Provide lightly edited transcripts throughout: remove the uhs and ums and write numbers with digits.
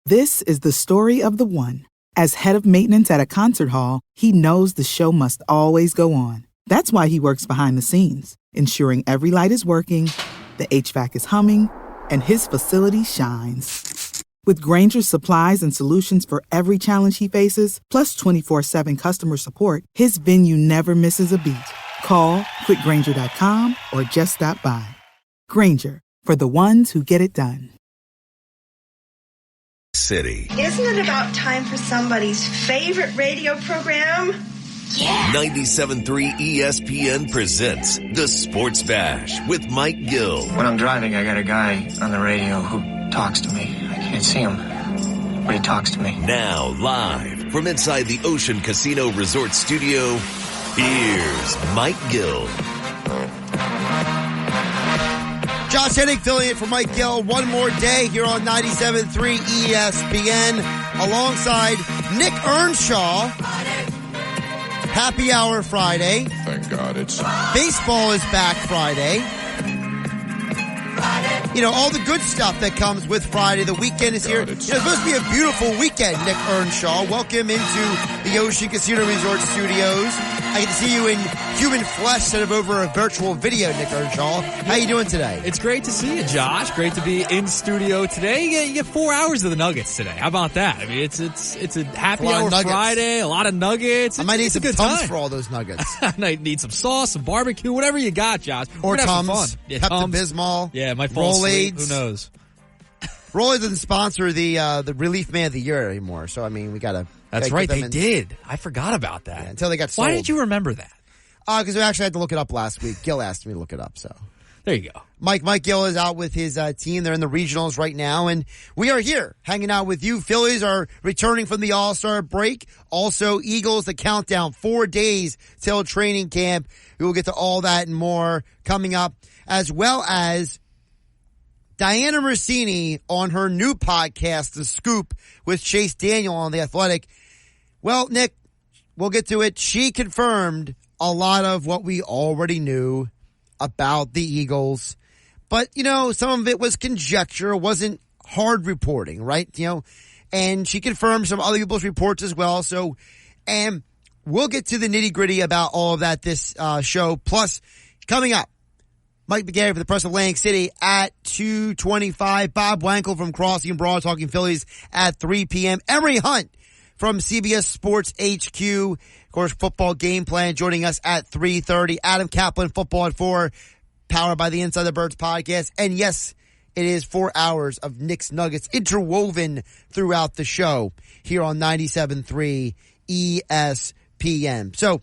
This is the story of the one. As head of maintenance at a concert hall, he knows the show must always go on. That's why he works behind the scenes, ensuring every light is working, the HVAC is humming, and his facility shines. With Grainger's supplies and solutions for every challenge he faces, plus 24/7 customer support, his venue never misses a beat. Call quickgrainger.com or just stop by. Grainger, for the ones who get it done. City. Isn't it about time for somebody's favorite radio program? Yeah! 97.3 ESPN presents The Sports Bash with Mike Gill. When I'm driving, I got a guy on the radio who talks to me. I can't see him, but he talks to me. Now, live from inside the Ocean Casino Resort Studio, here's Mike Gill. Josh Hennig filling in for Mike Gill one more day here on 97.3 ESPN alongside Nick Earnshaw. Happy Hour Friday. Thank God it's... Baseball is back Friday. You know, all the good stuff that comes with Friday. The weekend is here. It's supposed to be a beautiful weekend, Nick Earnshaw. Welcome into the Ocean Casino Resort Studios. I get to see you in human flesh instead of over a virtual video, Nick Earnshaw. How you doing today? It's great to see you, Josh. Great to be in studio today. You get 4 hours of the Nuggets today. How about that? I mean, it's a happy hour Friday, a lot of Nuggets. I might need some Tums time. for all those Nuggets. I might need some sauce, some barbecue, whatever you got, Josh. Or Tums, yeah, Pepto-Bismol. Yeah, my Rolaids. Who knows? Rolaids doesn't sponsor the Relief Man of the Year anymore, so I mean, we gotta. That's right, they did. I forgot about that. Yeah, until they got sold. Why did you remember that? Because we actually had to look it up last week. Gil asked me to look it up, so. There you go. Mike Gill is out with his team. They're in the regionals right now, and we are here hanging out with you. Phillies are returning from the All-Star break. Also, Eagles, the countdown, 4 days till training camp. We will get to all that and more coming up, as well as Diana Rossini on her new podcast, The Scoop, with Chase Daniel on The Athletic. Well, Nick, we'll get to it. She confirmed a lot of what we already knew about the Eagles. But, you know, some of it was conjecture. It wasn't hard reporting, right? You know, and she confirmed some other people's reports as well. So, and we'll get to the nitty gritty about all of that this show. Plus, coming up, Mike McGarry for the Press of Atlantic City at 2:25. Bob Wankel from Crossing Broad talking Phillies at 3 p.m. Emery Hunt from CBS Sports HQ. Of course, football game plan joining us at 3:30. Adam Kaplan, football at 4, powered by the Inside the Birds podcast. And yes, it is 4 hours of Knicks Nuggets interwoven throughout the show here on 97.3 ESPN. So,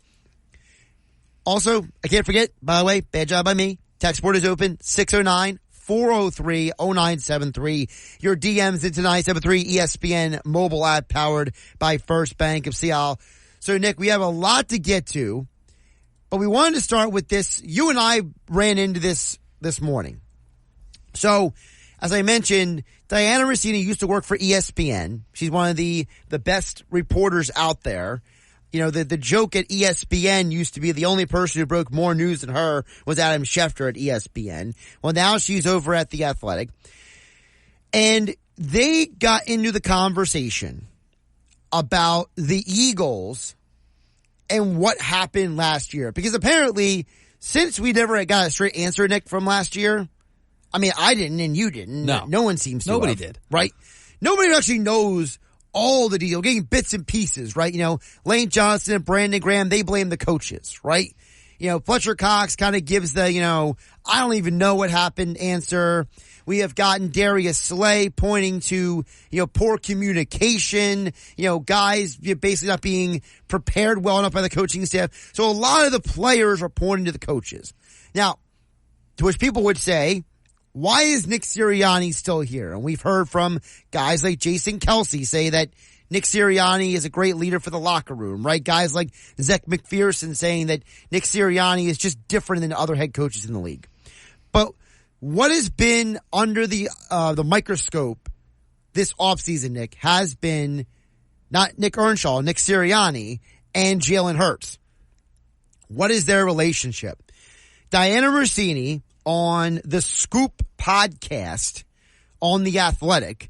also, I can't forget, by the way, bad job by me. Text board is open, 609-403-0973. Your DMs into 97.3 ESPN mobile app powered by First Bank of Seattle. So, Nick, we have a lot to get to, but we wanted to start with this. You and I ran into this morning. So, as I mentioned, Diana Rossini used to work for ESPN. She's one of the best reporters out there. You know, the joke at ESPN used to be the only person who broke more news than her was Adam Schefter at ESPN. Well, now she's over at The Athletic. And they got into the conversation about the Eagles and what happened last year. Because apparently, since we never got a straight answer, Nick, from last year, I mean, I didn't and you didn't. No one seems to. Nobody did. Right? Nobody actually knows all the details, getting bits and pieces, right? You know, Lane Johnson and Brandon Graham, they blame the coaches, right? You know, Fletcher Cox kind of gives the, you know, I don't even know what happened answer. We have gotten Darius Slay pointing to, you know, poor communication, you know, guys basically not being prepared well enough by the coaching staff. So a lot of the players are pointing to the coaches. Now, to which people would say, why is Nick Sirianni still here? And we've heard from guys like Jason Kelsey say that Nick Sirianni is a great leader for the locker room, right? Guys like Zach McPherson saying that Nick Sirianni is just different than other head coaches in the league. But what has been under the microscope this offseason, Nick, has been not Nick Earnshaw, Nick Sirianni, and Jalen Hurts. What is their relationship? Diana Rossini on the Scoop podcast on The Athletic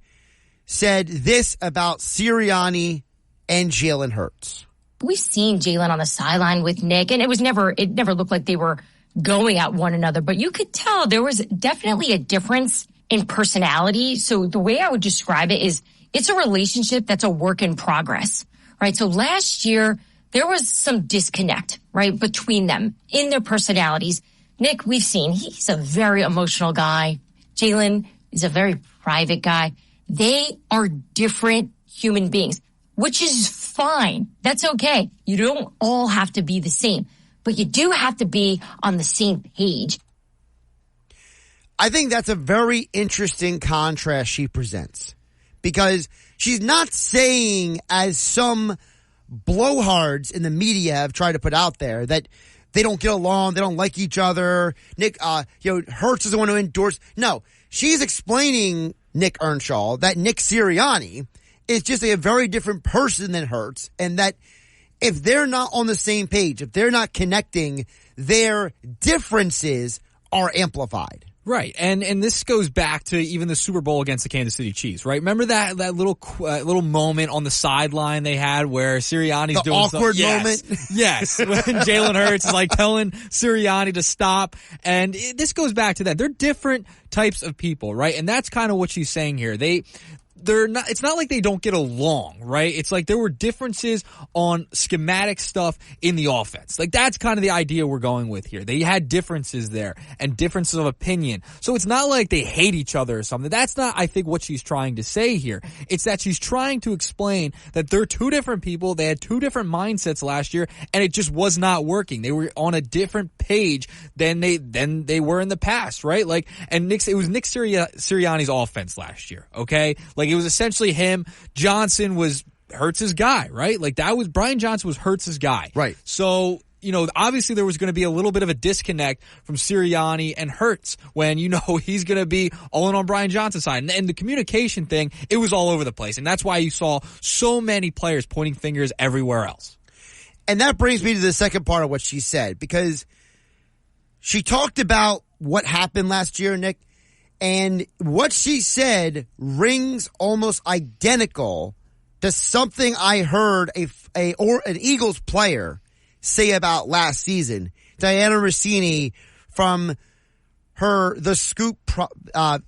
said this about Sirianni and Jalen Hurts. We've seen Jalen on the sideline with Nick, and it never looked like they were going at one another, but you could tell there was definitely a difference in personality. So the way I would describe it is it's a relationship that's a work in progress, right? So last year, there was some disconnect, right, between them in their personalities. Nick, we've seen, he's a very emotional guy. Jalen is a very private guy. They are different human beings, which is fine. That's okay. You don't all have to be the same, but you do have to be on the same page. I think that's a very interesting contrast she presents, because she's not saying, as some blowhards in the media have tried to put out there, that they don't get along, they don't like each other. Nick, Hurts is the one who endorsed. No, she's explaining, Nick Earnshaw, that Nick Sirianni is just a very different person than Hurts, and that if they're not on the same page, if they're not connecting, their differences are amplified. Right, and this goes back to even the Super Bowl against the Kansas City Chiefs, right? Remember that little moment on the sideline they had where Sirianni's doing awkward moment? Yes, when Jalen Hurts is like telling Sirianni to stop, and this goes back to that. They're different types of people, right? And that's kind of what she's saying here. They're not, it's not like they don't get along, right? It's like there were differences on schematic stuff in the offense. Like that's kind of the idea we're going with here. They had differences there and differences of opinion. So it's not like they hate each other or something. That's not, I think, what she's trying to say here. It's that she's trying to explain that they're two different people. They had two different mindsets last year, and it just was not working. They were on a different page than they were in the past, right? Like, and it was Nick Sirianni's offense last year, okay? Like, it was essentially him. Johnson was Hurts' guy, right? Like Brian Johnson was Hurts' guy. Right. So, obviously there was going to be a little bit of a disconnect from Sirianni and Hurts when, he's going to be all in on Brian Johnson's side. And the communication thing, it was all over the place. And that's why you saw so many players pointing fingers everywhere else. And that brings me to the second part of what she said, because she talked about what happened last year, Nick. And what she said rings almost identical to something I heard an Eagles player say about last season. Diana Rossini from The Scoop.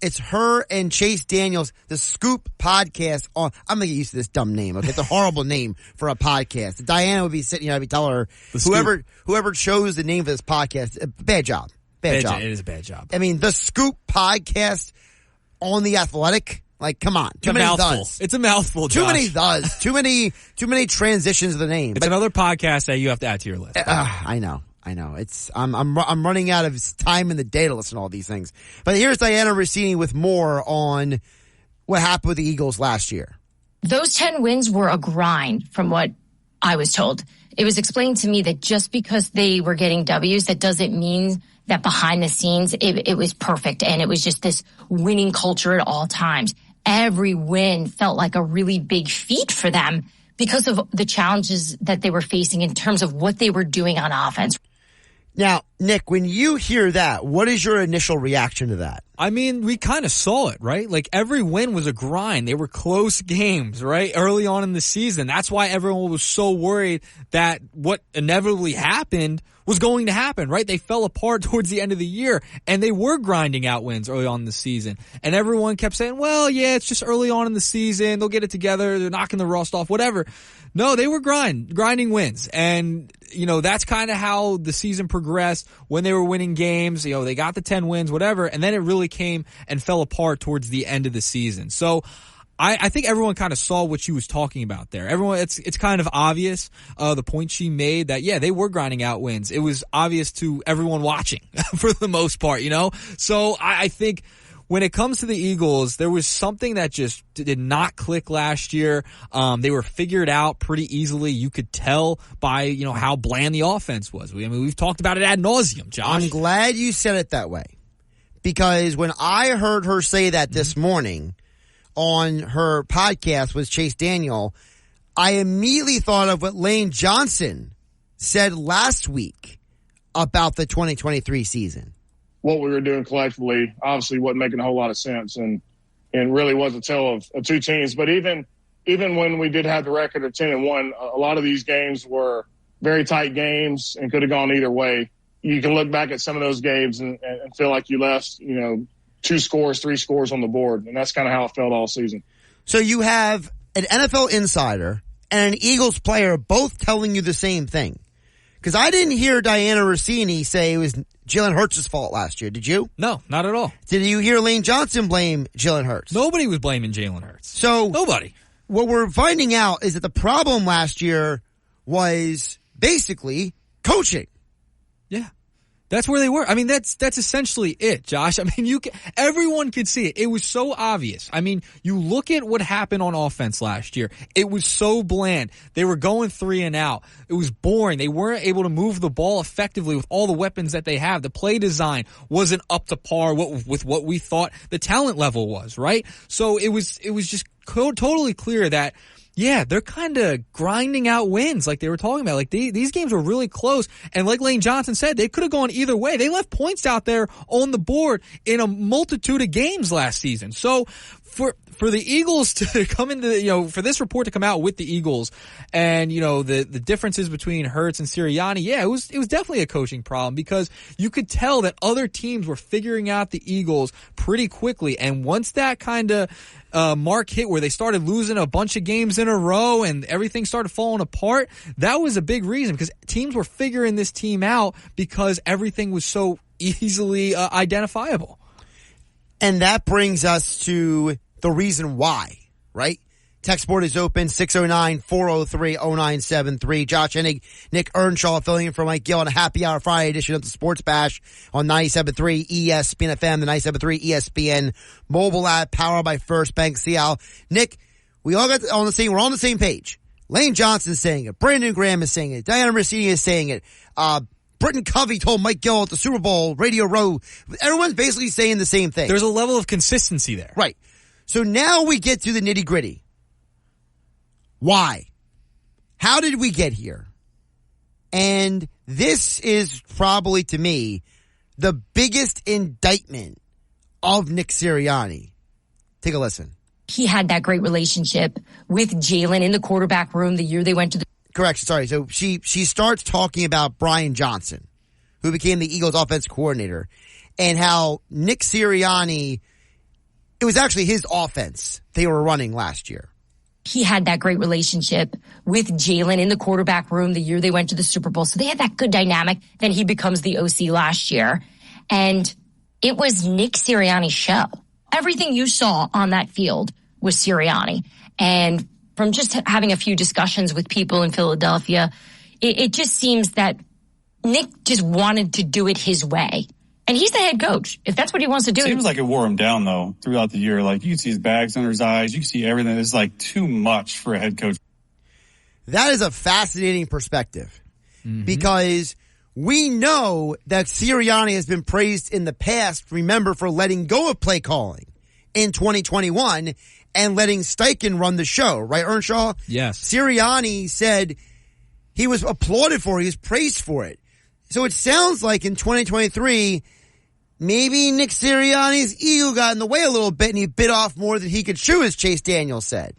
It's her and Chase Daniels, The Scoop podcast. I'm gonna get used to this dumb name. Okay, it's a horrible name for a podcast. Diana would be sitting here, I'd be telling her, whoever chose the name for this podcast, bad job. Bad job. It is a bad job. I mean, The Scoop podcast on The Athletic. Like, come on. Too many does. It's a mouthful, Josh. Too many does. Too many transitions of the name. It's another podcast that you have to add to your list. I know. I'm running out of time in the day to listen to all these things. But here's Diana Rossini with more on what happened with the Eagles last year. Those 10 wins were a grind from what I was told. It was explained to me that just because they were getting W's, that doesn't mean that behind the scenes, it was perfect. And it was just this winning culture at all times. Every win felt like a really big feat for them because of the challenges that they were facing in terms of what they were doing on offense. Now, Nick, when you hear that, what is your initial reaction to that? I mean, we kind of saw it, right? Like every win was a grind. They were close games, right? Early on in the season. That's why everyone was so worried that what inevitably happened was going to happen, right? They fell apart towards the end of the year, and they were grinding out wins early on in the season. And everyone kept saying, well, yeah, it's just early on in the season. They'll get it together. They're knocking the rust off, whatever. No, they were grinding wins. And, that's kind of how the season progressed when they were winning games. They got the 10 wins, whatever. And then it really came and fell apart towards the end of the season. So I think everyone kind of saw what she was talking about there. Everyone, it's kind of obvious, the point she made that, yeah, they were grinding out wins. It was obvious to everyone watching for the most part, So I think when it comes to the Eagles, there was something that just did not click last year. They were figured out pretty easily. You could tell by, how bland the offense was. We've talked about it ad nauseum, Josh. I'm glad you said it that way, because when I heard her say that this morning on her podcast with Chase Daniel, I immediately thought of what Lane Johnson said last week about the 2023 season. What we were doing collectively obviously wasn't making a whole lot of sense. And, and really was a tale of two teams. But even when we did have the record of 10-1, a lot of these games were very tight games and could have gone either way. You can look back at some of those games and feel like you left, 2 scores, 3 scores on the board. And that's kind of how it felt all season. So you have an NFL insider and an Eagles player both telling you the same thing. Because I didn't hear Diana Rossini say it was Jalen Hurts' fault last year. Did you? No, not at all. Did you hear Lane Johnson blame Jalen Hurts? Nobody was blaming Jalen Hurts. So nobody. What we're finding out is that the problem last year was basically coaching. Yeah. That's where they were. I mean, that's essentially it, Josh. I mean, everyone could see it. It was so obvious. I mean, you look at what happened on offense last year. It was so bland. They were going 3 and out. It was boring. They weren't able to move the ball effectively with all the weapons that they have. The play design wasn't up to par with what we thought the talent level was, right? So it was just totally clear that, yeah, they're kind of grinding out wins like they were talking about. Like these games were really close. And like Lane Johnson said, they could have gone either way. They left points out there on the board in a multitude of games last season. So for the Eagles to come into, for this report to come out with the Eagles and, the differences between Hurts and Sirianni, yeah, it was definitely a coaching problem because you could tell that other teams were figuring out the Eagles pretty quickly. And once that kind of mark hit where they started losing a bunch of games in a row and everything started falling apart, that was a big reason because teams were figuring this team out because everything was so easily identifiable. And that brings us to the reason why, right? Text board is open, 609-403-0973. Josh Hennig, Nick Earnshaw filling in for Mike Gill on a happy hour Friday edition of the Sports Bash on 97.3 ESPN FM, the 97.3 ESPN mobile app powered by First Bank Seattle. Nick, we're all on the same page. Lane Johnson's saying it. Brandon Graham is saying it. Diana Rossini is saying it. Britton Covey told Mike Gill at the Super Bowl Radio Row. Everyone's basically saying the same thing. There's a level of consistency there. Right. So now we get to the nitty gritty. Why? How did we get here? And this is probably, to me, the biggest indictment of Nick Sirianni. Take a listen. He had that great relationship with Jalen in the quarterback room the year they went to the... Correction, sorry. So she starts talking about Brian Johnson, who became the Eagles offensive coordinator, and how Nick Sirianni, it was actually his offense they were running last year. He had that great relationship with Jalen in the quarterback room the year they went to the Super Bowl. So they had that good dynamic. Then he becomes the OC last year. And it was Nick Sirianni's show. Everything you saw on that field was Sirianni. And from just having a few discussions with people in Philadelphia, it just seems that Nick just wanted to do it his way. And he's the head coach. If that's what he wants to do. Seems like it wore him down, though, throughout the year. Like, you can see his bags under his eyes. You can see everything. It's like too much for a head coach. That is a fascinating perspective because we know that Sirianni has been praised in the past, remember, for letting go of play calling in 2021 and letting Steichen run the show, right, Earnshaw? Yes. Sirianni said he was applauded for it. He was praised for it. So it sounds like in 2023, maybe Nick Sirianni's ego got in the way a little bit and he bit off more than he could chew, as Chase Daniels said.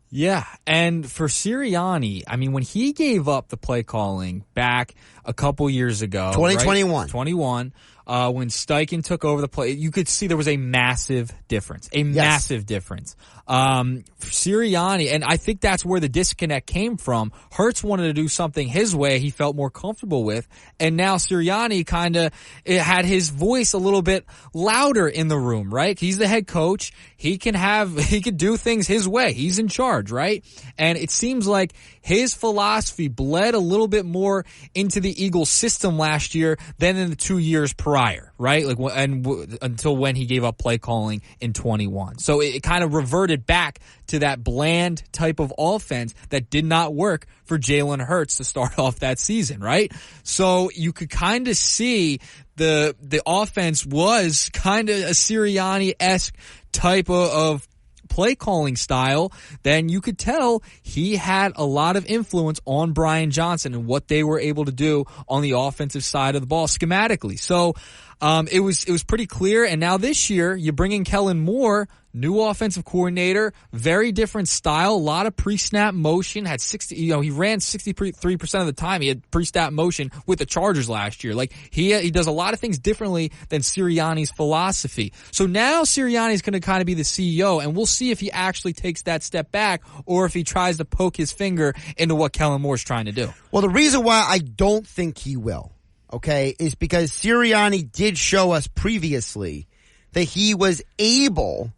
Yeah, and for Sirianni, I mean, when he gave up the play calling back a couple years ago, 2021, right? 21, when Steichen took over the play, you could see there was a massive difference, massive difference. Sirianni, and I think that's where the disconnect came from. Hurts wanted to do something his way he felt more comfortable with, and now Sirianni kind of had his voice a little bit louder in the room, right? He's the head coach. He could do things his way. He's in charge, right? And it seems like his philosophy bled a little bit more into the Eagles system last year than in the 2 years prior, right? Until when he gave up play calling in 21. So it kind of reverted back to that bland type of offense that did not work for Jalen Hurts to start off that season, right? So you could kind of see the offense was kind of a Sirianni-esque type of play calling style. Then you could tell he had a lot of influence on Brian Johnson and what they were able to do on the offensive side of the ball schematically. So it was pretty clear. And now this year, you bring in Kellen Moore. new offensive coordinator, very different style, a lot of pre-snap motion, had 60, he ran 63% of the time. He had pre-snap motion with the Chargers last year. Like, he does a lot of things differently than Sirianni's philosophy. So now Sirianni's going to kind of be the CEO, and we'll see if he actually takes that step back or if he tries to poke his finger into what Kellen Moore's trying to do. Well, the reason why I don't think he will, okay, is because Sirianni did show us previously that he was able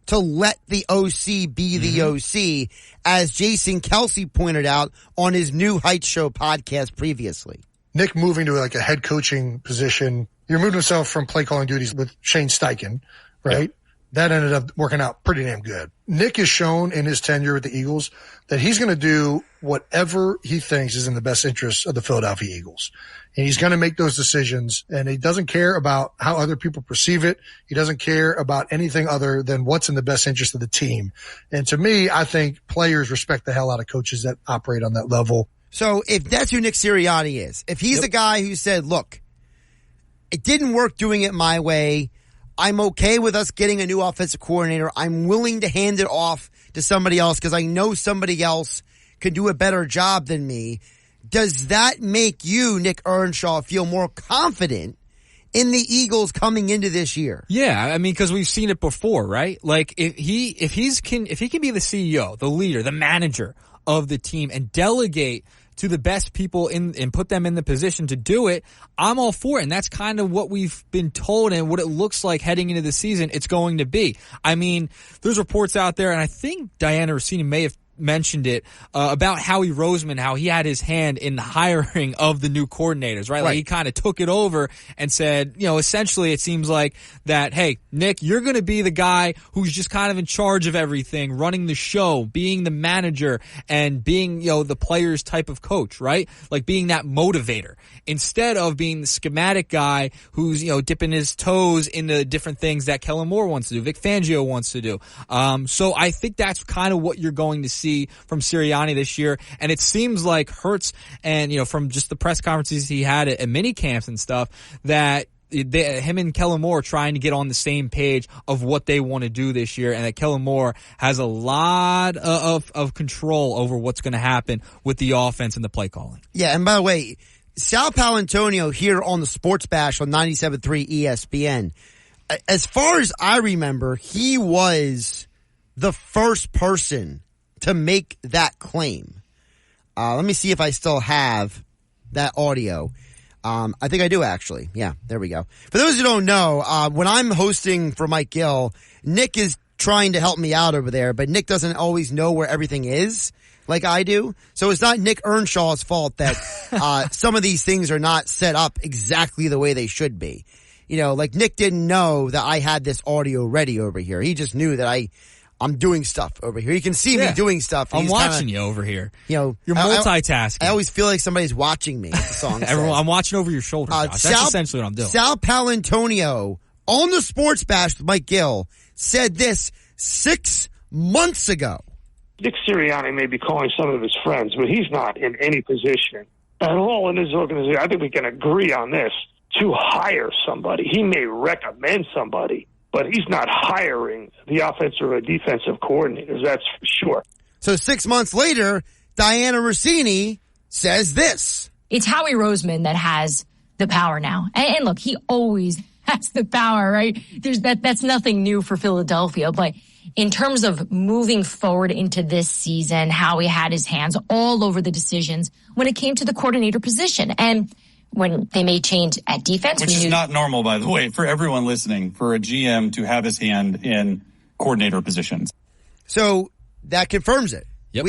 to let the OC be the OC, as Jason Kelsey pointed out on his New Heights Show podcast previously. Nick moving to like a head coaching position, he removed himself from play calling duties with Shane Steichen, right? Yeah. That ended up working out pretty damn good. Nick has shown in his tenure with the Eagles that he's going to do whatever he thinks is in the best interest of the Philadelphia Eagles. And he's going to make those decisions, and he doesn't care about how other people perceive it. He doesn't care about anything other than what's in the best interest of the team. And to me, I think players respect the hell out of coaches that operate on that level. So if that's who Nick Sirianni is, if he's the guy who said, look, it didn't work doing it my way, I'm okay with us getting a new offensive coordinator. I'm willing to hand it off to somebody else because I know somebody else can do a better job than me. Does that make you, Nick Earnshaw, feel more confident in the Eagles coming into this year? Yeah, I mean, because we've seen it before, right? Like, if he can be the CEO, the leader, the manager of the team and delegate to the best people and put them in the position to do it, I'm all for it. And that's kind of what we've been told and what it looks like heading into the season it's going to be. I mean, there's reports out there, and I think Diana Rossini may have mentioned it, about Howie Roseman, how he had his hand in the hiring of the new coordinators, right? Like, he kind of took it over and said, essentially it seems like that, hey, Nick, you're going to be the guy who's just kind of in charge of everything, running the show, being the manager, and being, the player's type of coach, right? Like, being that motivator instead of being the schematic guy who's, dipping his toes into different things that Kellen Moore wants to do, Vic Fangio wants to do. So I think that's kind of what you're going to see from Sirianni this year. And it seems like Hurts and, from just the press conferences he had at mini camps and stuff, that him and Kellen Moore are trying to get on the same page of what they want to do this year, and that Kellen Moore has a lot of control over what's going to happen with the offense and the play calling. Yeah, and by the way, Sal Paolantonio here on the Sports Bash on 97.3 ESPN, as far as I remember, he was the first person to make that claim. Let me see if I still have that audio. I think I do, actually. Yeah, there we go. For those who don't know, when I'm hosting for Mike Gill, Nick is trying to help me out over there, but Nick doesn't always know where everything is like I do. So it's not Nick Earnshaw's fault that some of these things are not set up exactly the way they should be. Like Nick didn't know that I had this audio ready over here. He just knew that I'm doing stuff over here. You can see me doing stuff. I'm watching you over here. You're multitasking. I always feel like somebody's watching me. The song I'm watching over your shoulder. That's essentially what I'm doing. Sal Paolantonio on the Sports Bash with Mike Gill said this 6 months ago. Nick Sirianni may be calling some of his friends, but he's not in any position at all in his organization. I think we can agree on this, to hire somebody. He may recommend somebody, but he's not hiring the offensive or defensive coordinators, that's for sure. So 6 months later, Diana Rossini says this. It's Howie Roseman that has the power now. And look, he always has the power, right? That's nothing new for Philadelphia. But in terms of moving forward into this season, Howie had his hands all over the decisions when it came to the coordinator position. And when they made change at defense. Which is not normal, by the way, for everyone listening, for a GM to have his hand in coordinator positions. So that confirms it. Yep.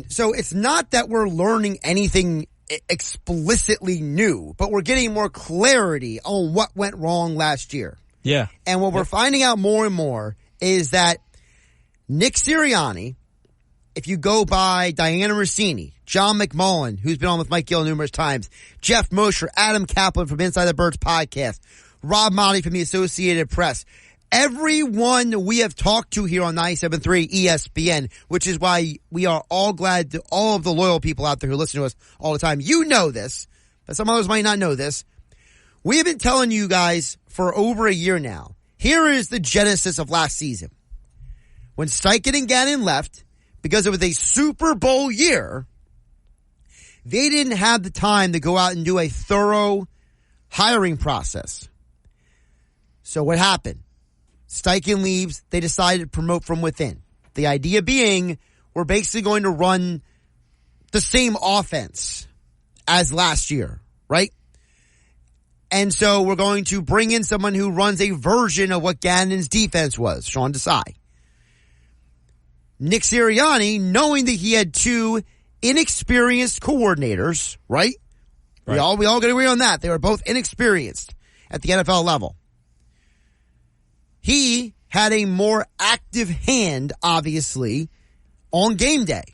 So it's not that we're learning anything explicitly new, but we're getting more clarity on what went wrong last year. Yeah. And what we're finding out more and more is that Nick Sirianni, if you go by Diana Rossini, John McMullen, who's been on with Mike Gill numerous times, Jeff Mosher, Adam Kaplan from Inside the Birds podcast, Rob Motti from the Associated Press, everyone we have talked to here on 97.3 ESPN, which is why we are all glad to all of the loyal people out there who listen to us all the time. You know this, but some others might not know this. We have been telling you guys for over a year now, here is the genesis of last season. When Steichen and Gannon left, because it was a Super Bowl year, they didn't have the time to go out and do a thorough hiring process. So what happened? Steichen leaves. They decided to promote from within. The idea being, we're basically going to run the same offense as last year, right? And so we're going to bring in someone who runs a version of what Gannon's defense was, Sean Desai. Nick Sirianni, knowing that he had two inexperienced coordinators, right? We all got to agree on that. They were both inexperienced at the NFL level. He had a more active hand, obviously, on game day.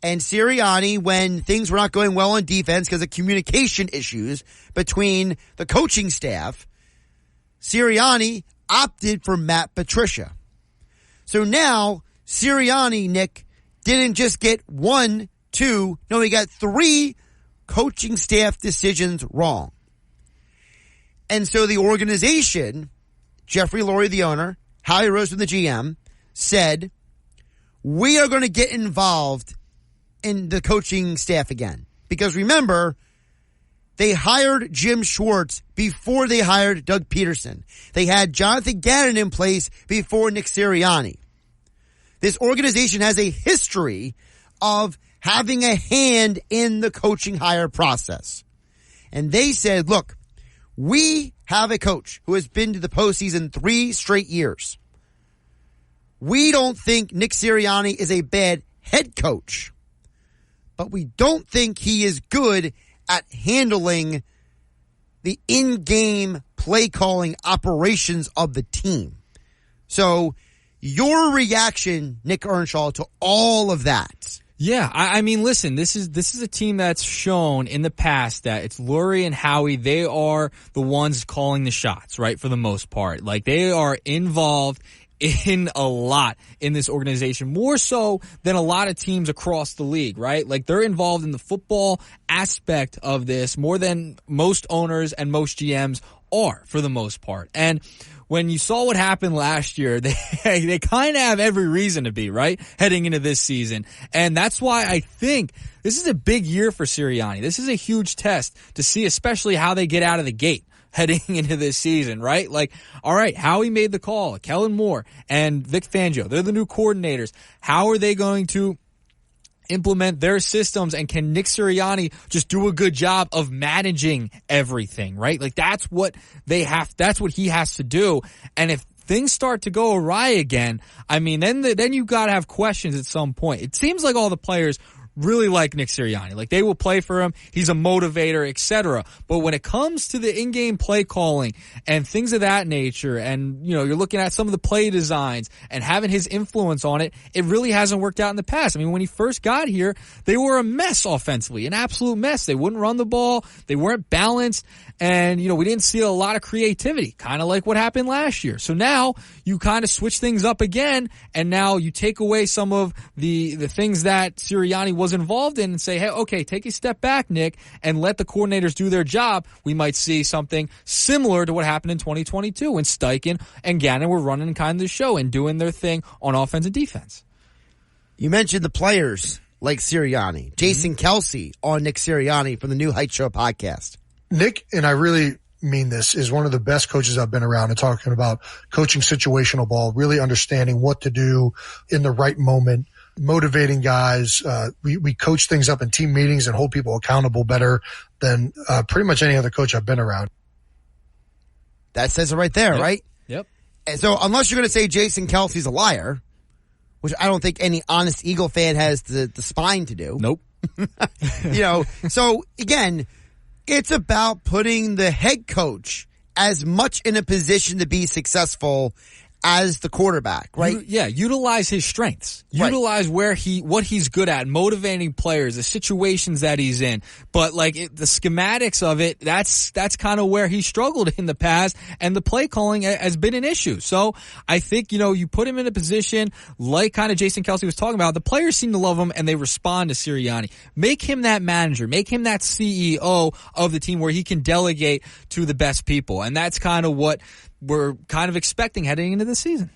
And Sirianni, when things were not going well on defense because of communication issues between the coaching staff, Sirianni opted for Matt Patricia. So now, Sirianni, Nick, didn't just get he got 3 coaching staff decisions wrong. And so the organization, Jeffrey Lurie, the owner, Howie Roseman, the GM, said, we are going to get involved in the coaching staff again. Because remember, they hired Jim Schwartz before they hired Doug Peterson. They had Jonathan Gannon in place before Nick Sirianni. This organization has a history of having a hand in the coaching hire process. And they said, look, we have a coach who has been to the postseason 3 straight years. We don't think Nick Sirianni is a bad head coach, but we don't think he is good at handling the in-game play calling operations of the team. So your reaction, Nick Earnshaw, to all of that? Yeah, I mean, listen, this is a team that's shown in the past that it's Lurie and Howie. They are the ones calling the shots, right, for the most part. Like, they are involved in a lot in this organization, more so than a lot of teams across the league, right? Like, they're involved in the football aspect of this more than most owners and most GMs are, for the most part. And when you saw what happened last year, they kind of have every reason to be, right, heading into this season. And that's why I think this is a big year for Sirianni. This is a huge test to see especially how they get out of the gate heading into this season, right? Like, all right, Howie made the call. Kellen Moore and Vic Fangio, they're the new coordinators. How are they going to implement their systems, and can Nick Sirianni just do a good job of managing everything, right? Like, that's what he has to do. And if things start to go awry again, I mean, then you gotta have questions at some point. It seems like all the players really like Nick Sirianni. Like, they will play for him. He's a motivator, etc. But when it comes to the in-game play calling and things of that nature, and, you know, you're looking at some of the play designs and having his influence on it, it really hasn't worked out in the past. I mean, when he first got here, they were a mess offensively, an absolute mess. They wouldn't run the ball. They weren't balanced. And, you know, we didn't see a lot of creativity, kind of like what happened last year. So now you kind of switch things up again, and now you take away some of the things that Sirianni was involved in and say, hey, okay, take a step back, Nick, and let the coordinators do their job. We might see something similar to what happened in 2022 when Steichen and Gannon were running kind of the show and doing their thing on offense and defense. You mentioned the players like Sirianni. Jason Kelsey on Nick Sirianni from the New Heights Show podcast. Nick, and I really mean this, is one of the best coaches I've been around, and talking about coaching situational ball, really understanding what to do in the right moment, motivating guys. We coach things up in team meetings and hold people accountable better than pretty much any other coach I've been around. That says it right there, Yep. right? Yep. And so unless you're going to say Jason Kelsey's a liar, which I don't think any honest Eagle fan has the spine to do. Nope. You know, so again, it's about putting the head coach as much in a position to be successful as the quarterback, right? Utilize his strengths. Right. Utilize what he's good at, motivating players, the situations that he's in. But the schematics of it, that's kind of where he struggled in the past, and the play calling has been an issue. So I think, you know, you put him in a position like kind of Jason Kelsey was talking about. The players seem to love him, and they respond to Sirianni. Make him that manager. Make him that CEO of the team where he can delegate to the best people. And that's kind of what we're kind of expecting heading into the season.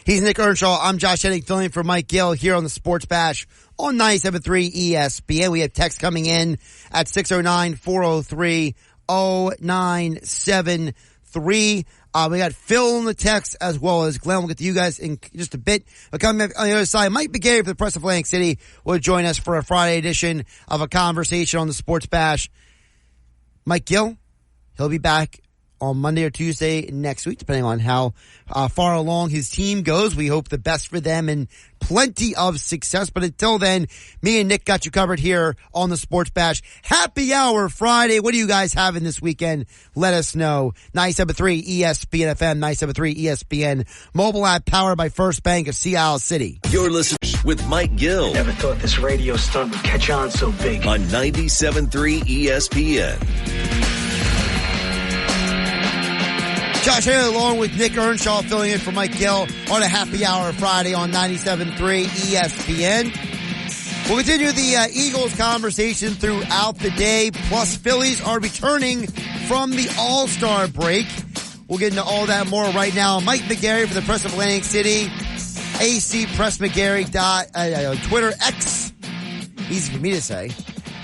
He's Nick Earnshaw. I'm Josh Hennig, filling in for Mike Gill here on the Sports Bash on 97.3 ESPN. We have text coming in at 609-403-0973. We got Phil on the text as well as Glenn. We'll get to you guys in just a bit. But coming up on the other side, Mike McGarry for the Press of Atlantic City will join us for a Friday edition of a conversation on the Sports Bash. Mike Gill, he'll be back on Monday or Tuesday next week, depending on how far along his team goes. We hope the best for them and plenty of success. But until then, me and Nick got you covered here on the Sports Bash. Happy Hour Friday. What are you guys having this weekend? Let us know. 97.3 ESPN FM, 97.3 ESPN mobile app powered by First Bank of Sea Isle City. You're listening with Mike Gill. Never thought this radio stunt would catch on so big. On 97.3 ESPN. Josh here along with Nick Earnshaw filling in for Mike Gill on a Happy Hour Friday on 97.3 ESPN. We'll continue the Eagles conversation throughout the day. Plus, Phillies are returning from the All-Star break. We'll get into all that more right now. Mike McGarry for the Press of Atlantic City. AC Press McGarry Twitter X. Easy for me to say.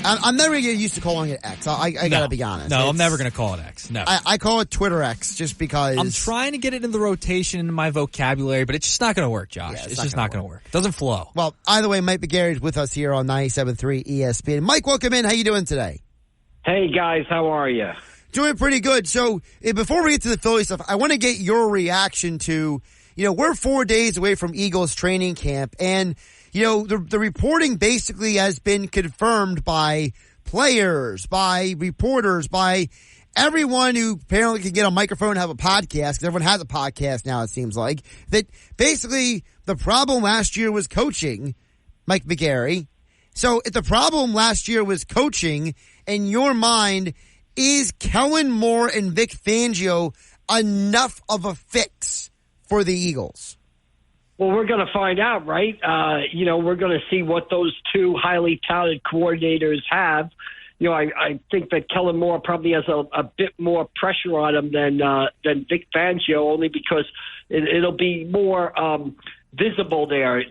I'm never going to get used to calling it X. I got to be honest. No, I'm never going to call it X. No. I call it Twitter X just because. I'm trying to get it in the rotation in my vocabulary, but it's just not going to work, Josh. Yeah, it's just not going to work. It doesn't flow. Well, either way, Mike McGarry is with us here on 97.3 ESPN. Mike, welcome in. How you doing today? Hey, guys. How are you? Doing pretty good. So before we get to the Philly stuff, I want to get your reaction to, we're 4 days away from Eagles training camp, and the reporting basically has been confirmed by players, by reporters, by everyone who apparently can get a microphone and have a podcast, because everyone has a podcast now, it seems like, that basically the problem last year was coaching, Mike McGarry. So if the problem last year was coaching, in your mind, is Kellen Moore and Vic Fangio enough of a fix for the Eagles? Well, we're going to find out, right? We're going to see what those two highly touted coordinators have. I think that Kellen Moore probably has a bit more pressure on him than Vic Fangio, only because it'll be more visible there.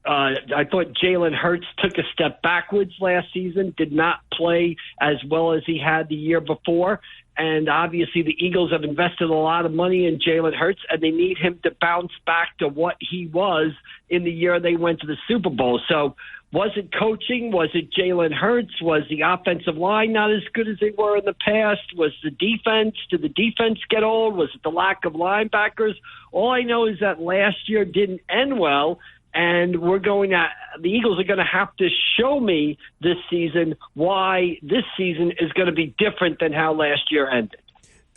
I thought Jalen Hurts took a step backwards last season, did not play as well as he had the year before. And obviously the Eagles have invested a lot of money in Jalen Hurts, and they need him to bounce back to what he was in the year they went to the Super Bowl. So was it coaching? Was it Jalen Hurts? Was the offensive line not as good as they were in the past? Was the defense? Did the defense get old? Was it the lack of linebackers? All I know is that last year didn't end well. And the Eagles are going to have to show me this season why this season is going to be different than how last year ended.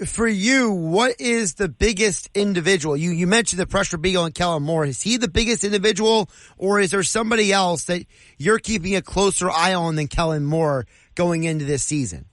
For you, what is the biggest individual? You mentioned the pressure being on Kellen Moore. Is he the biggest individual, or is there somebody else that you're keeping a closer eye on than Kellen Moore going into this season?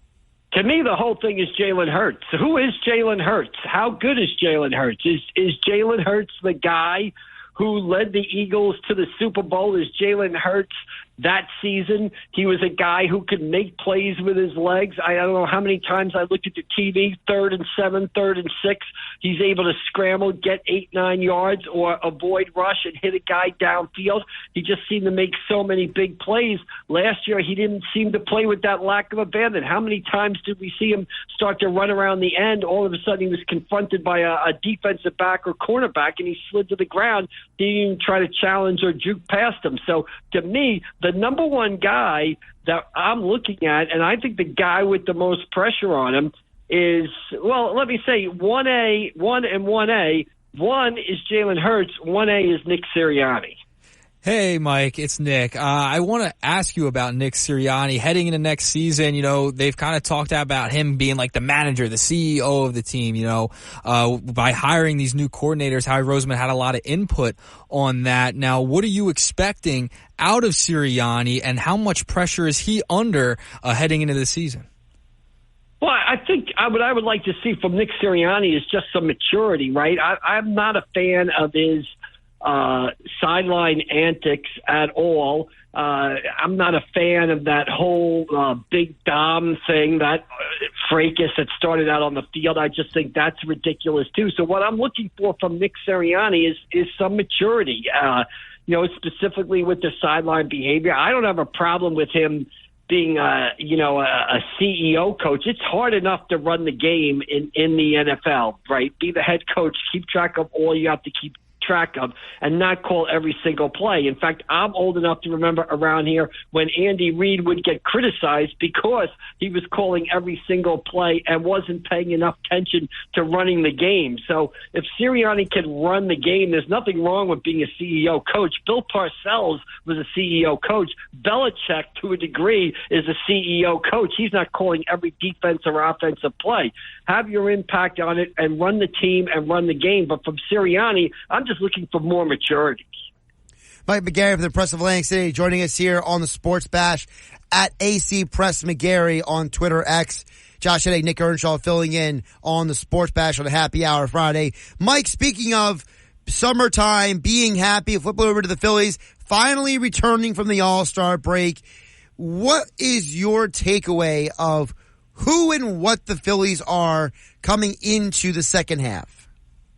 To me, the whole thing is Jalen Hurts. Who is Jalen Hurts? How good is Jalen Hurts? Is Jalen Hurts the guy who led the Eagles to the Super Bowl? Is Jalen Hurts that season? He was a guy who could make plays with his legs. I don't know how many times I looked at the TV, 3rd and 7, 3rd and 6. He's able to scramble, get 8-9 yards, or avoid rush and hit a guy downfield. He just seemed to make so many big plays. Last year, he didn't seem to play with that lack of abandon. How many times did we see him start to run around the end? All of a sudden, he was confronted by a defensive back or cornerback, and he slid to the ground. He didn't even try to challenge or juke past him. So, to me, the number one guy that I'm looking at, and I think the guy with the most pressure on him is, well, let me say 1A. 1 is Jalen Hurts. 1A is Nick Sirianni. Hey, Mike, it's Nick. I want to ask you about Nick Sirianni heading into next season. They've kind of talked about him being like the manager, the CEO of the team, by hiring these new coordinators. Howie Roseman had a lot of input on that. Now, what are you expecting out of Sirianni, and how much pressure is he under heading into the season? Well, I think what I would like to see from Nick Sirianni is just some maturity, right? I'm not a fan of his sideline antics at all. I'm not a fan of that whole big Dom thing, that fracas that started out on the field. I just think that's ridiculous too. So what I'm looking for from Nick Sirianni is some maturity, specifically with the sideline behavior. I don't have a problem with him being a CEO coach. It's hard enough to run the game in the NFL, right? Be the head coach, keep track of all you have to keep track of, and not call every single play. In fact, I'm old enough to remember around here when Andy Reid would get criticized because he was calling every single play and wasn't paying enough attention to running the game. So if Sirianni can run the game, there's nothing wrong with being a CEO coach. Bill Parcells was a CEO coach. Belichick, to a degree, is a CEO coach. He's not calling every defense or offensive play. Have your impact on it and run the team and run the game. But from Sirianni, I'm just looking for more maturity. Mike McGarry from the Press of Atlantic City joining us here on the Sports Bash at AC Press McGarry on Twitter X. Josh Hedday, Nick Earnshaw filling in on the Sports Bash on a happy hour Friday. Mike, speaking of summertime, being happy, flip over to the Phillies, finally returning from the All-Star break. What is your takeaway of who and what the Phillies are coming into the second half?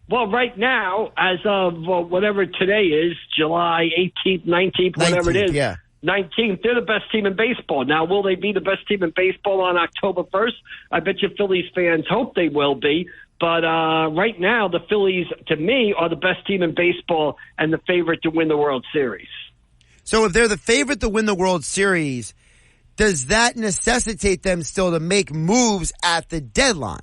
Well, right now, as of whatever today is, July 18th, 19th, whatever it is, 19th, they're the best team in baseball. Now, will they be the best team in baseball on October 1st? I bet you Phillies fans hope they will be. But right now, the Phillies, to me, are the best team in baseball and the favorite to win the World Series. So if they're the favorite to win the World Series, does that necessitate them still to make moves at the deadline?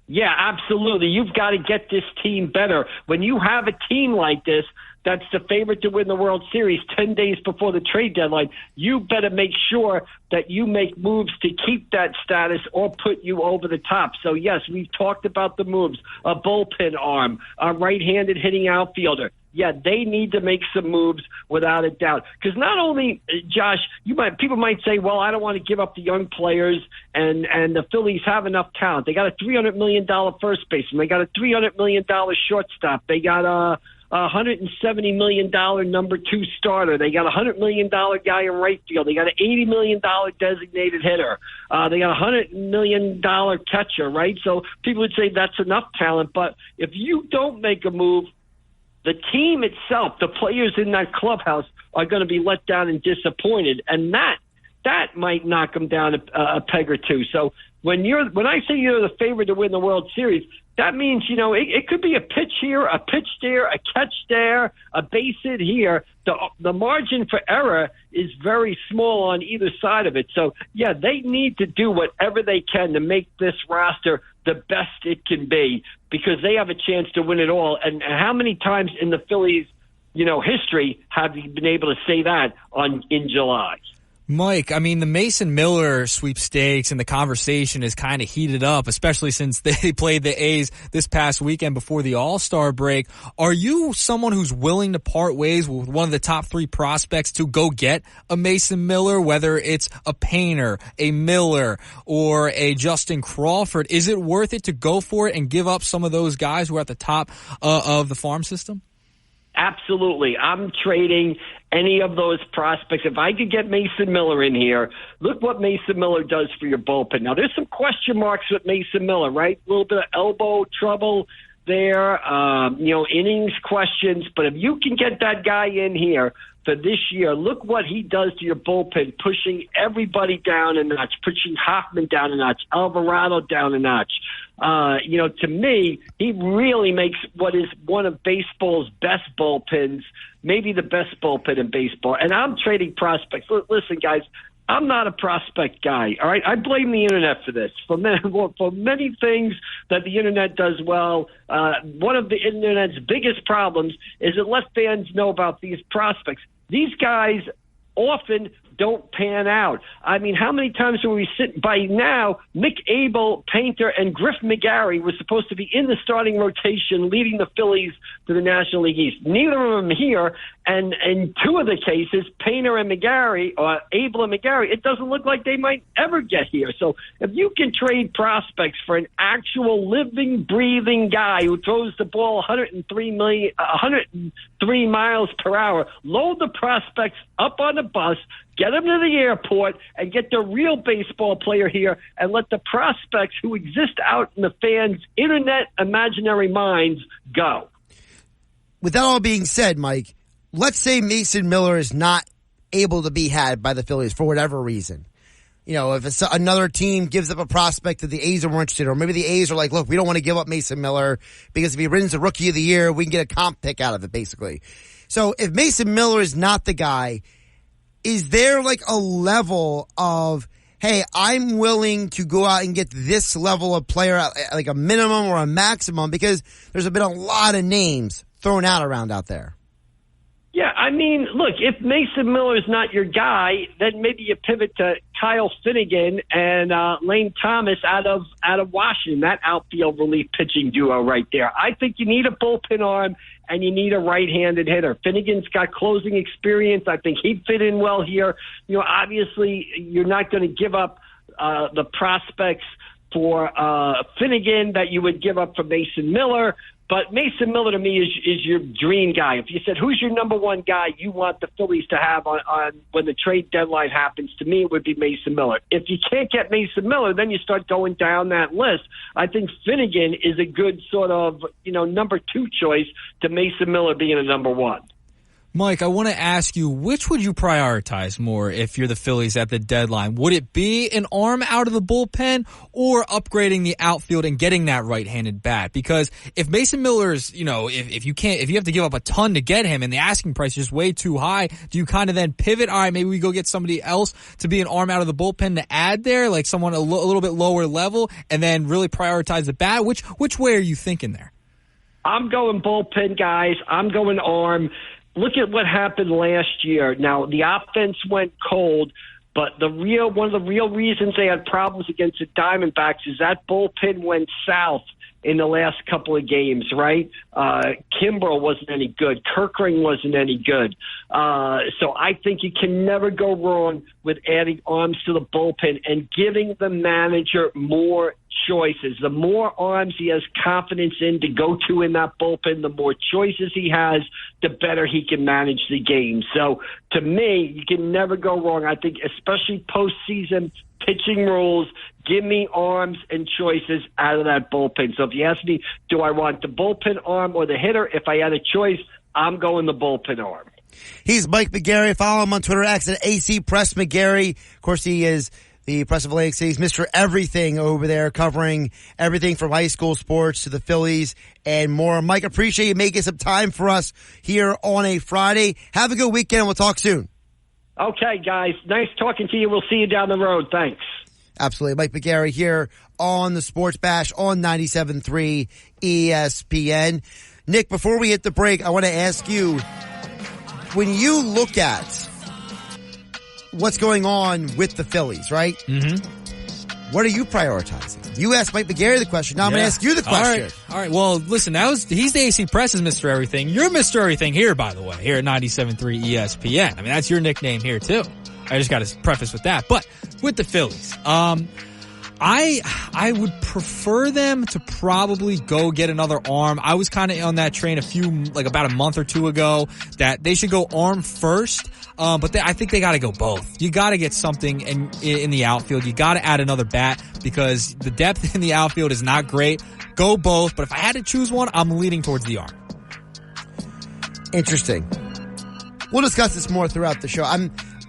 Yeah, absolutely. You've got to get this team better. When you have a team like this that's the favorite to win the World Series 10 days before the trade deadline, you better make sure that you make moves to keep that status or put you over the top. So, yes, we've talked about the moves, a bullpen arm, a right-handed hitting outfielder. Yeah, they need to make some moves without a doubt. Because not only, Josh, people might say, well, I don't want to give up the young players, and the Phillies have enough talent. They got a $300 million first baseman. They got a $300 million shortstop. They got a $170 million number two starter. They got a $100 million guy in right field. They got an $80 million designated hitter. They got a $100 million catcher, right? So people would say that's enough talent. But if you don't make a move, the team itself, the players in that clubhouse are going to be let down and disappointed, and that might knock them down a peg or two. So when I say you're the favorite to win the World Series, that means, it could be a pitch here, a pitch there, a catch there, a base hit here. The margin for error is very small on either side of it. So, yeah, they need to do whatever they can to make this roster the best it can be, because they have a chance to win it all. And how many times in the Phillies, history have you been able to say that in July? Mike, I mean, the Mason Miller sweepstakes and the conversation is kind of heated up, especially since they played the A's this past weekend before the All-Star break. Are you someone who's willing to part ways with one of the top three prospects to go get a Mason Miller, whether it's a Painter, a Miller, or a Justin Crawford? Is it worth it to go for it and give up some of those guys who are at the top of the farm system? Absolutely. I'm trading any of those prospects. If I could get Mason Miller in here, look what Mason Miller does for your bullpen. Now, there's some question marks with Mason Miller, right? A little bit of elbow trouble there, innings questions. But if you can get that guy in here for this year, look what he does to your bullpen, pushing everybody down a notch, pushing Hoffman down a notch, Alvarado down a notch. To me, he really makes what is one of baseball's best bullpens, maybe the best bullpen in baseball. And I'm trading prospects. Listen, guys, I'm not a prospect guy, all right? I blame the Internet for this. For many things that the Internet does well, one of the Internet's biggest problems is it lets fans know about these prospects. These guys often don't pan out. I mean, how many times do we sit by now? Mick Abel, Painter, and Griff McGarry were supposed to be in the starting rotation, leading the Phillies to the National League East. Neither of them here, and in two of the cases, Painter and McGarry, or Abel and McGarry, it doesn't look like they might ever get here. So if you can trade prospects for an actual living, breathing guy who throws the ball 103 miles per hour, load the prospects up on the bus, get them to the airport, and get the real baseball player here, and let the prospects who exist out in the fans' internet imaginary minds go. With that all being said, Mike, let's say Mason Miller is not able to be had by the Phillies for whatever reason. You know, if it's another team gives up a prospect that the A's are more interested in, or maybe the A's are like, look, we don't want to give up Mason Miller because if he wins the Rookie of the Year, we can get a comp pick out of it, basically. So if Mason Miller is not the guy, is there like a level of, hey, I'm willing to go out and get this level of player, like a minimum or a maximum, because there's been a lot of names thrown around out there? Yeah, I mean, look, if Mason Miller is not your guy, then maybe you pivot to Kyle Finnegan and Lane Thomas out of Washington, that outfield relief pitching duo right there. I think you need a bullpen arm and you need a right-handed hitter. Finnegan's got closing experience. I think he'd fit in well here. You know, obviously you're not going to give up the prospects for Finnegan that you would give up for Mason Miller. But Mason Miller, to me, is your dream guy. If you said, who's your number one guy you want the Phillies to have on when the trade deadline happens, to me it would be Mason Miller. If you can't get Mason Miller, then you start going down that list. I think Finnegan is a good sort of, number two choice to Mason Miller being a number one. Mike, I want to ask you, which would you prioritize more if you're the Phillies at the deadline? Would it be an arm out of the bullpen or upgrading the outfield and getting that right-handed bat? Because if Mason Miller's, if you have to give up a ton to get him and the asking price is just way too high, do you kind of then pivot? All right, maybe we go get somebody else to be an arm out of the bullpen to add there, like someone a little bit lower level, and then really prioritize the bat? Which way are you thinking there? I'm going bullpen, guys. I'm going arm. Look at what happened last year. Now, the offense went cold, but one of the real reasons they had problems against the Diamondbacks is that bullpen went south in the last couple of games, right? Kimbrel wasn't any good. Kerkering wasn't any good. So I think you can never go wrong with adding arms to the bullpen and giving the manager more choices. The more arms he has confidence in to go to in that bullpen, the more choices he has, the better he can manage the game. So to me, you can never go wrong. I think especially postseason pitching rules, give me arms and choices out of that bullpen. So if you ask me, do I want the bullpen arm or the hitter? If I had a choice, I'm going the bullpen arm. He's Mike McGarry. Follow him on Twitter, X at AC Press McGarry. Of course, he is the Press of Atlantic City's Mr. Everything over there, covering everything from high school sports to the Phillies and more. Mike, appreciate you making some time for us here on a Friday. Have a good weekend, and we'll talk soon. Okay, guys. Nice talking to you. We'll see you down the road. Thanks. Absolutely. Mike McGarry here on the Sports Bash on 97.3 ESPN. Nick, before we hit the break, I want to ask you, when you look at what's going on with the Phillies, right? Mm-hmm. What are you prioritizing? You asked Mike McGarry the question. Now I'm going to ask you the question. All right. Well, listen, he's the AC Press's Mr. Everything. You're Mr. Everything here, by the way, here at 97.3 ESPN. I mean, that's your nickname here, too. I just got to preface with that. But with the Phillies, I would prefer them to probably go get another arm. I was kind of on that train about a month or two ago that they should go arm first. But I think they got to go both. You got to get something in the outfield. You got to add another bat because the depth in the outfield is not great. Go both. But if I had to choose one, I'm leaning towards the arm. Interesting. We'll discuss this more throughout the show.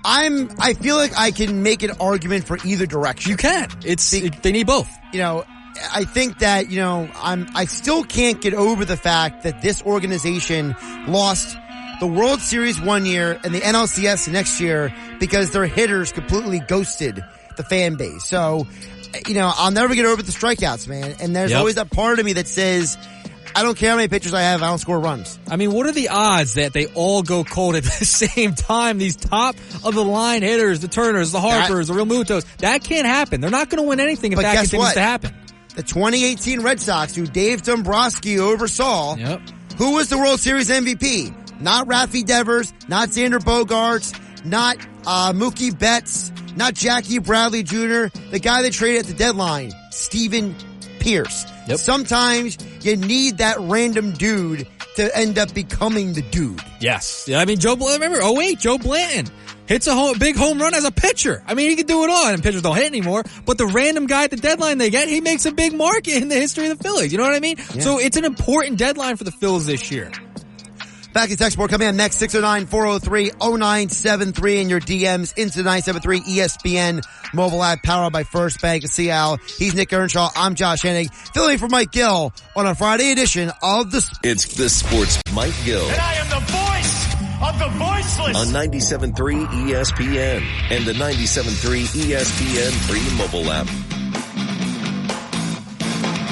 I feel like I can make an argument for either direction. You can. They need both. I think that, I still can't get over the fact that this organization lost the World Series one year and the NLCS the next year because their hitters completely ghosted the fan base. So, I'll never get over the strikeouts, man. And there's always that part of me that says, I don't care how many pitchers I have. I don't score runs. I mean, what are the odds that they all go cold at the same time? These top of the line hitters, the Turners, the Harpers, the Real Mutos. That can't happen. They're not going to win anything if that continues to happen. The 2018 Red Sox, who Dave Dombrowski oversaw, who was the World Series MVP? Not Rafi Devers, not Xander Bogaerts, not Mookie Betts, not Jackie Bradley Jr., the guy they traded at the deadline, Steven Pierce. Sometimes you need that random dude to end up becoming the dude. Yes. I mean, remember 08, Joe Blanton hits a big home run as a pitcher. I mean, he can do it all, and pitchers don't hit anymore, but the random guy at the deadline they get, he makes a big mark in the history of the Phillies. You know what I mean? Yeah. So it's an important deadline for the Phils this year. Back to text board coming on next, 609-403-0973 in your DMs into the 973 ESPN mobile app powered by First Bank of Seattle. He's Nick Earnshaw. I'm Josh Hennig, filling in for Mike Gill on a Friday edition of It's the Sports Mike Gill. And I am the voice of the voiceless. On 97.3 ESPN and the 97.3 ESPN free mobile app.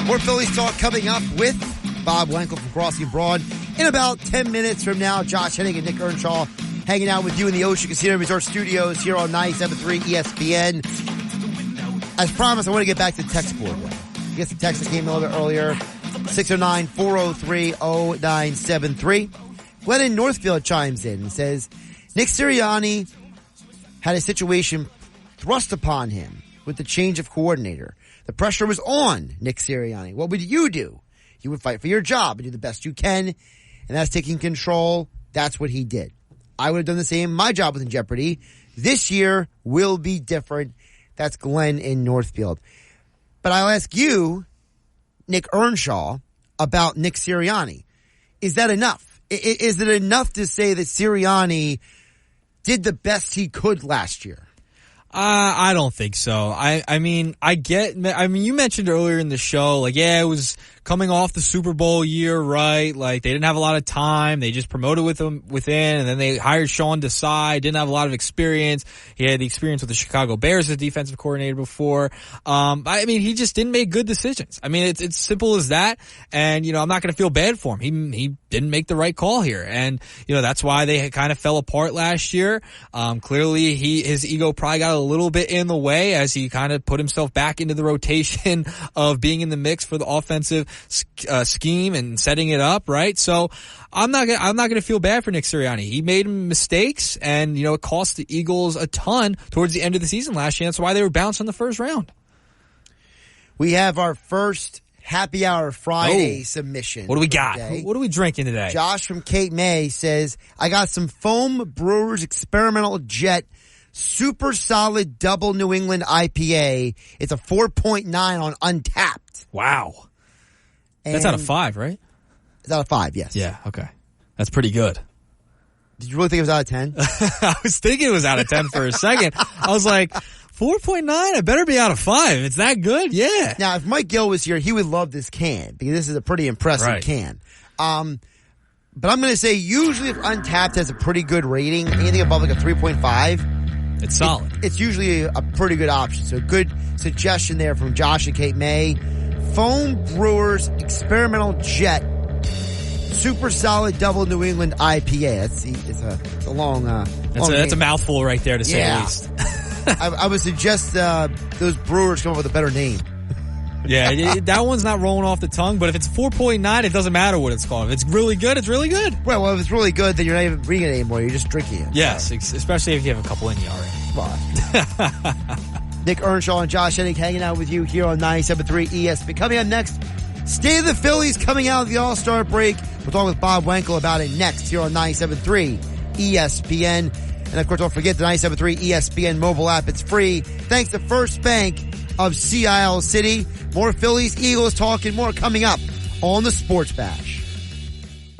More Phillies talk coming up with Bob Wenkel from Crossing Broad. In about 10 minutes from now, Josh Hennig and Nick Earnshaw hanging out with you in the Ocean Casino Resort Studios here on 97.3 ESPN. As promised, I want to get back to the text board. I guess the text that came a little bit earlier. 609-403-0973. Glenn in Northfield chimes in and says, Nick Sirianni had a situation thrust upon him with the change of coordinator. The pressure was on Nick Sirianni. What would you do? You would fight for your job and do the best you can. And that's taking control. That's what he did. I would have done the same. My job was in jeopardy. This year will be different. That's Glenn in Northfield. But I'll ask you, Nick Earnshaw, about Nick Sirianni. Is that enough? Is it enough to say that Sirianni did the best he could last year? I don't think so. I mean, you mentioned earlier in the show, like, yeah, it was coming off the Super Bowl year, right? Like, they didn't have a lot of time. They just promoted within, and then they hired Sean Desai. Didn't have a lot of experience. He had the experience with the Chicago Bears as defensive coordinator before. I mean, he just didn't make good decisions. I mean, it's simple as that. And, I'm not going to feel bad for him. He didn't make the right call here. And, that's why they kind of fell apart last year. Clearly his ego probably got a little bit in the way as he kind of put himself back into the rotation of being in the mix for the offensive scheme and setting it up, right? So I'm not going to feel bad for Nick Sirianni. He made mistakes, and it cost the Eagles a ton towards the end of the season last year. That's why they were bounced in the first round. We have our first Happy Hour Friday submission. What do we got? What are we drinking today? Josh from Cape May says, I got some Foam Brewers Experimental Jet Super Solid Double New England IPA. It's a 4.9 on Untapped. Wow. And that's out of 5, right? It's out of 5, yes. Yeah, okay. That's pretty good. Did you really think it was out of 10? I was thinking it was out of 10 for a second. I was like, 4.9? I better be out of 5. It's that good? Yeah. Now, if Mike Gill was here, he would love this can because this is a pretty impressive can. But I'm going to say usually if Untapped has a pretty good rating, anything above like a 3.5, it's solid. It's usually a pretty good option. So good suggestion there from Josh and Cape May. Foam Brewers Experimental Jet Super Solid Double New England IPA. It's a long That's a mouthful right there to say the least. I would suggest those brewers come up with a better name. Yeah, that one's not rolling off the tongue, but if it's 4.9, it doesn't matter what it's called. If it's really good, it's really good. Well, if it's really good, then you're not even reading it anymore. You're just drinking it. Yes, especially if you have a couple in you already. Nick Earnshaw and Josh Hennig hanging out with you here on 97.3 ESPN. Coming up next, State of the Phillies coming out of the All-Star break. We'll talk with Bob Wenkel about it next here on 97.3 ESPN. And of course, don't forget the 97.3 ESPN mobile app. It's free. Thanks to First Bank of Sea Isle City. More Phillies, Eagles talk and more coming up on the Sports Bash.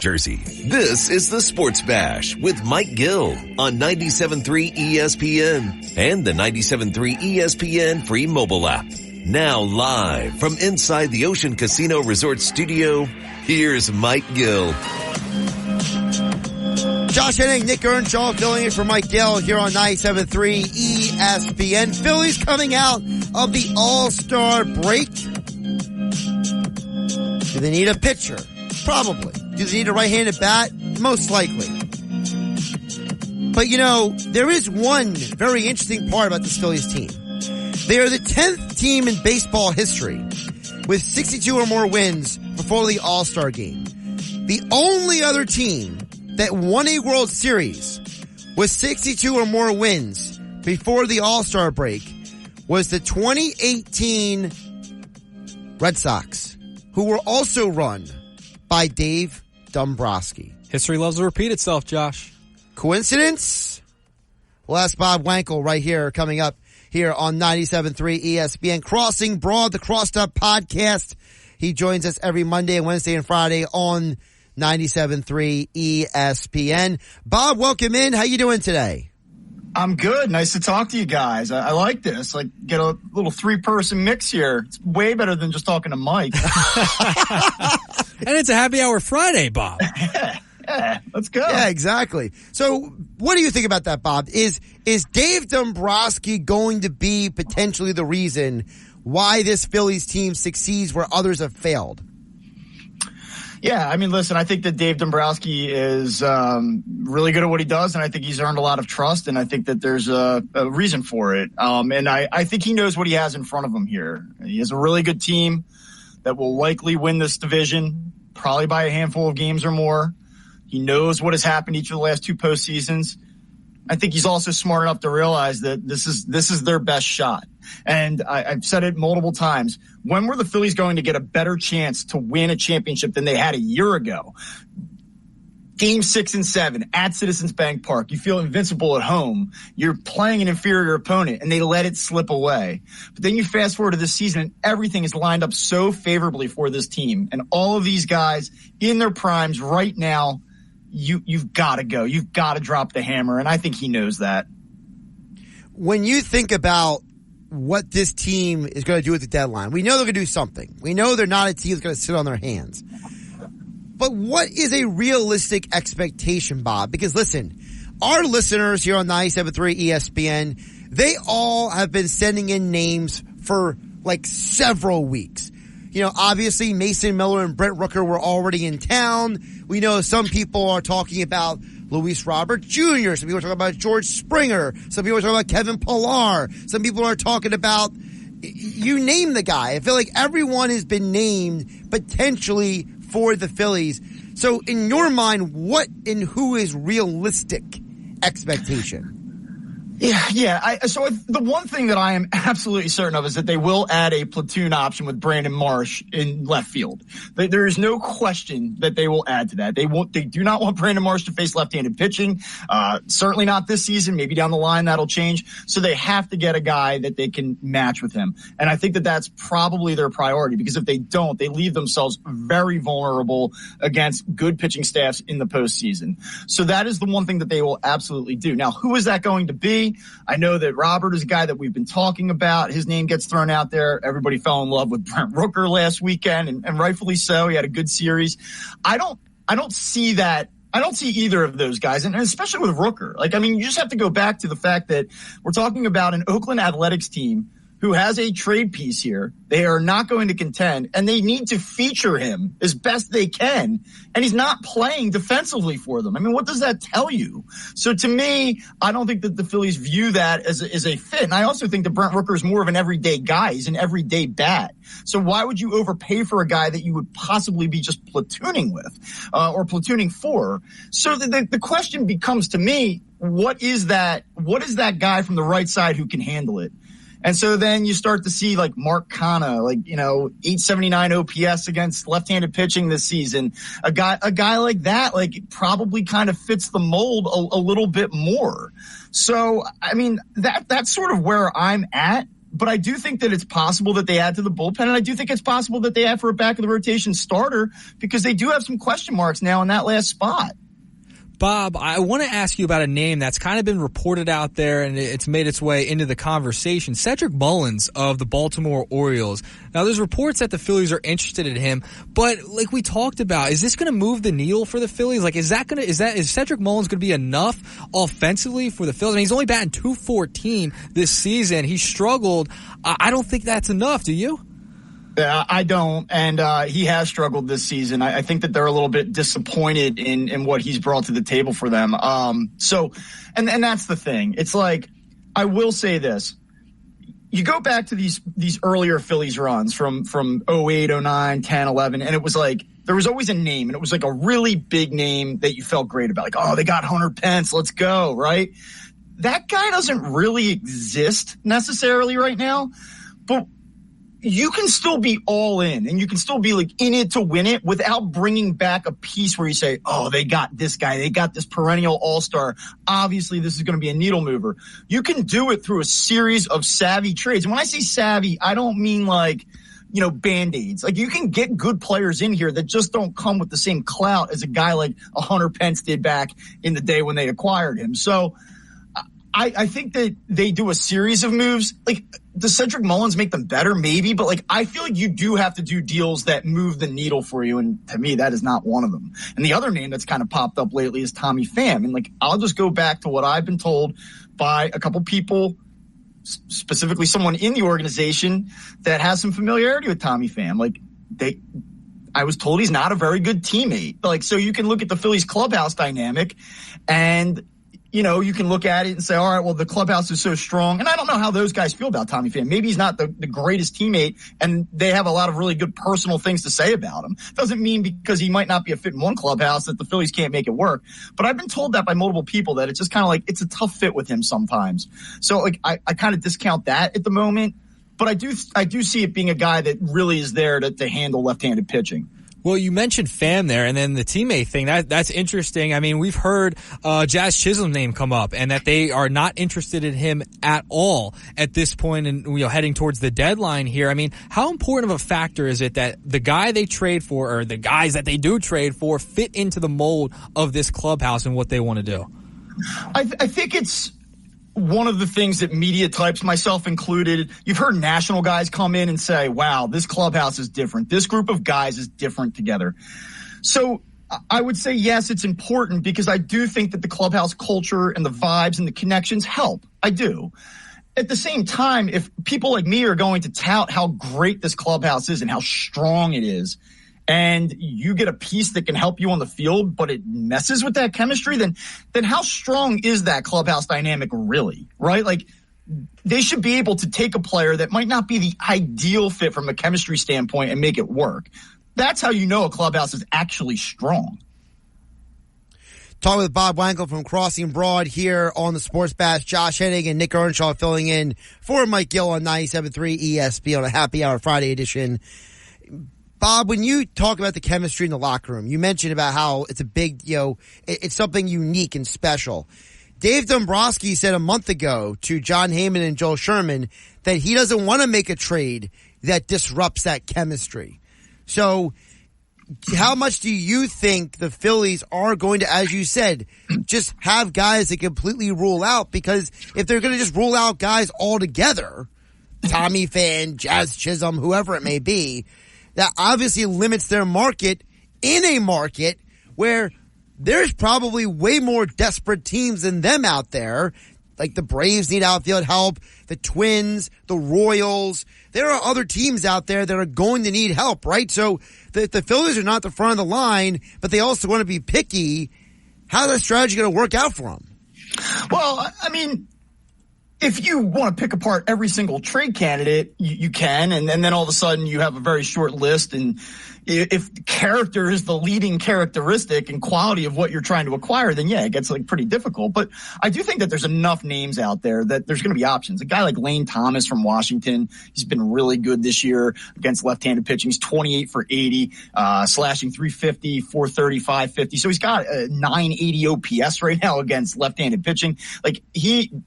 Jersey. This is the Sports Bash with Mike Gill on 97.3 ESPN and the 97.3 ESPN free mobile app. Now live from inside the Ocean Casino Resort Studio, here's Mike Gill. Josh Hennig, Nick Earnshaw filling in for Mike Gill here on 97.3 ESPN. Phillies coming out of the All-Star break. Do they need a pitcher? Probably. Do they need a right-handed bat? Most likely. But there is one very interesting part about this Phillies team. They are the 10th team in baseball history with 62 or more wins before the All-Star game. The only other team that won a World Series with 62 or more wins before the All-Star break was the 2018 Red Sox, who were also run by Dave Dombrowski. History loves to repeat itself, Josh. Coincidence? We'll ask Bob Wankel right here, coming up here on 97.3 ESPN. Crossing Broad, the Crossed Up podcast. He joins us every Monday and Wednesday and Friday on 97.3 ESPN. Bob, welcome in. How you doing today? I'm good. Nice to talk to you guys. I like this. Like, get a little 3-person mix here. It's way better than just talking to Mike. And it's a happy hour Friday, Bob. Yeah, let's go. Yeah, exactly. So what do you think about that, Bob? Is Dave Dombrowski going to be potentially the reason why this Phillies team succeeds where others have failed? Yeah, I mean, listen, I think that Dave Dombrowski is really good at what he does, and I think he's earned a lot of trust, and I think that there's a reason for it. And I think he knows what he has in front of him here. He has a really good team that will likely win this division, probably by a handful of games or more. He knows what has happened each of the last 2 postseasons. I think he's also smart enough to realize that this is their best shot. And I've said it multiple times. When were the Phillies going to get a better chance to win a championship than they had a year ago? Game 6 and 7 at Citizens Bank Park. You feel invincible at home. You're playing an inferior opponent, and they let it slip away. But then you fast forward to this season, and everything is lined up so favorably for this team. And all of these guys in their primes right now, you've got to go. You've got to drop the hammer, and I think he knows that. When you think about what this team is going to do at the deadline, we know they're going to do something. We know they're not a team that's going to sit on their hands. But what is a realistic expectation, Bob? Because listen, our listeners here on 97.3 ESPN, they all have been sending in names for like several weeks. Obviously Mason Miller and Brent Rooker were already in town. We know some people are talking about Luis Robert Jr. Some people are talking about George Springer. Some people are talking about Kevin Pillar. Some people are talking about, you name the guy. I feel like everyone has been named potentially for the Phillies. So in your mind, what and who is realistic expectation? Yeah. So the one thing that I am absolutely certain of is that they will add a platoon option with Brandon Marsh in left field. There is no question that they will add to that. They do not want Brandon Marsh to face left-handed pitching. Certainly not this season. Maybe down the line that'll change. So they have to get a guy that they can match with him. And I think that that's probably their priority, because if they don't, they leave themselves very vulnerable against good pitching staffs in the postseason. So that is the one thing that they will absolutely do. Now, who is that going to be? I know that Robert is a guy that we've been talking about. His name gets thrown out there. Everybody fell in love with Brent Rooker last weekend, and rightfully so. He had a good series. I don't see that. I don't see either of those guys, and especially with Rooker. You just have to go back to the fact that we're talking about an Oakland Athletics team who has a trade piece here. They are not going to contend, and they need to feature him as best they can. And he's not playing defensively for them. What does that tell you? So to me, I don't think that the Phillies view that as a fit. And I also think that Brent Rooker is more of an everyday guy. He's an everyday bat. So why would you overpay for a guy that you would possibly be just platooning with, or platooning for? So the question becomes to me, what is that guy from the right side who can handle it? And so then you start to see like Mark Canha, 879 OPS against left-handed pitching this season. A guy like that, probably kind of fits the mold a little bit more. So, that's sort of where I'm at. But I do think that it's possible that they add to the bullpen, and I do think it's possible that they add for a back of the rotation starter, because they do have some question marks now in that last spot. Bob, I want to ask you about a name that's kind of been reported out there, and it's made its way into the conversation. Cedric Mullins of the Baltimore Orioles. Now, there's reports that the Phillies are interested in him, but like we talked about, is this going to move the needle for the Phillies? Is Cedric Mullins going to be enough offensively for the Phillies? He's only batting .214 this season. He struggled. I don't think that's enough. Do you? I don't, and he has struggled this season. I think that they're a little bit disappointed in what he's brought to the table for them. So that's the thing. It's like, I will say this. You go back to these earlier Phillies runs from 08, 09, 10, 11, and it was like, there was always a name, and it was like a really big name that you felt great about. Like, oh, they got Hunter Pence, let's go, right? That guy doesn't really exist necessarily right now, but you can still be all in, and you can still be like in it to win it without bringing back a piece where you say, oh, they got this guy, they got this perennial all-star. Obviously, this is going to be a needle mover. You can do it through a series of savvy trades. And when I say savvy, I don't mean like, Band-Aids. Like, you can get good players in here that just don't come with the same clout as a guy like a Hunter Pence did back in the day when they acquired him. So I think that they do a series of moves. Like, does Cedric Mullins make them better? Maybe. But, like, I feel like you do have to do deals that move the needle for you. And to me, that is not one of them. And the other name that's kind of popped up lately is Tommy Pham. And, like, I'll just go back to what I've been told by a couple people, specifically someone in the organization that has some familiarity with Tommy Pham. Like, I was told he's not a very good teammate. Like, so you can look at the Phillies clubhouse dynamic and, you can look at it and say, all right, well, the clubhouse is so strong. And I don't know how those guys feel about Tommy Pham. Maybe he's not the greatest teammate, and they have a lot of really good personal things to say about him. Doesn't mean because he might not be a fit in one clubhouse that the Phillies can't make it work. But I've been told that by multiple people, that it's just kind of like it's a tough fit with him sometimes. So, like, I kind of discount that at the moment. But I do see it being a guy that really is there to handle left-handed pitching. Well, you mentioned Pham there, and then the teammate thing, that's interesting. I mean, we've heard Jazz Chisholm's name come up, and that they are not interested in him at all at this point, and heading towards the deadline here. I mean, how important of a factor is it that the guy they trade for, or the guys that they do trade for, fit into the mold of this clubhouse and what they want to do? I think it's one of the things that media types, myself included, you've heard national guys come in and say, wow, this clubhouse is different. This group of guys is different together. So I would say, yes, it's important, because I do think that the clubhouse culture and the vibes and the connections help. I do. At the same time, if people like me are going to tout how great this clubhouse is and how strong it is, and you get a piece that can help you on the field, but it messes with that chemistry, then how strong is that clubhouse dynamic really, right? Like, they should be able to take a player that might not be the ideal fit from a chemistry standpoint and make it work. That's how you know a clubhouse is actually strong. Talking with Bob Wankel from Crossing Broad here on the Sports Bash. Josh Hennig and Nick Earnshaw filling in for Mike Gill on 97.3 ESPN on a happy hour Friday edition. Bob, when you talk about the chemistry in the locker room, you mentioned about how it's a big, it's something unique and special. Dave Dombrowski said a month ago to John Heyman and Joel Sherman that he doesn't want to make a trade that disrupts that chemistry. So how much do you think the Phillies are going to, as you said, just have guys that completely rule out? Because if they're going to just rule out guys altogether, Tommy Pham, Jazz Chisholm, whoever it may be, that obviously limits their market in a market where there's probably way more desperate teams than them out there. Like the Braves need outfield help, the Twins, the Royals. There are other teams out there that are going to need help, right? So the Phillies are not the front of the line, but they also want to be picky. How's that strategy going to work out for them? Well, I mean, if you want to pick apart every single trade candidate, you can, and then all of a sudden you have a very short list. And if character is the leading characteristic and quality of what you're trying to acquire, then yeah, it gets like pretty difficult. But I do think that there's enough names out there that there's going to be options. A guy like Lane Thomas from Washington, he's been really good this year against left-handed pitching. He's 28 for 80, slashing 350, 430, 550. So he's got a 980 OPS right now against left-handed pitching. Like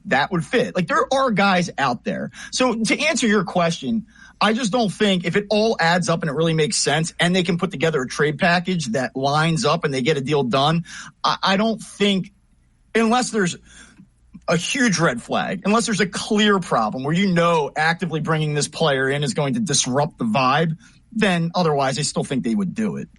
that would fit. Like there are guys out there. So to answer your question, I just don't think if it all adds up and it really makes sense and they can put together a trade package that lines up and they get a deal done, I don't think, unless there's a huge red flag, unless there's a clear problem where actively bringing this player in is going to disrupt the vibe, then otherwise I still think they would do it.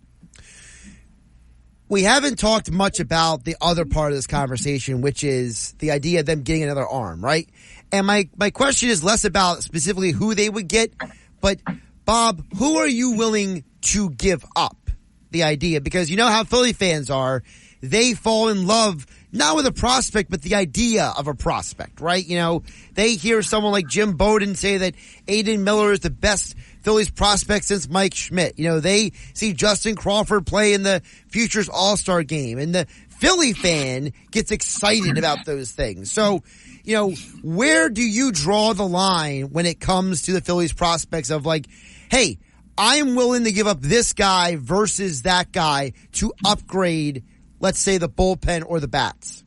We haven't talked much about the other part of this conversation, which is the idea of them getting another arm, right? And my question is less about specifically who they would get, but Bob, who are you willing to give up the idea? Because you know how Philly fans are. They fall in love not with a prospect, but the idea of a prospect, right? You know, they hear someone like Jim Bowden say that Aiden Miller is the best Phillies prospect since Mike Schmidt. You know, they see Justin Crawford play in the Futures All-Star game, and the Philly fan gets excited about those things. So, you know, where do you draw the line when it comes to the Phillies prospects of like, hey, I'm willing to give up this guy versus that guy to upgrade, let's say, the bullpen or the bats?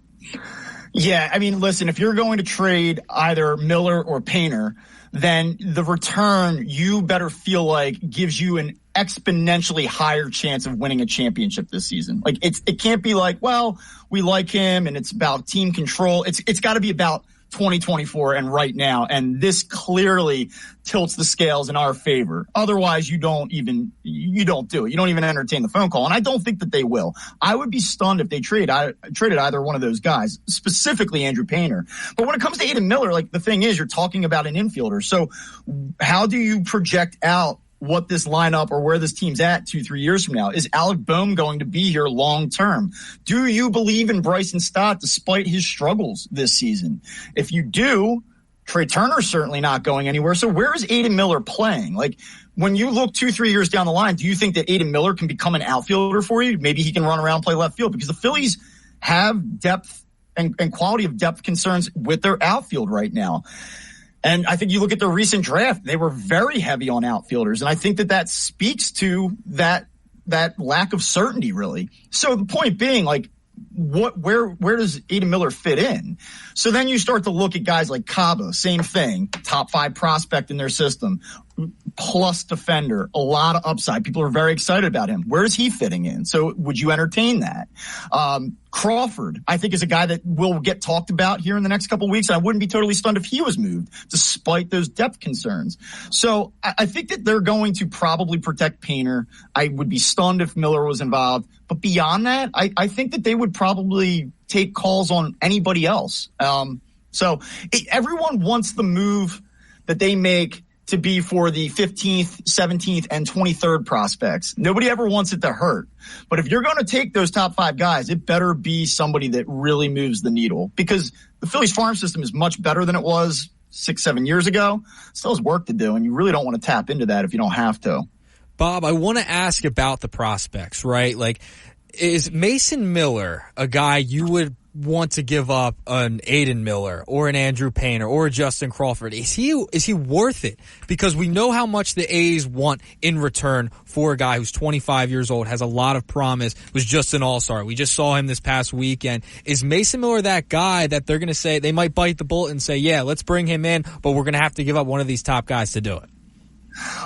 Yeah, I mean, listen, if you're going to trade either Miller or Painter, then the return, you better feel like, gives you an exponentially higher chance of winning a championship this season. Like, it can't be like, well, we like him and it's about team control. It's got to be about 2024 and right now. And this clearly tilts the scales in our favor. Otherwise, you don't do it. You don't even entertain the phone call. And I don't think that they will. I would be stunned if they traded either one of those guys, specifically Andrew Painter. But when it comes to Aiden Miller, like, the thing is, you're talking about an infielder. So how do you project out what this lineup or where this team's at 2-3 years from now? Is Alec Boehm going to be here long term? Do you believe in Bryson Stott despite his struggles this season? If you do, Trey Turner's certainly not going anywhere. So where is Aiden Miller playing? Like, when you look 2-3 years down the line, do you think that Aiden Miller can become an outfielder for you? Maybe he can run around and play left field, because the Phillies have depth and quality of depth concerns with their outfield right now. And I think you look at the recent draft, they were very heavy on outfielders. And I think that speaks to that lack of certainty, really. So the point being, like, where does Aiden Miller fit in? So then you start to look at guys like Cabo, same thing, top 5 prospect in their system, plus defender, a lot of upside. People are very excited about him. Where is he fitting in? So would you entertain that? Crawford, I think, is a guy that will get talked about here in the next couple of weeks. I wouldn't be totally stunned if he was moved, despite those depth concerns. So I think that they're going to probably protect Painter. I would be stunned if Miller was involved. But beyond that, I think that they would probably take calls on anybody else. Everyone wants the move that they make to be for the 15th, 17th, and 23rd prospects. Nobody ever wants it to hurt. But if you're going to take those top 5 guys, it better be somebody that really moves the needle, because the Phillies farm system is much better than it was 6-7 years ago. Still has work to do, and you really don't want to tap into that if you don't have to. Bob, I want to ask about the prospects, right? Like, is Mason Miller a guy you would want to give up an Aiden Miller or an Andrew Painter or a Justin Crawford? Is he worth it? Because we know how much the A's want in return for a guy who's 25 years old, has a lot of promise, was just an all-star. We just saw him this past weekend. Is Mason Miller that guy that they're going to say, they might bite the bullet and say, yeah, let's bring him in, but we're going to have to give up one of these top guys to do it?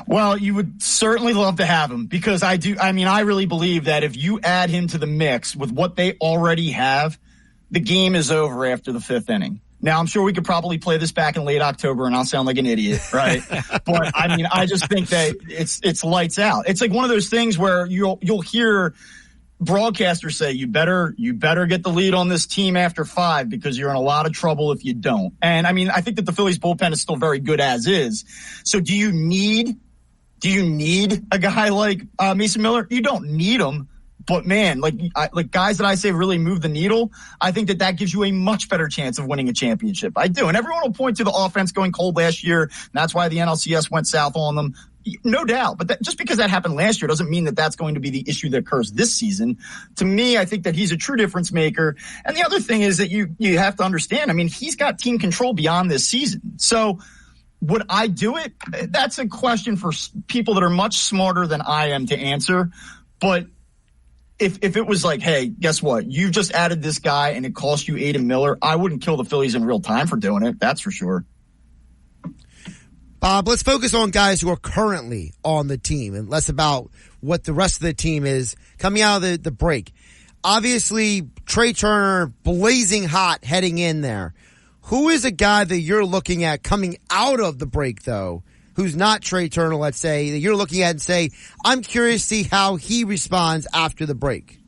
Well, you would certainly love to have him, because I really believe that if you add him to the mix with what they already have, the game is over after the 5th inning. Now, I'm sure we could probably play this back in late October and I'll sound like an idiot, right? But I just think that it's lights out. It's like one of those things where you'll hear broadcasters say, you better get the lead on this team after 5, because you're in a lot of trouble if you don't. And I think that the Phillies bullpen is still very good as is. So do you need a guy like Mason Miller? You don't need him. But man, like guys that I say really move the needle, I think that gives you a much better chance of winning a championship. I do. And everyone will point to the offense going cold last year, and that's why the NLCS went south on them. No doubt. But just because that happened last year doesn't mean that that's going to be the issue that occurs this season. To me, I think that he's a true difference maker. And the other thing is that you have to understand, he's got team control beyond this season. So would I do it? That's a question for people that are much smarter than I am to answer. But if it was like, hey, guess what? You've just added this guy and it cost you Aiden Miller, I wouldn't kill the Phillies in real time for doing it. That's for sure. Bob, let's focus on guys who are currently on the team and less about what the rest of the team is coming out of the break. Obviously, Trey Turner blazing hot heading in there. Who is a guy that you're looking at coming out of the break, though, who's not Trey Turner, let's say, that you're looking at and say, I'm curious to see how he responds after the break?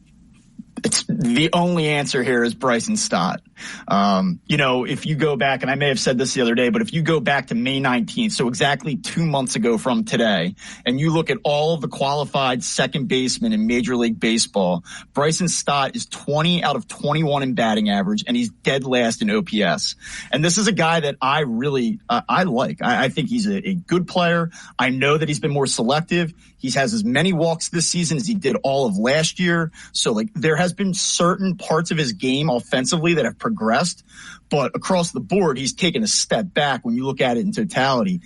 It's the only answer here is Bryson Stott. If you go back, and I may have said this the other day, but if you go back to May 19th, so exactly 2 months ago from today, and you look at all of the qualified second basemen in Major League Baseball, Bryson Stott is 20 out of 21 in batting average, and he's dead last in OPS. And this is a guy that I really, I like. I think he's a good player. I know that he's been more selective. He has as many walks this season as he did all of last year. So there has been certain parts of his game offensively that have progressed, but across the board, he's taken a step back when you look at it in totality.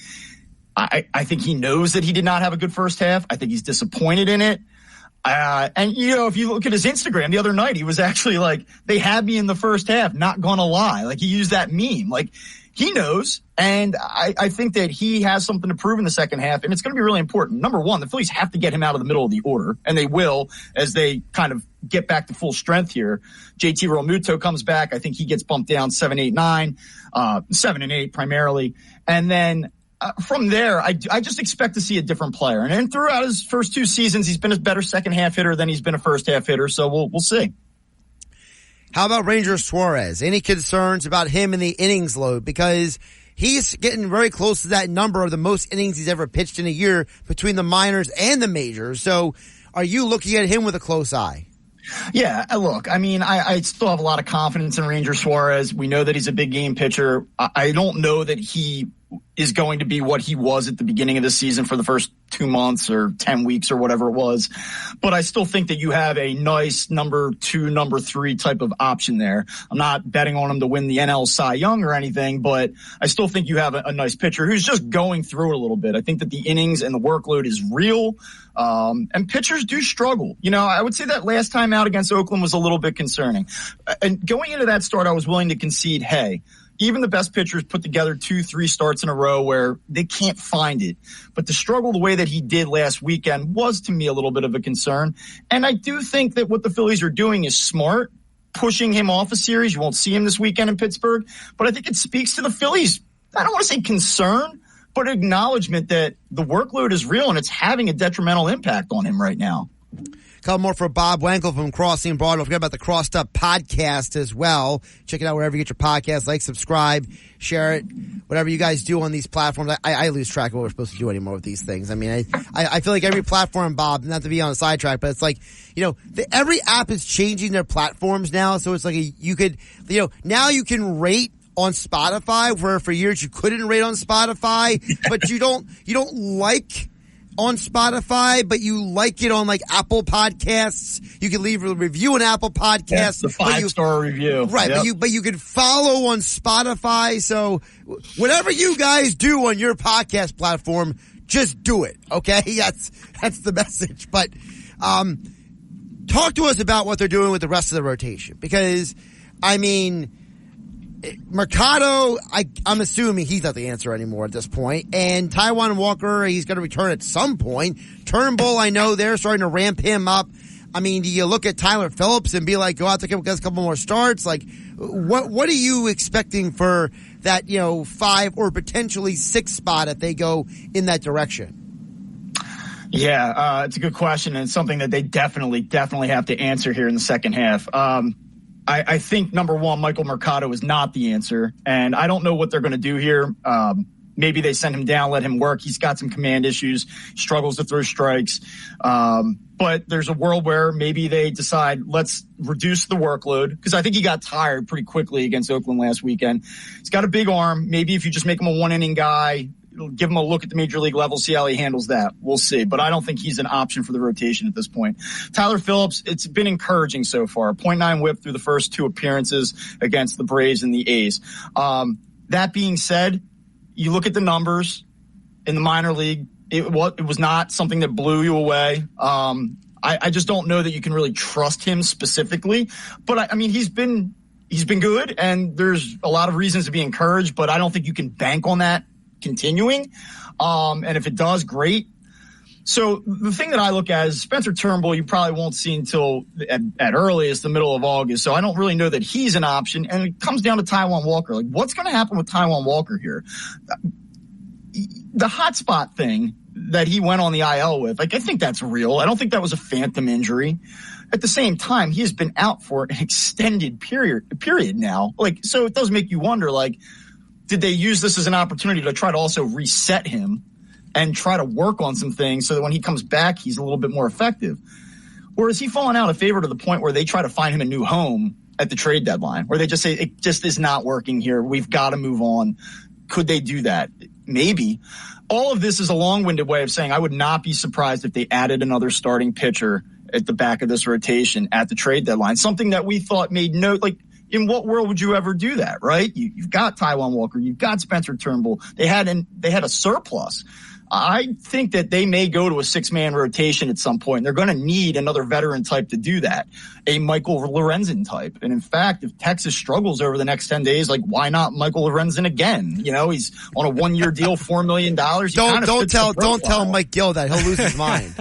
I think he knows that he did not have a good first half. I think he's disappointed in it. If you look at his Instagram the other night, he was actually like, they had me in the first half, not gonna lie. Like, he used that meme. Like, he knows, and I think that he has something to prove in the second half, and it's going to be really important. Number one, the Phillies have to get him out of the middle of the order, and they will as they kind of get back to full strength here. JT Realmuto comes back. I think he gets bumped down 7, 8, 9, 7 and 8 primarily. And then from there, I just expect to see a different player. And then throughout his first 2 seasons, he's been a better second half hitter than he's been a first half hitter, so we'll see. How about Ranger Suarez? Any concerns about him in the innings load? Because he's getting very close to that number of the most innings he's ever pitched in a year between the minors and the majors. So are you looking at him with a close eye? Yeah, look, I mean, I still have a lot of confidence in Ranger Suarez. We know that he's a big game pitcher. I don't know that he is going to be what he was at the beginning of the season for the first 2 months or 10 weeks or whatever it was. But I still think that you have a nice number 2, number 3 type of option there. I'm not betting on him to win the NL Cy Young or anything, but I still think you have a nice pitcher who's just going through it a little bit. I think that the innings and the workload is real. And pitchers do struggle. I would say that last time out against Oakland was a little bit concerning. And going into that start, I was willing to concede, hey, even the best pitchers put together 2, 3 starts in a row where they can't find it. But to struggle the way that he did last weekend was, to me, a little bit of a concern. And I do think that what the Phillies are doing is smart, pushing him off a series. You won't see him this weekend in Pittsburgh. But I think it speaks to the Phillies, I don't want to say concern, but acknowledgement that the workload is real and it's having a detrimental impact on him right now. Couple more for Bob Wankel from Crossing Broad. Don't forget about the Crossed Up podcast as well. Check it out wherever you get your podcasts. Like, subscribe, share it, whatever you guys do on these platforms. I lose track of what we're supposed to do anymore with these things. I mean, I feel like every platform, Bob, not to be on a sidetrack, but it's like, every app is changing their platforms now. So it's like now you can rate on Spotify, where for years you couldn't rate on Spotify, but you don't like on Spotify, but you like it on like Apple Podcasts. You can leave a review on Apple Podcasts. The 5-star review. Right. Yep. But you can follow on Spotify. So whatever you guys do on your podcast platform, just do it. Okay. That's the message. But, talk to us about what they're doing with the rest of the rotation, because I mean, Mercado, I'm assuming he's not the answer anymore at this point. And Taijuan Walker, he's going to return at some point. Turnbull, I know they're starting to ramp him up. I mean, do you look at Tyler Phillips and be like, go out there and get a couple more starts? Like, what are you expecting for that, 5 or potentially 6 spot if they go in that direction? Yeah, it's a good question, and it's something that they definitely have to answer here in the second half. I think, number one, Michael Mercado is not the answer, and I don't know what they're going to do here. Maybe they send him down, let him work. He's got some command issues, struggles to throw strikes. But there's a world where maybe they decide, let's reduce the workload, because I think he got tired pretty quickly against Oakland last weekend. He's got a big arm. Maybe if you just make him a 1-inning guy, give him a look at the major league level, see how he handles that. We'll see. But I don't think he's an option for the rotation at this point. Tyler Phillips, it's been encouraging so far. 0.9 whip through the first 2 appearances against the Braves and the A's. That being said, you look at the numbers in the minor league, it was not something that blew you away. I just don't know that you can really trust him specifically. But I mean, he's been good, and there's a lot of reasons to be encouraged, but I don't think you can bank on that continuing. And if it does, great. So the thing that I look at is Spencer Turnbull, you probably won't see until at earliest the middle of August. So I don't really know that he's an option. And it comes down to Taijuan Walker. Like, what's going to happen with Taijuan Walker here? The hotspot thing that he went on the IL with, like, I think that's real. I don't think that was a phantom injury. At the same time, he has been out for an extended period now. Like, so it does make you wonder, like, did they use this as an opportunity to try to also reset him and try to work on some things so that when he comes back, he's a little bit more effective? Or is he falling out of favor to the point where they try to find him a new home at the trade deadline, where they just say, it just is not working here, we've got to move on? Could they do that? Maybe. All of this is a long-winded way of saying I would not be surprised if they added another starting pitcher at the back of this rotation at the trade deadline, something that we thought made no, like, in what world would you ever do that, right? You've got Taijuan Walker, you've got Spencer Turnbull. They had a surplus. I think that they may go to a 6-man rotation at some point. They're going to need another veteran type to do that, a Michael Lorenzen type. And in fact, if Texas struggles over the next 10 days, like, why not Michael Lorenzen again? You know, he's on a 1-year deal, $4 million. Don't tell Mike Gill that. He'll lose his mind.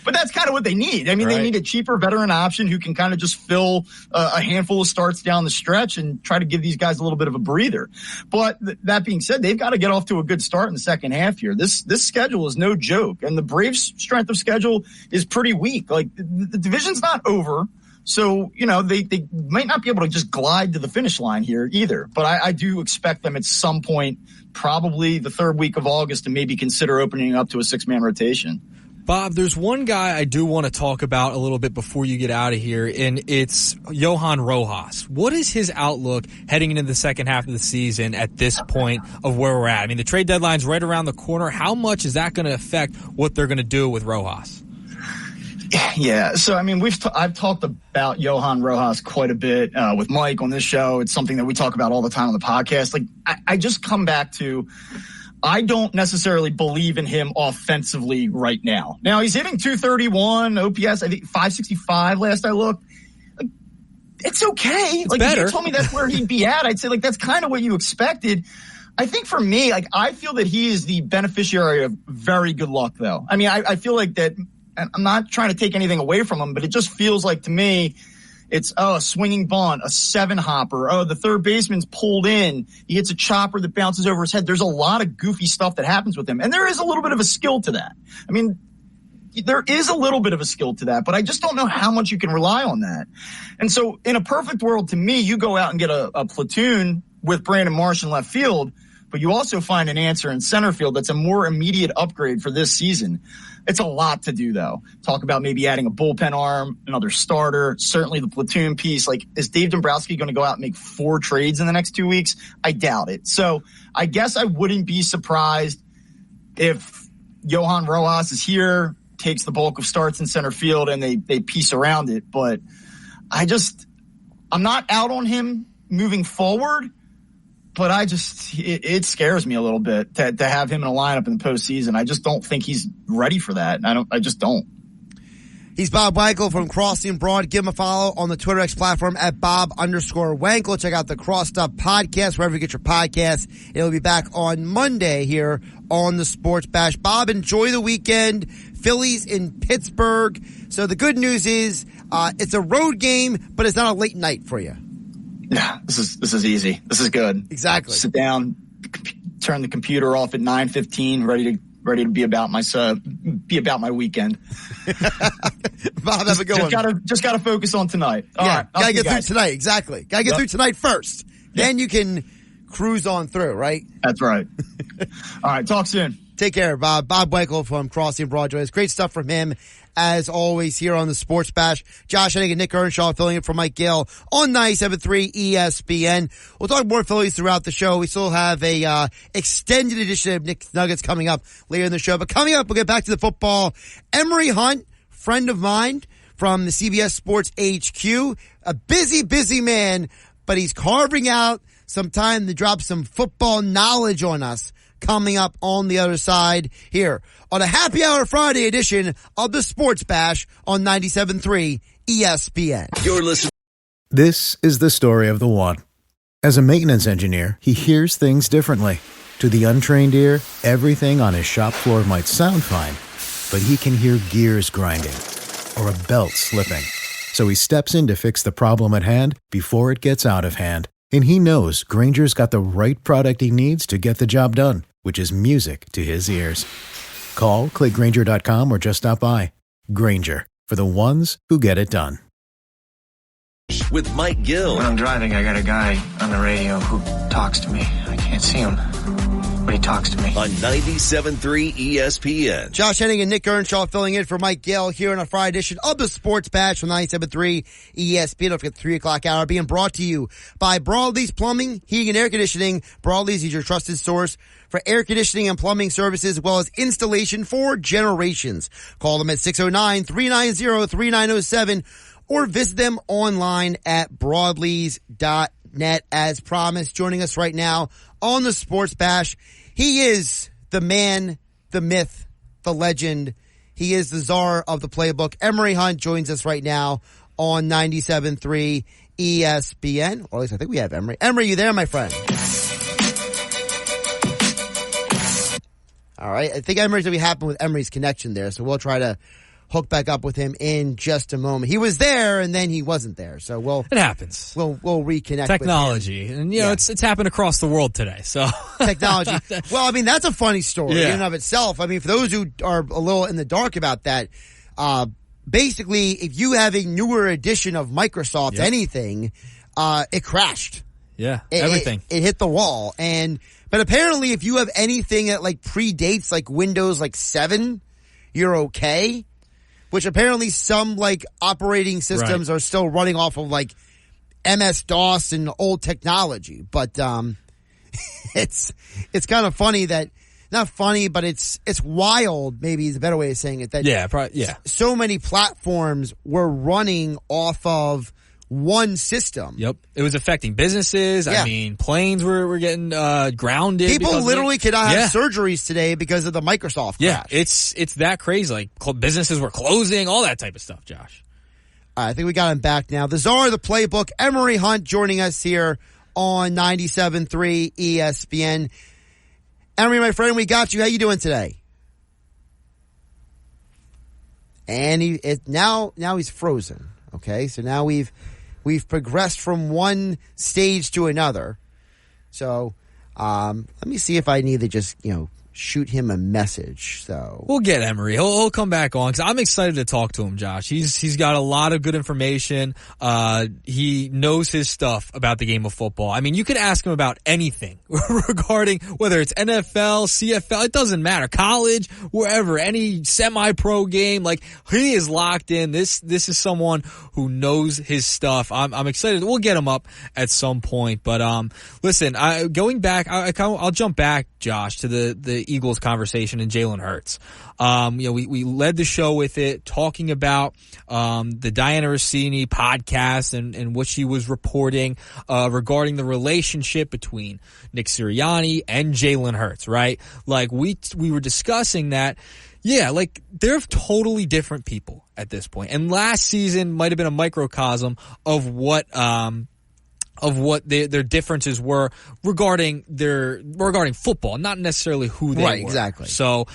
But that's kind of what they need. I mean, They need a cheaper veteran option who can kind of just fill a handful of starts down the stretch and try to give these guys a little bit of a breather. But that being said, they've got to get off to a good start in the second half here. This schedule is no joke, and the Braves' strength of schedule is pretty weak. Like, the division's not over. So, you know, they might not be able to just glide to the finish line here either. But I do expect them at some point, probably the third week of August, to maybe consider opening up to a 6-man rotation. Bob, there's one guy I do want to talk about a little bit before you get out of here, and it's Johan Rojas. What is his outlook heading into the second half of the season at this point of where we're at? I mean, the trade deadline's right around the corner. How much is that going to affect what they're going to do with Rojas? Yeah, so I mean, I've talked about Johan Rojas quite a bit with Mike on this show. It's something that we talk about all the time on the podcast. Like, I just come back to, I don't necessarily believe in him offensively right now. Now, he's hitting 231 OPS, I think 565 last I looked. Like, it's okay. It's like, better. If you told me that's where he'd be at, I'd say, like, that's kind of what you expected. I think for me, like, I feel that he is the beneficiary of very good luck, though. I mean, I feel like that, and I'm not trying to take anything away from him, but it just feels like to me, it's, a swinging bunt, a 7-hopper. The third baseman's pulled in. He hits a chopper that bounces over his head. There's a lot of goofy stuff that happens with him. And there is a little bit of a skill to that. I mean, there is a little bit of a skill to that, but I just don't know how much you can rely on that. And so in a perfect world, to me, you go out and get a platoon with Brandon Marsh in left field, but you also find an answer in center field that's a more immediate upgrade for this season. It's a lot to do, though. Talk about maybe adding a bullpen arm, another starter, certainly the platoon piece. Like, is Dave Dombrowski going to go out and make 4 trades in the next 2 weeks? I doubt it. So I guess I wouldn't be surprised if Johan Rojas is here, takes the bulk of starts in center field, and they piece around it. But I'm not out on him moving forward. But it scares me a little bit to have him in a lineup in the postseason. I just don't think he's ready for that. I just don't. He's Bob Wankel from Crossing Broad. Give him a follow on the Twitter X platform at Bob_Wankel. Check out the Crossed Up podcast, wherever you get your podcasts. It'll be back on Monday here on the Sports Bash. Bob, enjoy the weekend. Phillies in Pittsburgh. So the good news is, it's a road game, but it's not a late night for you. Yeah, this is easy. This is good. Exactly. Sit down, turn the computer off at 9:15, ready to be about my weekend. Bob, have a good one. Just gotta focus on tonight. All right, gotta get through tonight. Exactly. Gotta get through tonight first. Then you can cruise on through, right? That's right. All right, talk soon. Take care, Bob. Bob Wankel from Crossing Broad. Great stuff from him, as always, here on the Sports Bash. Josh Hennig and Nick Earnshaw filling in for Mike Gill on 97.3 ESPN. We'll talk more Phillies throughout the show. We still have a extended edition of Nick's Nuggets coming up later in the show. But coming up, we'll get back to the football. Emory Hunt, friend of mine from the CBS Sports HQ, a busy man, but he's carving out some time to drop some football knowledge on us. Coming up on the other side here on a Happy Hour Friday edition of the Sports Bash on 97.3 ESPN. You're listening. This is the story of the one. As a maintenance engineer, he hears things differently. To the untrained ear, everything on his shop floor might sound fine, but he can hear gears grinding or a belt slipping. So he steps in to fix the problem at hand before it gets out of hand. And he knows Grainger's got the right product he needs to get the job done, which is music to his ears. Call, click Grainger.com, or just stop by. Grainger, for the ones who get it done. With Mike Gill. When I'm driving, I got a guy on the radio who talks to me. I can't see him, but he talks to me. On 97.3 ESPN. Josh Henning and Nick Earnshaw filling in for Mike Gill here on a Friday edition of the Sports Bash from 97.3 ESPN. Don't forget the 3 o'clock hour being brought to you by Broadlee's Plumbing, Heating, and Air Conditioning. Broadlee's is your trusted source for air conditioning and plumbing services, as well as installation for generations. Call them at 609-390-3907 or visit them online at broadlees.net. As promised, joining us right now on the Sports Bash, he is the man, the myth, the legend. He is the czar of the playbook. Emory Hunt joins us right now on 97.3 ESPN. Or at least I think we have Emory. Emory, you there, my friend? All right. I think Emory's going to be happy with Emory's connection there, so we'll try to hook back up with him in just a moment. He was there and then he wasn't there, so it happens. We'll reconnect. Technology, with him. And you know it's happened across the world today. So technology. Well, I mean that's a funny story in and of itself. I mean, for those who are a little in the dark about that, basically, if you have a newer edition of Microsoft anything, it crashed. Yeah, everything. It hit the wall, but apparently, if you have anything that like predates like Windows 7, you're okay. Which apparently some like operating systems are still running off of like MS-DOS and old technology. But it's kind of funny that, not funny, but it's wild, maybe is a better way of saying it, that so many platforms were running off of one system. Yep. It was affecting businesses. Yeah. I mean, planes were getting grounded. People literally could not have surgeries today because of the Microsoft crash. It's that crazy. Like businesses were closing, all that type of stuff, Josh. I think we got him back now. The czar of the playbook, Emory Hunt, joining us here on 97.3 ESPN. Emory, my friend, we got you. How you doing today? And now he's frozen. Okay, so now we've progressed from one stage to another. So let me see if I need to just shoot him a message. So we'll get Emory. He'll come back on because I'm excited to talk to him, Josh. He's got a lot of good information. He knows his stuff about the game of football. I mean, you can ask him about anything regarding whether it's NFL, CFL, it doesn't matter, college, wherever, any semi-pro game. Like, he is locked in. This is someone who knows his stuff. I'm excited. We'll get him up at some point. But listen, going back, I'll jump back, Josh, to the Eagles conversation and Jalen Hurts. We led the show with it, talking about the Diana Rossini podcast and what she was reporting regarding the relationship between Nick Sirianni and Jalen Hurts, right? Like we were discussing that. Yeah, like they're totally different people at this point. And last season might have been a microcosm of what their differences were regarding football, not necessarily who they were. Right, exactly. So,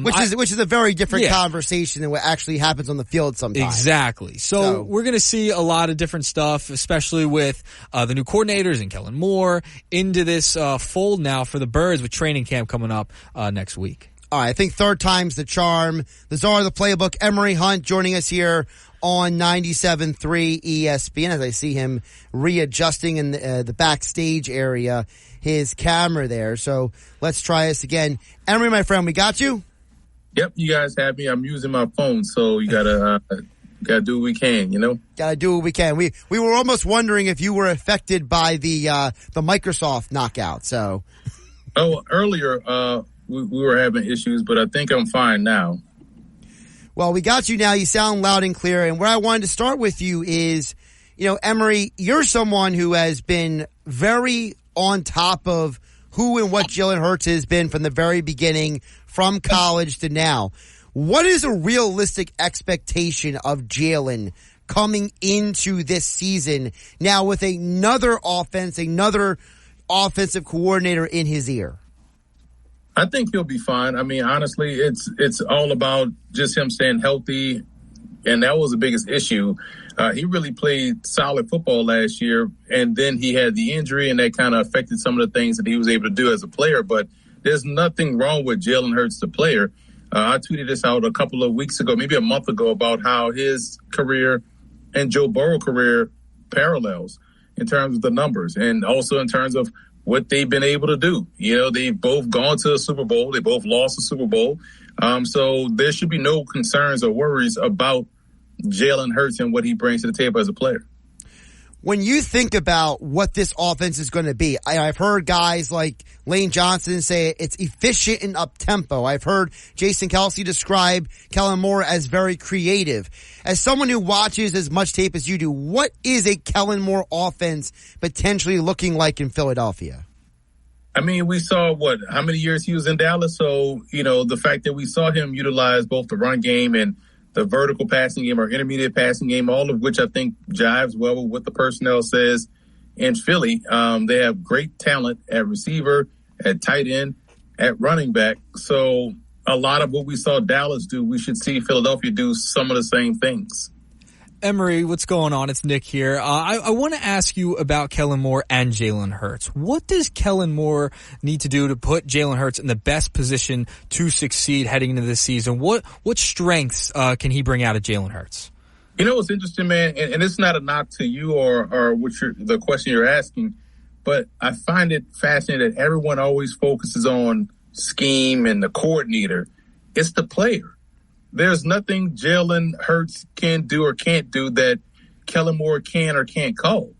which is a very different conversation than what actually happens on the field sometimes. Exactly. So we're going to see a lot of different stuff, especially with the new coordinators and Kellen Moore into this fold now for the Birds with training camp coming up next week. All right, I think third time's the charm. The czar of the playbook, Emory Hunt, joining us here on 97.3 ESPN as I see him readjusting in the backstage area, his camera there. So let's try this again. Emory, my friend, we got you? Yep, you guys have me. I'm using my phone, so you gotta do what we can, Gotta do what we can. We were almost wondering if you were affected by the Microsoft knockout, so. Oh, earlier, we were having issues, but I think I'm fine now. Well, we got you now. You sound loud and clear. And where I wanted to start with you is, Emory, you're someone who has been very on top of who and what Jalen Hurts has been from the very beginning, from college to now. What is a realistic expectation of Jalen coming into this season now with another offensive coordinator in his ear? I think he'll be fine. I mean, honestly, it's all about just him staying healthy, and that was the biggest issue. He really played solid football last year, and then he had the injury, and that kind of affected some of the things that he was able to do as a player. But there's nothing wrong with Jalen Hurts, the player. I tweeted this out a couple of weeks ago, maybe a month ago, about how his career and Joe Burrow's career parallels in terms of the numbers and also in terms of what they've been able to do. You know, they've both gone to a Super Bowl. They both lost a Super Bowl. So there should be no concerns or worries about Jalen Hurts and what he brings to the table as a player. When you think about what this offense is going to be, I've heard guys like Lane Johnson say it's efficient and up-tempo. I've heard Jason Kelce describe Kellen Moore as very creative. As someone who watches as much tape as you do, what is a Kellen Moore offense potentially looking like in Philadelphia? I mean, we saw how many years he was in Dallas. So, you know, the fact that we saw him utilize both the run game and the vertical passing game or intermediate passing game, all of which I think jives well with what the personnel says in Philly. They have great talent at receiver, at tight end, at running back. So a lot of what we saw Dallas do, we should see Philadelphia do some of the same things. Emery, what's going on? It's Nick here. I want to ask you about Kellen Moore and Jalen Hurts. What does Kellen Moore need to do to put Jalen Hurts in the best position to succeed heading into this season? What strengths can he bring out of Jalen Hurts? You know what's interesting, man, and it's not a knock to you or the question you're asking, but I find it fascinating that everyone always focuses on scheme and the coordinator. It's the player. There's nothing Jalen Hurts can do or can't do that Kellen Moore can or can't call.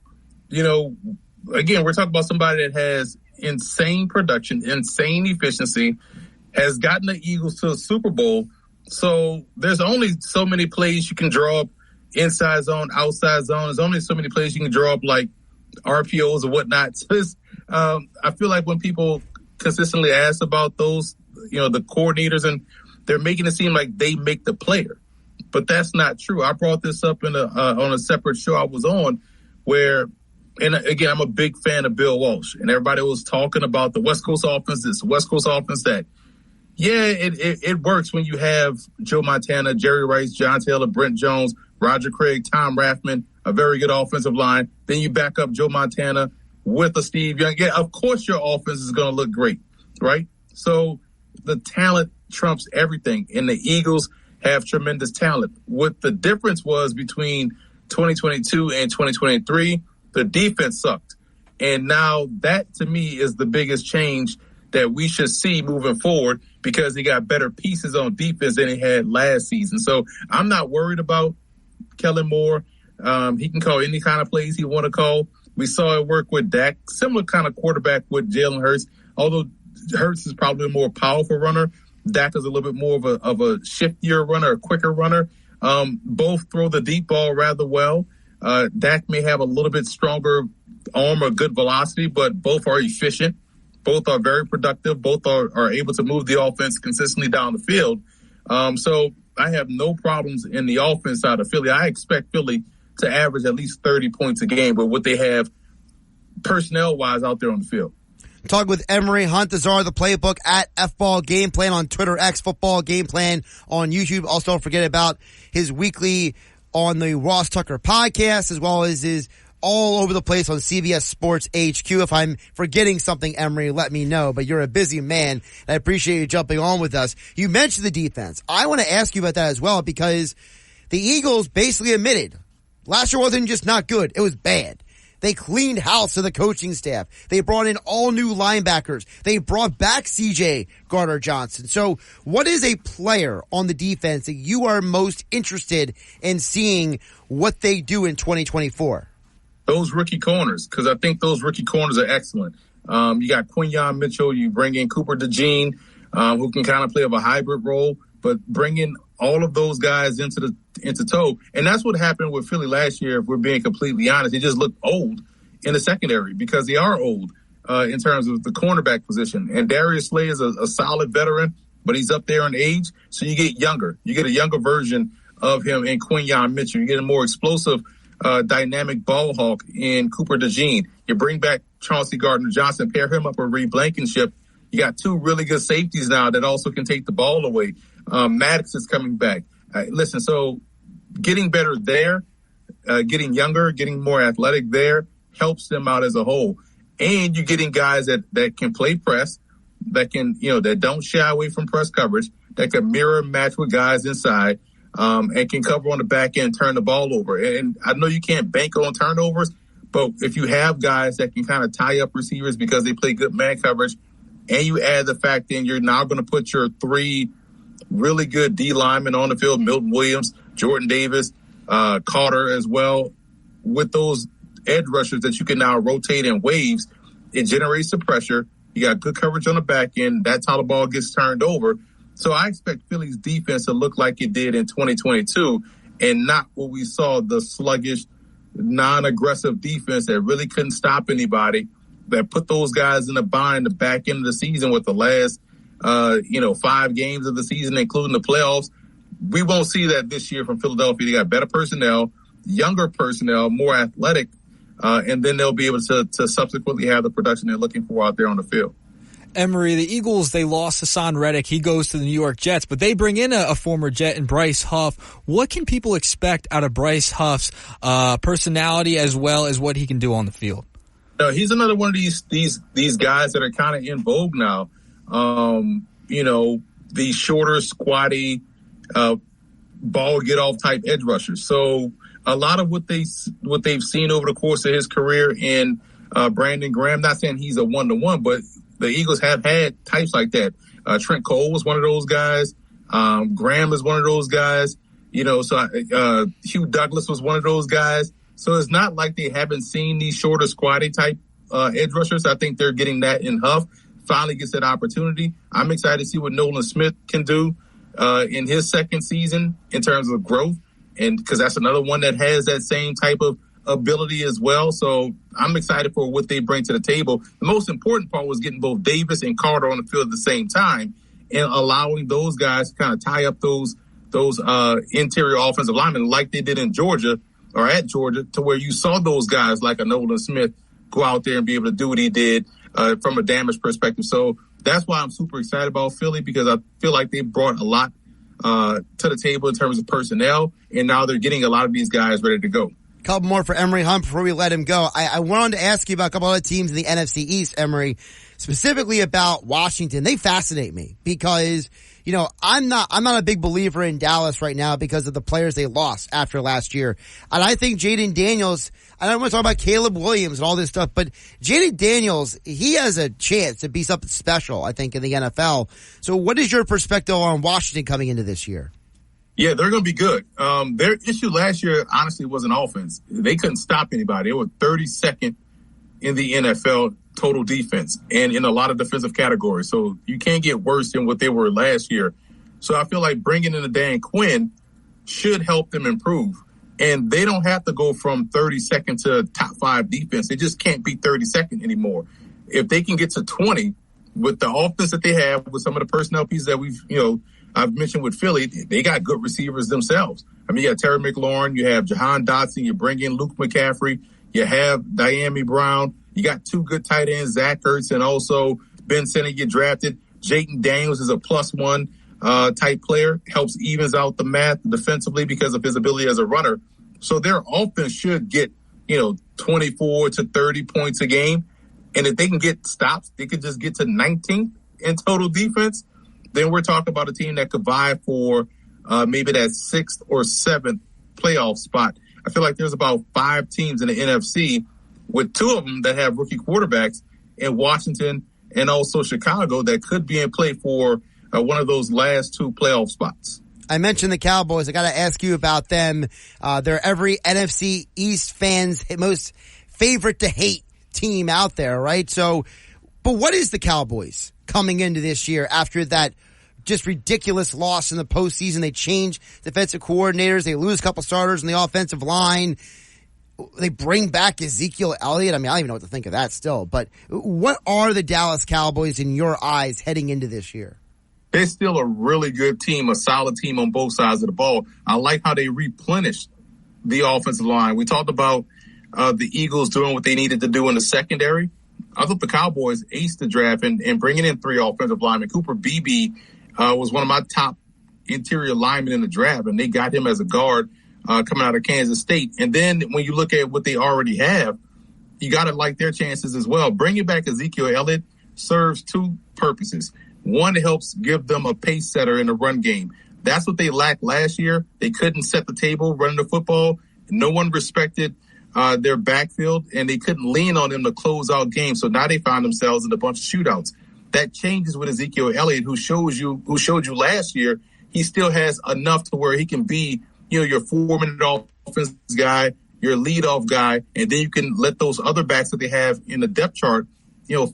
You know, again, we're talking about somebody that has insane production, insane efficiency, has gotten the Eagles to a Super Bowl. So there's only so many plays you can draw up, inside zone, outside zone. There's only so many plays you can draw up like RPOs or whatnot. So I feel like when people consistently ask about those, you know, the coordinators, and they're making it seem like they make the player, but that's not true. I brought this up in on a separate show I was on where, and again, I'm a big fan of Bill Walsh, and everybody was talking about the West Coast offense, this West Coast offense, that. Yeah, it works when you have Joe Montana, Jerry Rice, John Taylor, Brent Jones, Roger Craig, Tom Rathman, a very good offensive line. Then you back up Joe Montana with a Steve Young. Yeah, of course your offense is going to look great, right? So the talent trumps everything, and the Eagles have tremendous talent. What the difference was between 2022 and 2023, the defense sucked. And now that, to me, is the biggest change that we should see moving forward, because he got better pieces on defense than he had last season. So I'm not worried about Kellen Moore. He can call any kind of plays he want to call. We saw it work with Dak, similar kind of quarterback with Jalen Hurts, although Hurts is probably a more powerful runner. Dak is a little bit more of a shiftier runner, a quicker runner. Both throw the deep ball rather well. Dak may have a little bit stronger arm or good velocity, but both are efficient. Both are very productive. Both are able to move the offense consistently down the field. So I have no problems in the offense side of Philly. I expect Philly to average at least 30 points a game with what they have personnel-wise out there on the field. Talk with Emery Hunt, the playbook at F-Ball Game Plan on Twitter, X Football Game Plan on YouTube. Also, don't forget about his weekly on the Ross Tucker podcast, as well as his all over the place on CBS Sports HQ. If I'm forgetting something, Emery, let me know, but you're a busy man, and I appreciate you jumping on with us. You mentioned the defense. I want to ask you about that as well, because the Eagles basically admitted last year wasn't just not good, it was bad. They cleaned house to the coaching staff. They brought in all new linebackers. They brought back C.J. Gardner-Johnson. So what is a player on the defense that you are most interested in seeing what they do in 2024? Those rookie corners, because I think those rookie corners are excellent. You got Quinyon Mitchell. You bring in Cooper DeJean, who can kind of play a hybrid role, but bringing all of those guys into tow. And that's what happened with Philly last year, if we're being completely honest. They just looked old in the secondary, because they are old in terms of the cornerback position. And Darius Slay is a solid veteran, but he's up there in age. So you get younger. You get a younger version of him in Quinyon Mitchell. You get a more explosive, dynamic ball hawk in Cooper DeJean. You bring back Chauncey Gardner-Johnson, pair him up with Reed Blankenship. You got two really good safeties now that also can take the ball away. Maddox is coming back. Listen, so getting better there, getting younger, getting more athletic there helps them out as a whole. And you're getting guys that can play press, that can, that don't shy away from press coverage, that can mirror match with guys inside, and can cover on the back end, turn the ball over. And I know you can't bank on turnovers, but if you have guys that can kind of tie up receivers because they play good man coverage, and you add the fact that you're now going to put your 3 really good D linemen on the field, Milton Williams, Jordan Davis, Carter as well, with those edge rushers that you can now rotate in waves, it generates the pressure. You got good coverage on the back end. That's how the ball gets turned over. So I expect Philly's defense to look like it did in 2022 and not what we saw, the sluggish, non-aggressive defense that really couldn't stop anybody, that put those guys in a bind the back end of the season with the last, 5 games of the season, including the playoffs. We won't see that this year from Philadelphia. They got better personnel, younger personnel, more athletic, and then they'll be able to subsequently have the production they're looking for out there on the field. Emory, the Eagles, they lost Hassan Reddick. He goes to the New York Jets, but they bring in a former Jet in Bryce Huff. What can people expect out of Bryce Huff's personality as well as what he can do on the field? He's another one of these guys that are kind of in vogue now. The shorter, squatty, ball get off type edge rushers. So a lot of what they've seen over the course of his career in Brandon Graham, not saying he's a 1-to-1, but the Eagles have had types like that. Trent Cole was one of those guys. Graham is one of those guys. Hugh Douglas was one of those guys. So it's not like they haven't seen these shorter, squatty type edge rushers. I think they're getting that in Huff. Finally gets that opportunity. I'm excited to see what Nolan Smith can do in his second season in terms of growth, and because that's another one that has that same type of ability as well. So I'm excited for what they bring to the table. The most important part was getting both Davis and Carter on the field at the same time and allowing those guys to kind of tie up those interior offensive linemen like they did in Georgia or at Georgia, to where you saw those guys like a Nolan Smith go out there and be able to do what he did from a damage perspective. So that's why I'm super excited about Philly, because I feel like they brought a lot to the table in terms of personnel, and now they're getting a lot of these guys ready to go. Couple more for Emory Hunt before we let him go. I wanted to ask you about a couple other teams in the NFC East, Emory, specifically about Washington. They fascinate me because, I'm not a big believer in Dallas right now because of the players they lost after last year. And I think Jaden Daniels, I don't want to talk about Caleb Williams and all this stuff, but Jaden Daniels, he has a chance to be something special, I think, in the NFL. So what is your perspective on Washington coming into this year? Yeah, they're going to be good. Their issue last year, honestly, was an offense. They couldn't stop anybody. They were 32nd in the NFL total defense and in a lot of defensive categories. So you can't get worse than what they were last year. So I feel like bringing in a Dan Quinn should help them improve. And they don't have to go from 32nd to top 5 defense. They just can't be 32nd anymore. If they can get to 20 with the offense that they have, with some of the personnel pieces that I've mentioned with Philly, they got good receivers themselves. I mean, you got Terry McLaurin, you have Jahan Dotson, you bring in Luke McCaffrey, you have Diami Brown, you got 2 good tight ends, Zach Ertz and also Ben Sinnott get drafted. Jaden Daniels is a +1 type player, helps evens out the math defensively because of his ability as a runner. So their offense should get, 24 to 30 points a game. And if they can get stops, they could just get to 19th in total defense. Then we're talking about a team that could vie for maybe that 6th or 7th playoff spot. I feel like there's about 5 teams in the NFC, with 2 of them that have rookie quarterbacks, in Washington and also Chicago, that could be in play for one of those last 2 playoff spots. I mentioned the Cowboys. I got to ask you about them. They're every NFC East fan's most favorite to hate team out there, right? So, but what is the Cowboys coming into this year after that just ridiculous loss in the postseason? They change defensive coordinators. They lose a couple starters on the offensive line. They bring back Ezekiel Elliott. I mean, I don't even know what to think of that still. But what are the Dallas Cowboys in your eyes heading into this year? They're still a really good team, a solid team on both sides of the ball. I like how they replenished the offensive line. We talked about the Eagles doing what they needed to do in the secondary. I thought the Cowboys aced the draft and bringing in 3 offensive linemen. Cooper Beebe was one of my top interior linemen in the draft, and they got him as a guard coming out of Kansas State. And then when you look at what they already have, you got to like their chances as well. Bringing back Ezekiel Elliott serves 2 purposes. One, it helps give them a pace setter in the run game. That's what they lacked last year. They couldn't set the table running the football. No one respected their backfield, and they couldn't lean on them to close out games. So now they find themselves in a bunch of shootouts. That changes with Ezekiel Elliott, who showed you last year. He still has enough to where he can be, your 4-minute offense guy, your leadoff guy, and then you can let those other backs that they have in the depth chart,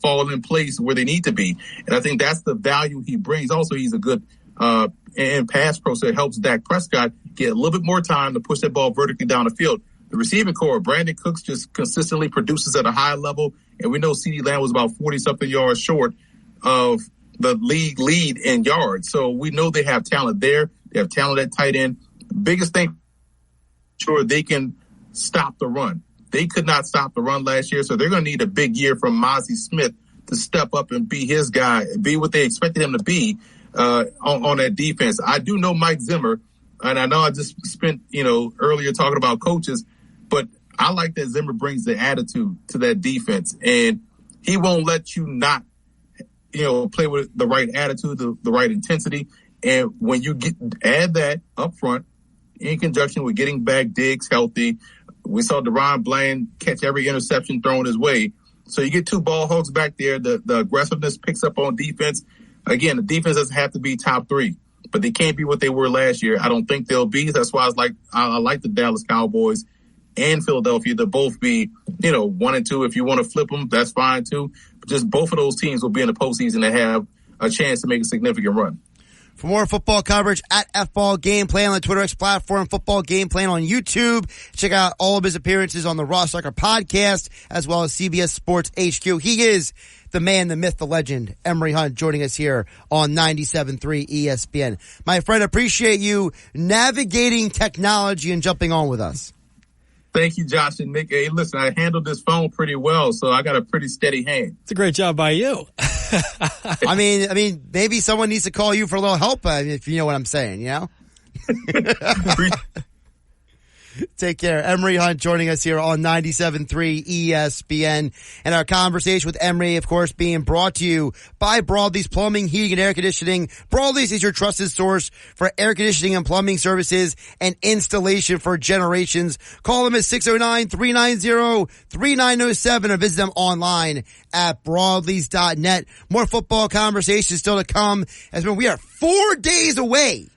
fall in place where they need to be. And I think that's the value he brings. Also, he's a good and pass pro, so it helps Dak Prescott get a little bit more time to push that ball vertically down the field. The receiving core, Brandon Cooks just consistently produces at a high level, and we know CeeDee Lamb was about 40-something yards short of the league lead in yards. So we know they have talent there. They have talent at tight end. Biggest thing, sure, they can stop the run. They could not stop the run last year, so they're going to need a big year from Mozzie Smith to step up and be his guy, be what they expected him to be on that defense. I do know Mike Zimmer, and I know I just spent, earlier talking about coaches, but I like that Zimmer brings the attitude to that defense, and he won't let you not, play with the right attitude, the right intensity. And when you add that up front in conjunction with getting back Diggs healthy, we saw Deron Bland catch every interception thrown his way. So you get two ball hogs back there. The aggressiveness picks up on defense. Again, the defense doesn't have to be top 3, but they can't be what they were last year. I don't think they'll be. That's why I like the Dallas Cowboys and Philadelphia to both be, 1 and 2. If you want to flip them, that's fine too. But just both of those teams will be in the postseason and have a chance to make a significant run. For more football coverage at F-Ball Game Plan on the Twitter X platform, Football Game Plan on YouTube. Check out all of his appearances on the Raw Soccer podcast, as well as CBS Sports HQ. He is the man, the myth, the legend, Emory Hunt, joining us here on 97.3 ESPN. My friend, appreciate you navigating technology and jumping on with us. Thank you, Josh and Nick. Hey, listen, I handled this phone pretty well, so I got a pretty steady hand. It's a great job by you. I mean, maybe someone needs to call you for a little help, if you know what I'm saying, Take care. Emory Hunt joining us here on 97.3 ESPN. And our conversation with Emory, of course, being brought to you by Broadleys Plumbing, Heating, and Air Conditioning. Broadleys is your trusted source for air conditioning and plumbing services and installation for generations. Call them at 609-390-3907 or visit them online at broadleys.net. More football conversations still to come, as we are 4 days away.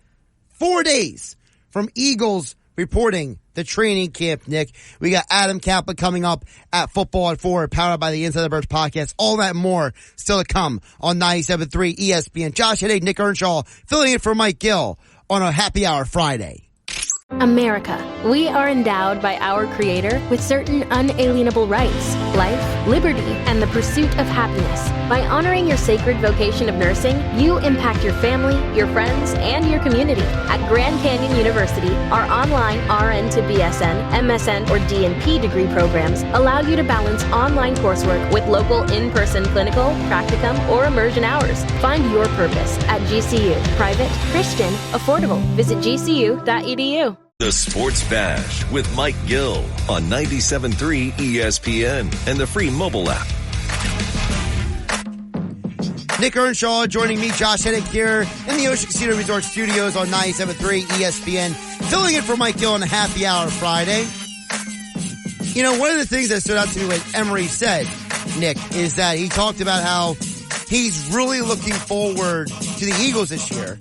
4 days from Eagles reporting the training camp, Nick. We got Adam Kaplan coming up at Football at 4, powered by the Inside the Birds podcast. All that and more still to come on 97.3 ESPN. Josh Hedday, Nick Earnshaw, filling in for Mike Gill on a Happy Hour Friday. America. We are endowed by our Creator with certain unalienable rights, life, liberty, and the pursuit of happiness. By honoring your sacred vocation of nursing, you impact your family, your friends, and your community. At Grand Canyon University, our online RN to BSN, MSN, or DNP degree programs allow you to balance online coursework with local in-person clinical, practicum, or immersion hours. Find your purpose at GCU. Private, Christian, affordable. Visit gcu.edu. The Sports Bash with Mike Gill on 97.3 ESPN and the free mobile app. Nick Earnshaw joining me, Josh Heddick, here in the Ocean Casino Resort Studios on 97.3 ESPN, filling in for Mike Gill on a Happy Hour Friday. One of the things that stood out to me what Emory said, Nick, is that he talked about how he's really looking forward to the Eagles this year.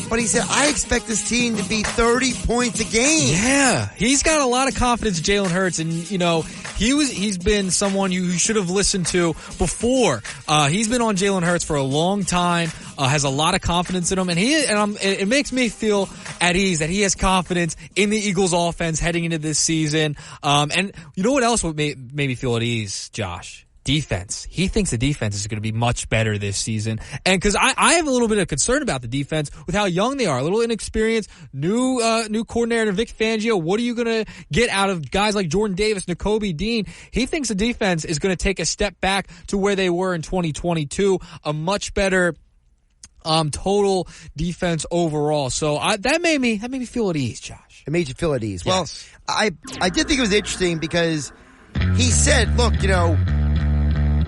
But he said, I expect this team to be 30 points a game. Yeah, he's got a lot of confidence in Jalen Hurts, and he's been someone you should have listened to before. He's been on Jalen Hurts for a long time, has a lot of confidence in him, and it makes me feel at ease that he has confidence in the Eagles offense heading into this season. And you know what else would made me feel at ease, Josh? Defense. He thinks the defense is going to be much better this season. And because I have a little bit of concern about the defense with how young they are, a little inexperienced, new coordinator Vic Fangio. What are you going to get out of guys like Jordan Davis, Nakobe Dean? He thinks the defense is going to take a step back to where they were in 2022, a much better total defense overall. So that made me feel at ease, Josh. It made you feel at ease. Yes. Well, I did think it was interesting because he said, look,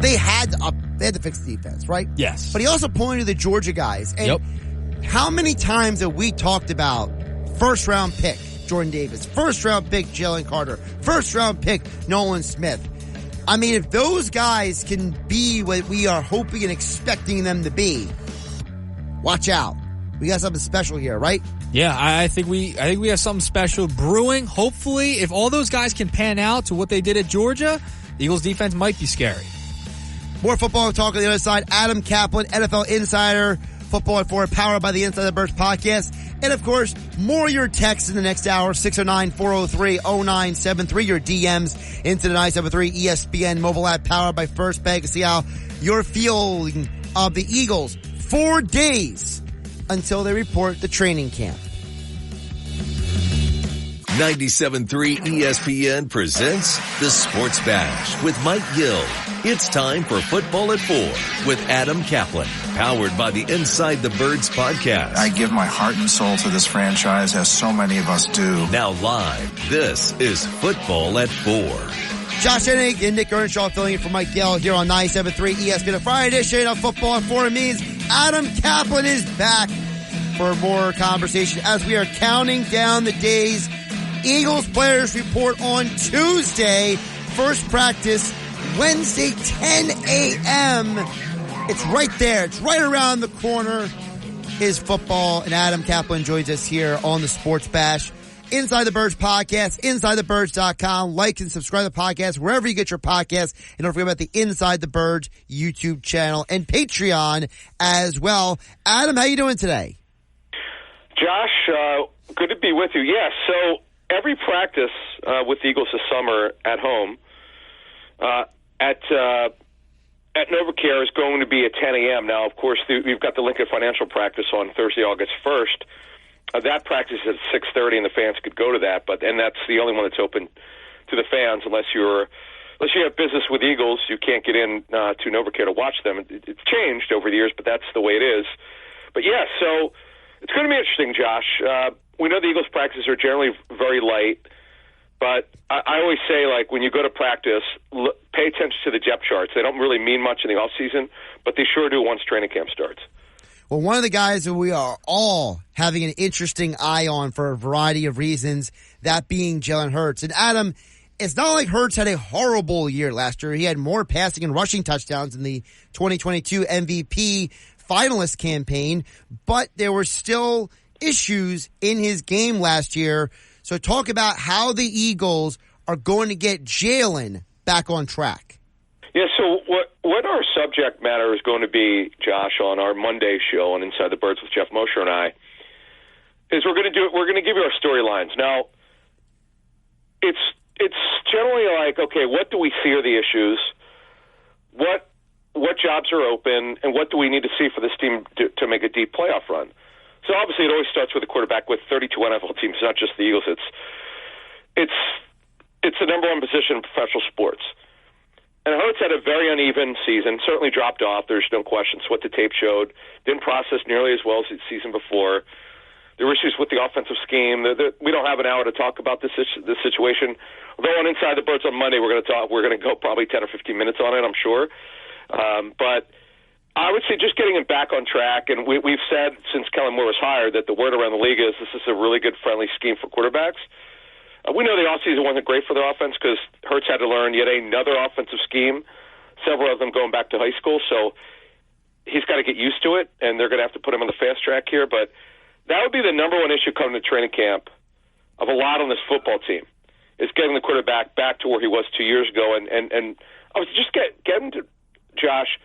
they had to fix the defense, right? Yes. But he also pointed to the Georgia guys. And how many times have we talked about first round pick Jordan Davis, first round pick Jalen Carter, first round pick Nolan Smith? I mean, if those guys can be what we are hoping and expecting them to be, watch out. We got something special here, right? Yeah, I think we have something special brewing. Hopefully, if all those guys can pan out to what they did at Georgia, the Eagles defense might be scary. More football talk on the other side. Adam Kaplan, NFL Insider, Football at 4, powered by the Inside the Birds podcast. And of course, more your texts in the next hour, 609-403-0973. Your DMs into the 973 ESPN mobile app powered by First Bank. See how you're feeling of the Eagles 4 days until they report the training camp. 97.3 ESPN presents The Sports Bash with Mike Gill. It's time for Football at 4 with Adam Kaplan, powered by the Inside the Birds podcast. I give my heart and soul to this franchise, as so many of us do. Now live, this is Football at 4. Josh Hennig and Nick Earnshaw filling in for Mike Gill here on 97.3 ESPN. A Friday edition of Football at 4 means Adam Kaplan is back for more conversation as we are counting down the days. Eagles players report on Tuesday. First practice Wednesday, 10 a.m. It's right there. It's right around the corner is football. And Adam Kaplan joins us here on the Sports Bash. Inside the Birds podcast, InsideTheBirds.com. Like and subscribe to the podcast wherever you get your podcasts. And don't forget about the Inside the Birds YouTube channel and Patreon as well. Adam, how you doing today? Josh, good to be with you. Yes, so every practice with the Eagles this summer at home at NovaCare is going to be at 10 a.m. Now, of course, we've got the Lincoln Financial practice on Thursday, August 1st. That practice is at 6:30, and the fans could go to that, and that's the only one that's open to the fans unless you have business with Eagles. You can't get in to NovaCare to watch them. It's changed over the years, but that's the way it is. But yeah, so it's going to be interesting, Josh. We know the Eagles' practices are generally very light, but I always say, like, when you go to practice, pay attention to the depth charts. They don't really mean much in the offseason, but they sure do once training camp starts. Well, one of the guys that we are all having an interesting eye on for a variety of reasons, that being Jalen Hurts. And Adam, it's not like Hurts had a horrible year last year. He had more passing and rushing touchdowns in the 2022 MVP finalist campaign, but there were still issues in his game last year. So talk about how the Eagles are going to get Jalen back on track. Yeah, so what our subject matter is going to be, Josh, on our Monday show on Inside the Birds with Jeff Mosher and I, is we're going to give you our storylines. Now, it's generally like, okay, what do we see are the issues? What jobs are open, and what do we need to see for this team to make a deep playoff run? So obviously it always starts with the quarterback. With 32 NFL teams, not just the Eagles. It's the number one position in professional sports. And Hurts had a very uneven season, certainly dropped off. There's no question. It's what the tape showed. Didn't process nearly as well as the season before. There were issues with the offensive scheme. We don't have an hour to talk about this situation. Although on Inside the Birds on Monday, we're going to go probably 10 or 15 minutes on it, I'm sure. But I would say just getting him back on track. And we've said since Kellen Moore was hired that the word around the league is this is a really good, friendly scheme for quarterbacks. We know the offseason wasn't great for their offense because Hurts had to learn yet another offensive scheme, several of them going back to high school. So he's got to get used to it, and they're going to have to put him on the fast track here. But that would be the number one issue coming to training camp of a lot on this football team, is getting the quarterback back to where he was 2 years ago. And I was just get him to, Josh,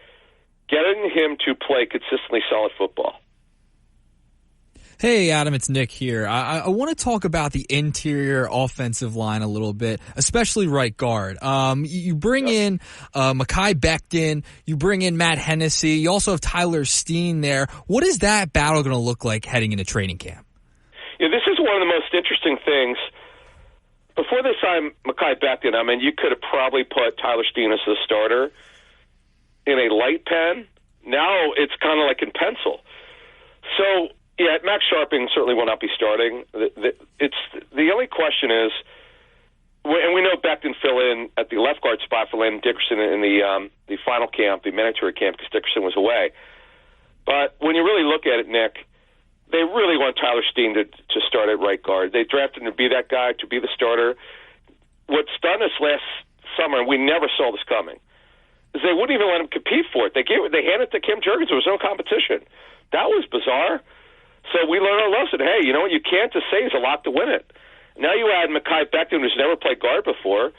getting him to play consistently solid football. Hey, Adam, it's Nick here. I want to talk about the interior offensive line a little bit, especially right guard. You bring in Mekhi Becton, you bring in Matt Hennessy, you also have Tyler Steen there. What is that battle going to look like heading into training camp? Yeah, this is one of the most interesting things. Before they signed Mekhi Becton, I mean, you could have probably put Tyler Steen as the starter in a light pen. Now it's kind of like in pencil. So, yeah, Max Sharping certainly will not be starting. The only question is and we know Becton fill in at the left guard spot for Landon Dickerson in the final camp, the mandatory camp, because Dickerson was away. But when you really look at it, Nick, they really want Tyler Steen to start at right guard. They drafted him to be that guy, to be the starter. What stunned us last summer, and we never saw this coming, is they wouldn't even let him compete for it. They handed it to Kim Jurgens. There was no competition. That was bizarre. So we learned our lesson. Hey, you know what? You can't just say he's a lot to win it. Now you add Mekhi Becton, who's never played guard before,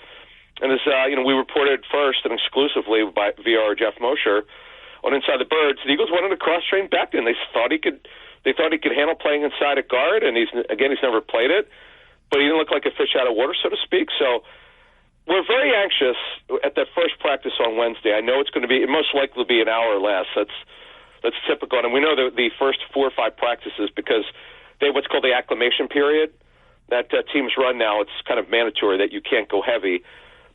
and as we reported first and exclusively via our Jeff Mosher on Inside the Birds, the Eagles wanted to cross-train Becton. They thought he could handle playing inside at guard, and he's never played it, but he didn't look like a fish out of water, so to speak. So we're very anxious at that first practice on Wednesday. I know it most likely will be an hour or less. That's typical, and we know the first 4 or 5 practices because they have what's called the acclimation period that teams run now. It's kind of mandatory that you can't go heavy.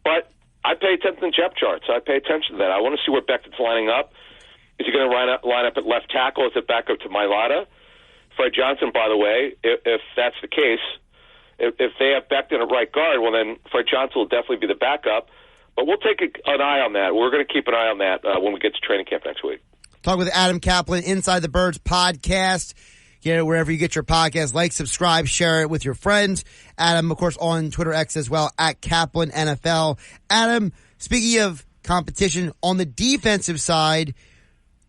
But I pay attention to depth charts. I pay attention to that. I want to see where Becton's lining up. Is he going to line up at left tackle? Is it back up to Mailata? Fred Johnson, by the way, if that's the case, if they have Becton at right guard, well, then Fred Johnson will definitely be the backup. But we'll take an eye on that. We're going to keep an eye on that when we get to training camp next week. Talk with Adam Kaplan, Inside the Birds podcast. Get it wherever you get your podcast. Like, subscribe, share it with your friends. Adam, of course, on Twitter X as well, at Kaplan NFL. Adam, speaking of competition on the defensive side,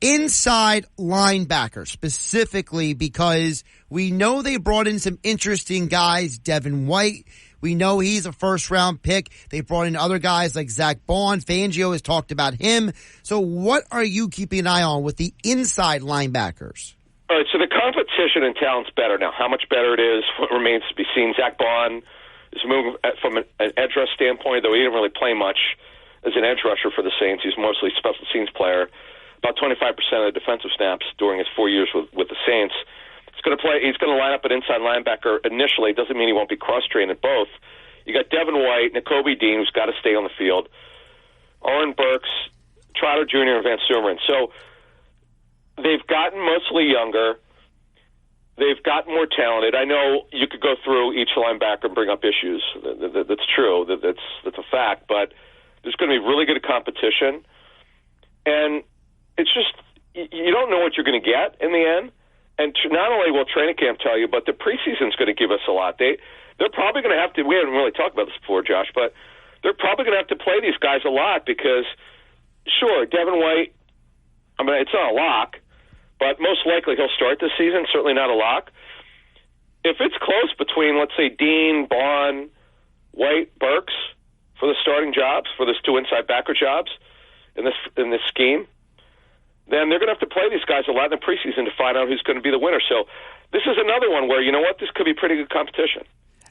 inside linebacker specifically, because we know they brought in some interesting guys. Devin White, we know he's a first-round pick. They brought in other guys like Zach Bond. Fangio has talked about him. So what are you keeping an eye on with the inside linebackers? All right, so the competition and talent's better now. How much better it is remains to be seen. Zach Bond is moving from an edge rush standpoint, though he didn't really play much as an edge rusher for the Saints. He's mostly a special teams player. About 25% of the defensive snaps during his 4 years with the Saints. He's going to line up at inside linebacker initially. Doesn't mean he won't be cross-trained at both. You got Devin White, Nakobe Dean, who's got to stay on the field, Oren Burks, Trotter Jr., and Van Sumeren. So they've gotten mostly younger. They've gotten more talented. I know you could go through each linebacker and bring up issues. That's true. That's a fact. But there's going to be really good competition. And it's just, you don't know what you're going to get in the end. And not only will training camp tell you, but the preseason's going to give us a lot. They're probably going to have to, we haven't really talked about this before, Josh, but they're probably going to have to play these guys a lot because, sure, Devin White, I mean, it's not a lock, but most likely he'll start this season, certainly not a lock. If it's close between, let's say, Dean, Bond, White, Burks for the starting jobs, for those 2 inside backer jobs in this scheme, then they're going to have to play these guys a lot in the preseason to find out who's going to be the winner. So this is another one where, you know what, this could be pretty good competition.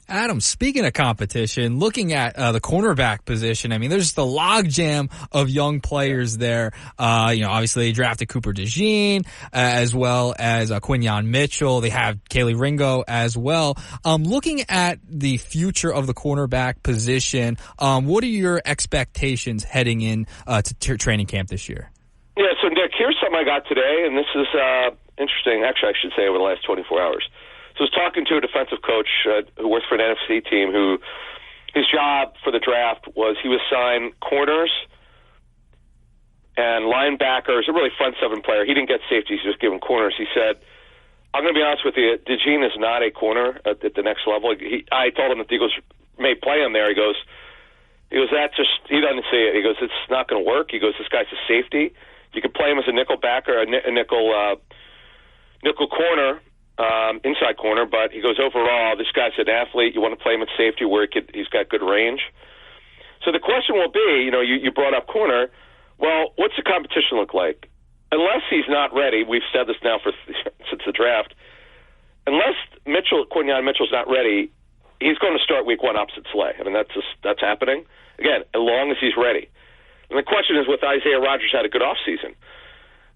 Adam, speaking of competition, looking at the cornerback position, I mean, there's the logjam of young players there. Obviously they drafted Cooper DeJean as well as Quinyon Mitchell. They have Kaylee Ringo as well. Looking at the future of the cornerback position, what are your expectations heading in to training camp this year? Yeah, so Nick, here's something I got today, and this is interesting. Actually, I should say over the last 24 hours. So I was talking to a defensive coach who works for an NFC team who his job for the draft was he was assigned corners and linebackers, a really front seven player. He didn't get safeties, he was given corners. He said, I'm going to be honest with you, DeJean is not a corner at the next level. I told him that the Eagles may play him there. He goes, he doesn't see it. He goes, it's not going to work. He goes, this guy's a safety. You could play him as a nickel backer, a nickel corner, inside corner, but he goes, overall, this guy's an athlete. You want to play him at safety where he's got good range. So the question will be, you brought up corner. Well, what's the competition look like? Unless he's not ready, we've said this now since the draft, unless Quinyon Mitchell's not ready, he's going to start week 1 opposite Slay. I mean, that's happening. Again, as long as he's ready. And the question is, with Isaiah Rodgers had a good offseason.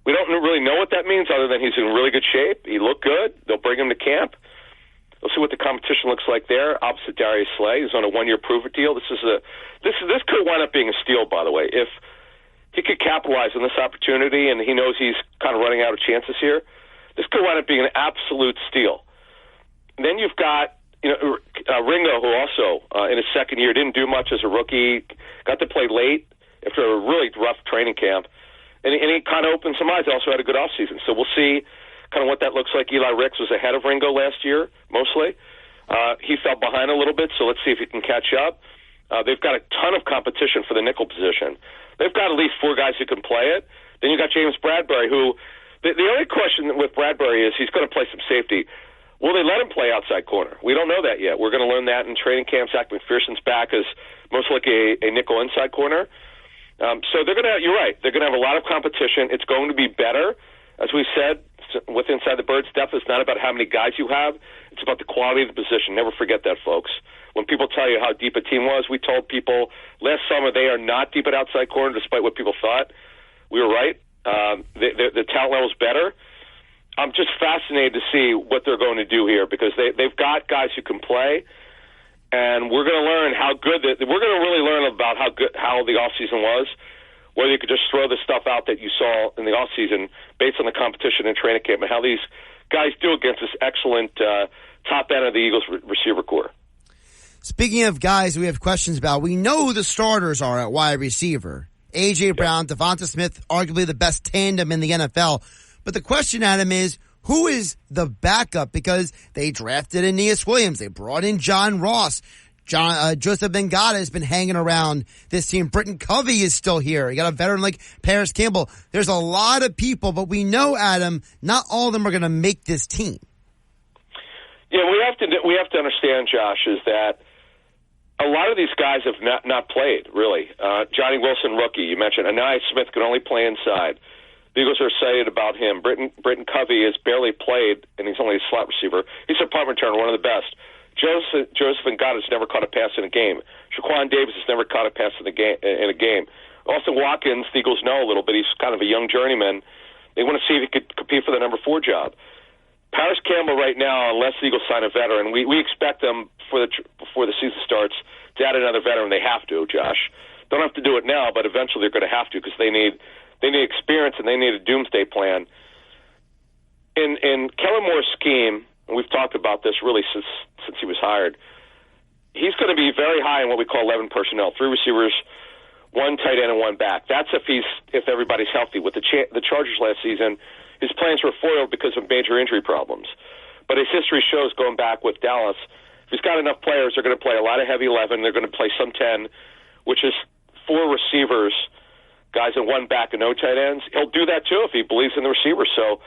We don't really know what that means other than he's in really good shape. He looked good. They'll bring him to camp. We'll see what the competition looks like there. Opposite Darius Slay, who's on a 1-year prove-it deal. This could wind up being a steal, by the way. If he could capitalize on this opportunity and he knows he's kind of running out of chances here, this could wind up being an absolute steal. And then you've got Ringo, who also in his second year didn't do much as a rookie, got to play late after a really rough training camp, and he kind of opened some eyes. Also had a good offseason. So we'll see kind of what that looks like. Eli Ricks was ahead of Ringo last year, mostly. He fell behind a little bit, so let's see if he can catch up. They've got a ton of competition for the nickel position. They've got at least 4 guys who can play it. Then you got James Bradbury, who the only question with Bradbury is he's going to play some safety. Will they let him play outside corner? We don't know that yet. We're going to learn that in training camp. Zach McPherson's back as most likely a nickel inside corner. So they're going to. You're right. They're going to have a lot of competition. It's going to be better, as we said, with Inside the Birds. Depth is not about how many guys you have. It's about the quality of the position. Never forget that, folks. When people tell you how deep a team was, we told people last summer they are not deep at outside corner, despite what people thought. We were right. The talent level is better. I'm just fascinated to see what they're going to do here because they've got guys who can play, and we're going to learn how good. We're going to really learn about how the offseason was, whether you could just throw the stuff out that you saw in the offseason based on the competition in training camp, and how these guys do against this excellent top end of the Eagles receiver corps. Speaking of guys we have questions about, we know who the starters are at wide receiver. A.J. Brown, Devonta Smith, arguably the best tandem in the NFL. But the question, Adam, is who is the backup? Because they drafted Aeneas Williams. They brought in John Ross. Joseph Bengata has been hanging around this team. Britton Covey is still here. You got a veteran like Paris Campbell. There's a lot of people, but we know, Adam, not all of them are going to make this team. Yeah, we have to understand, Josh, is that a lot of these guys have not played, really. Johnny Wilson, rookie, you mentioned. Aeneas Smith could only play inside. The Eagles are excited about him. Britton Covey has barely played, and he's only a slot receiver. He's a punt returner, one of the best. Joseph Ngata has never caught a pass in a game. Shaquan Davis has never caught a pass in a game. Austin Watkins, the Eagles know a little bit. He's kind of a young journeyman. They want to see if he could compete for the number 4 job. Paris Campbell right now, unless the Eagles sign a veteran, we expect them before the season starts to add another veteran. They have to, Josh. Don't have to do it now, but eventually they're going to have to because they need experience and they need a doomsday plan. In Kellen Moore's scheme, and we've talked about this really since he was hired, he's going to be very high in what we call 11 personnel, 3 receivers, 1 tight end, and 1 back. That's if everybody's healthy. With the Chargers last season, his plans were foiled because of major injury problems. But his history shows, going back with Dallas, if he's got enough players, they're going to play a lot of heavy 11. They're going to play some 10, which is 4 receivers, guys in 1 back and no tight ends. He'll do that too if he believes in the receiver. So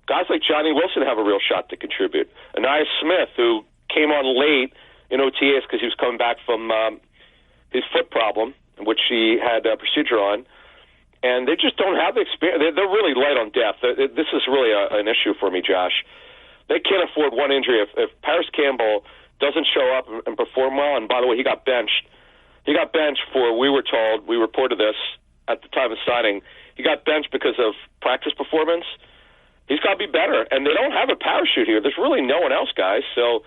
guys like Johnny Wilson have a real shot to contribute. Aeneas Smith, who came on late in OTAs because he was coming back from his foot problem, which he had a procedure on, and they just don't have the experience. They're really light on depth. This is really an issue for me, Josh. They can't afford one injury. If Paris Campbell doesn't show up and perform well, and by the way, he got benched. He got benched for, we were told, we reported this at the time of signing, he got benched because of practice performance. He's got to be better. And they don't have a parachute here. There's really no one else, guys. So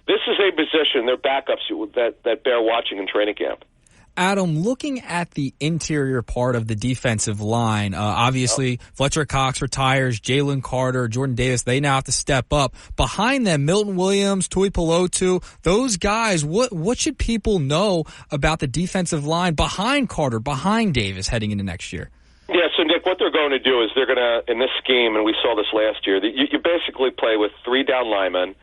this is a position, they're backups that bear watching in training camp. Adam, looking at the interior part of the defensive line, obviously Fletcher Cox retires, Jalen Carter, Jordan Davis, they now have to step up. Behind them, Milton Williams, Tui Pelotu, those guys, what should people know about the defensive line behind Carter, behind Davis heading into next year? Yeah, so Nick, what they're going to do is they're going to, in this scheme, and we saw this last year, you basically play with 3 down linemen.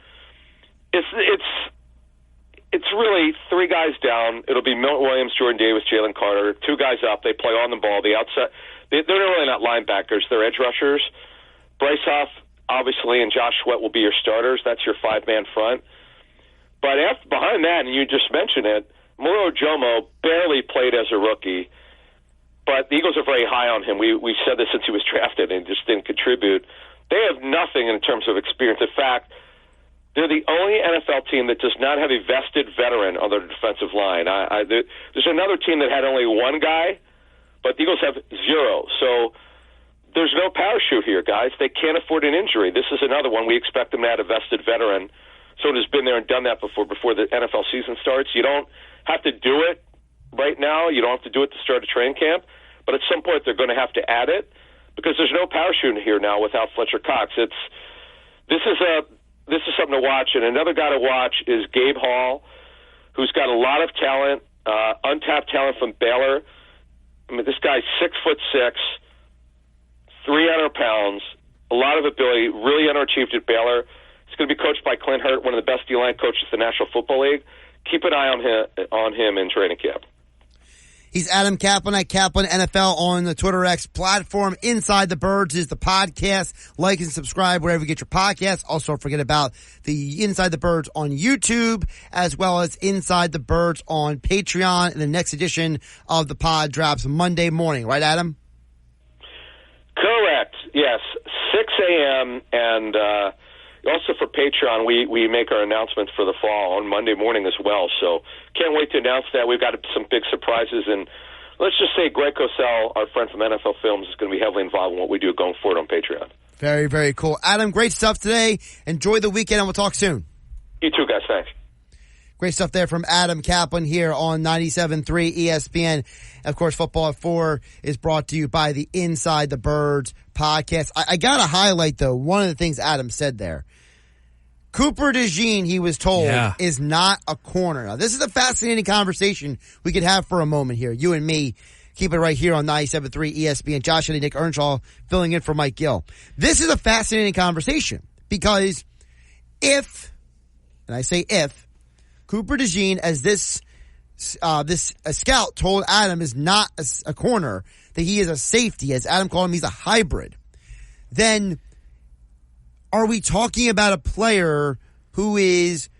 It's really 3 guys down. It'll be Milton Williams, Jordan Davis, Jalen Carter. 2 guys up. They play on the ball. The outside, they're really not linebackers. They're edge rushers. Bryce Huff, obviously, and Josh Sweat will be your starters. That's your 5-man front. But behind that, and you just mentioned it, Moro Jomo barely played as a rookie. But the Eagles are very high on him. We said this since he was drafted and just didn't contribute. They have nothing in terms of experience. In fact, they're the only NFL team that does not have a vested veteran on their defensive line. There's another team that had only 1 guy, but the Eagles have 0. So there's no parachute here, guys. They can't afford an injury. This is another one. We expect them to add a vested veteran, someone who's been there and done that before the NFL season starts. You don't have to do it right now. You don't have to do it to start a training camp, but at some point they're going to have to add it because there's no parachute here now without Fletcher Cox. This is this is something to watch. And another guy to watch is Gabe Hall, who's got a lot of talent, untapped talent from Baylor. I mean, this guy's 6'6", 300 pounds, a lot of ability, really underachieved at Baylor. He's going to be coached by Clint Hurt, one of the best D-line coaches in the National Football League. Keep an eye on him in training camp. He's Adam Kaplan at Kaplan NFL on the Twitter X platform. Inside the Birds is the podcast. Like and subscribe wherever you get your podcasts. Also, forget about the Inside the Birds on YouTube, as well as Inside the Birds on Patreon. And the next edition of the pod drops Monday morning. Right, Adam? Correct. Yes, 6 a.m. And also for Patreon, we make our announcements for the fall on Monday morning as well. So can't wait to announce that. We've got some big surprises. And let's just say Greg Cosell, our friend from NFL Films, is going to be heavily involved in what we do going forward on Patreon. Very, very cool. Adam, great stuff today. Enjoy the weekend, and we'll talk soon. You too, guys. Thanks. Great stuff there from Adam Kaplan here on 97.3 ESPN. Of course, Football at 4 is brought to you by the Inside the Birds podcast. I got to highlight, though, one of the things Adam said there. Cooper DeJean, he was told, is not a corner. Now, this is a fascinating conversation we could have for a moment here. You and me. Keep it right here on 97.3 ESPN. Josh and Nick Earnshaw filling in for Mike Gill. This is a fascinating conversation because if, and I say if, Cooper DeJean, as this scout told Adam, is not a corner, that he is a safety, as Adam called him, he's a hybrid, then are we talking about a player who is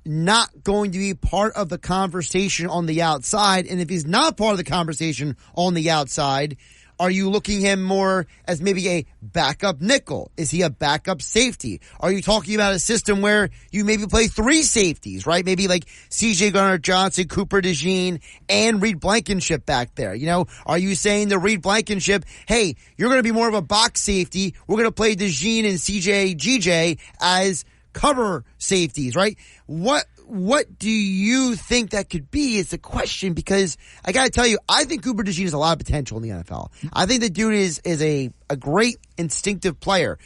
not going to be part of the conversation on the outside? And if he's not part of the conversation on the outside, are you looking him more as maybe a backup nickel? Is he a backup safety? Are you talking about a system where you maybe play 3 safeties, right? Maybe like C.J. Gardner-Johnson, Cooper DeJean, and Reed Blankenship back there. You know, are you saying to Reed Blankenship, hey, you're going to be more of a box safety. We're going to play DeJean and C.J. GJ as cover safeties, right? What do you think that could be is the question, because I got to tell you, I think Cooper DeJean has a lot of potential in the NFL. I think the dude is a great instinctive player.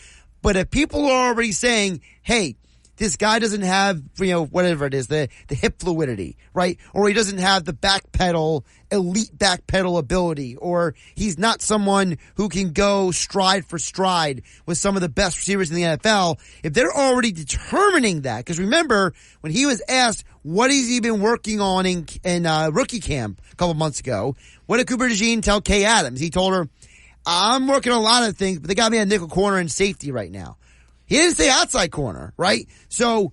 But if people are already saying, hey, this guy doesn't have, whatever it is, the hip fluidity, right? Or he doesn't have the elite back pedal ability, or he's not someone who can go stride for stride with some of the best receivers in the NFL. If they're already determining that, because remember, when he was asked what has he been working on in rookie camp a couple months ago, what did Cooper DeJean tell Kay Adams? He told her, I'm working on a lot of things, but they got me a nickel corner and safety right now. He didn't say outside corner, right? So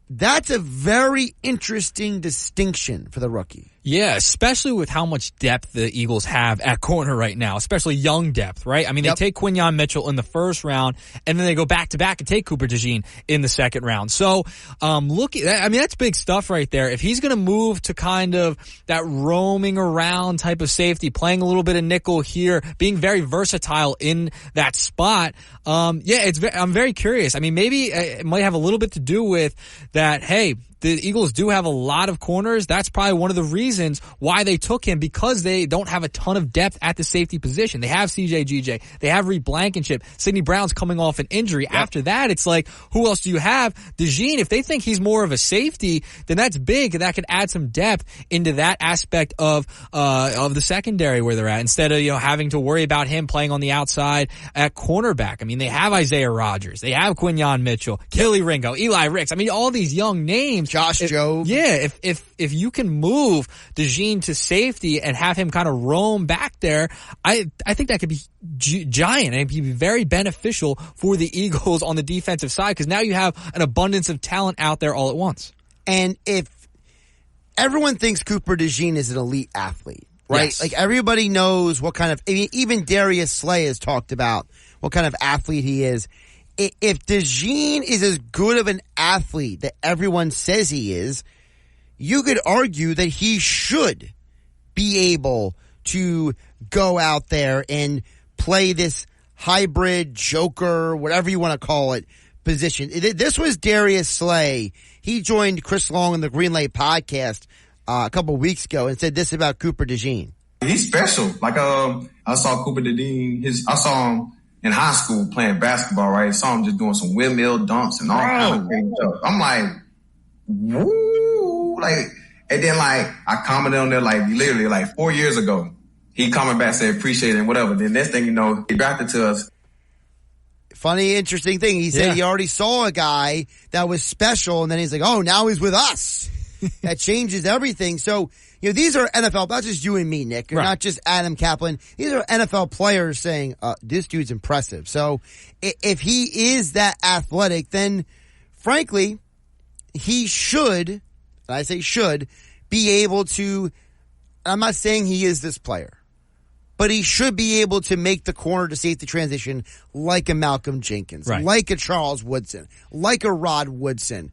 that's a very interesting distinction for the rookie. Yeah, especially with how much depth the Eagles have at corner right now, especially young depth, right? I mean, they take Quinyon Mitchell in the first round, and then they go back-to-back and take Cooper DeJean in the second round. So, that's big stuff right there. If he's going to move to kind of that roaming around type of safety, playing a little bit of nickel here, being very versatile in that spot, I'm very curious. I mean, maybe it might have a little bit to do with that, hey, the Eagles do have a lot of corners. That's probably one of the reasons why they took him, because they don't have a ton of depth at the safety position. They have C.J. GJ. They have Reed Blankenship. Sidney Brown's coming off an injury. Yep. After that, it's like, who else do you have? DeJean, if they think he's more of a safety, then that's big. That could add some depth into that aspect of the secondary where they're at, instead of, having to worry about him playing on the outside at cornerback. I mean, they have Isaiah Rodgers. They have Quinyon Mitchell, Kelly Ringo, Eli Ricks. I mean, all these young names. Josh Jobe. Yeah, if you can move DeJean to safety and have him kind of roam back there, I think that could be giant, and it'd be very beneficial for the Eagles on the defensive side, because now you have an abundance of talent out there all at once. And if everyone thinks Cooper DeJean is an elite athlete, right? Yes. Like, everybody knows what kind of, even Darius Slay has talked about what kind of athlete he is. If DeJean is as good of an athlete that everyone says he is, you could argue that he should be able to go out there and play this hybrid joker, whatever you want to call it, position. This was Darius Slay. He joined Chris Long on the Green Lake podcast a couple of weeks ago and said this about Cooper DeJean. He's special. Like, I saw Cooper DeJean. I saw him in high school playing basketball, right? Saw him just doing some windmill dunks and all kinds of crazy stuff. I'm like, woo, like, and then like I commented on there like literally like 4 years ago. He commented back, said appreciate it and whatever. Then next thing you know, he drafted to us. Funny, interesting thing. He said he already saw a guy that was special, and then he's like, oh, now he's with us. That changes everything. So, you know, these are NFL, not just you and me, Nick, or not just Adam Kaplan. These are NFL players saying, this dude's impressive. So if he is that athletic, then frankly, he should, and I say should, be able to, I'm not saying he is this player, but he should be able to make the corner to safety transition like a Malcolm Jenkins, like a Charles Woodson, like a Rod Woodson.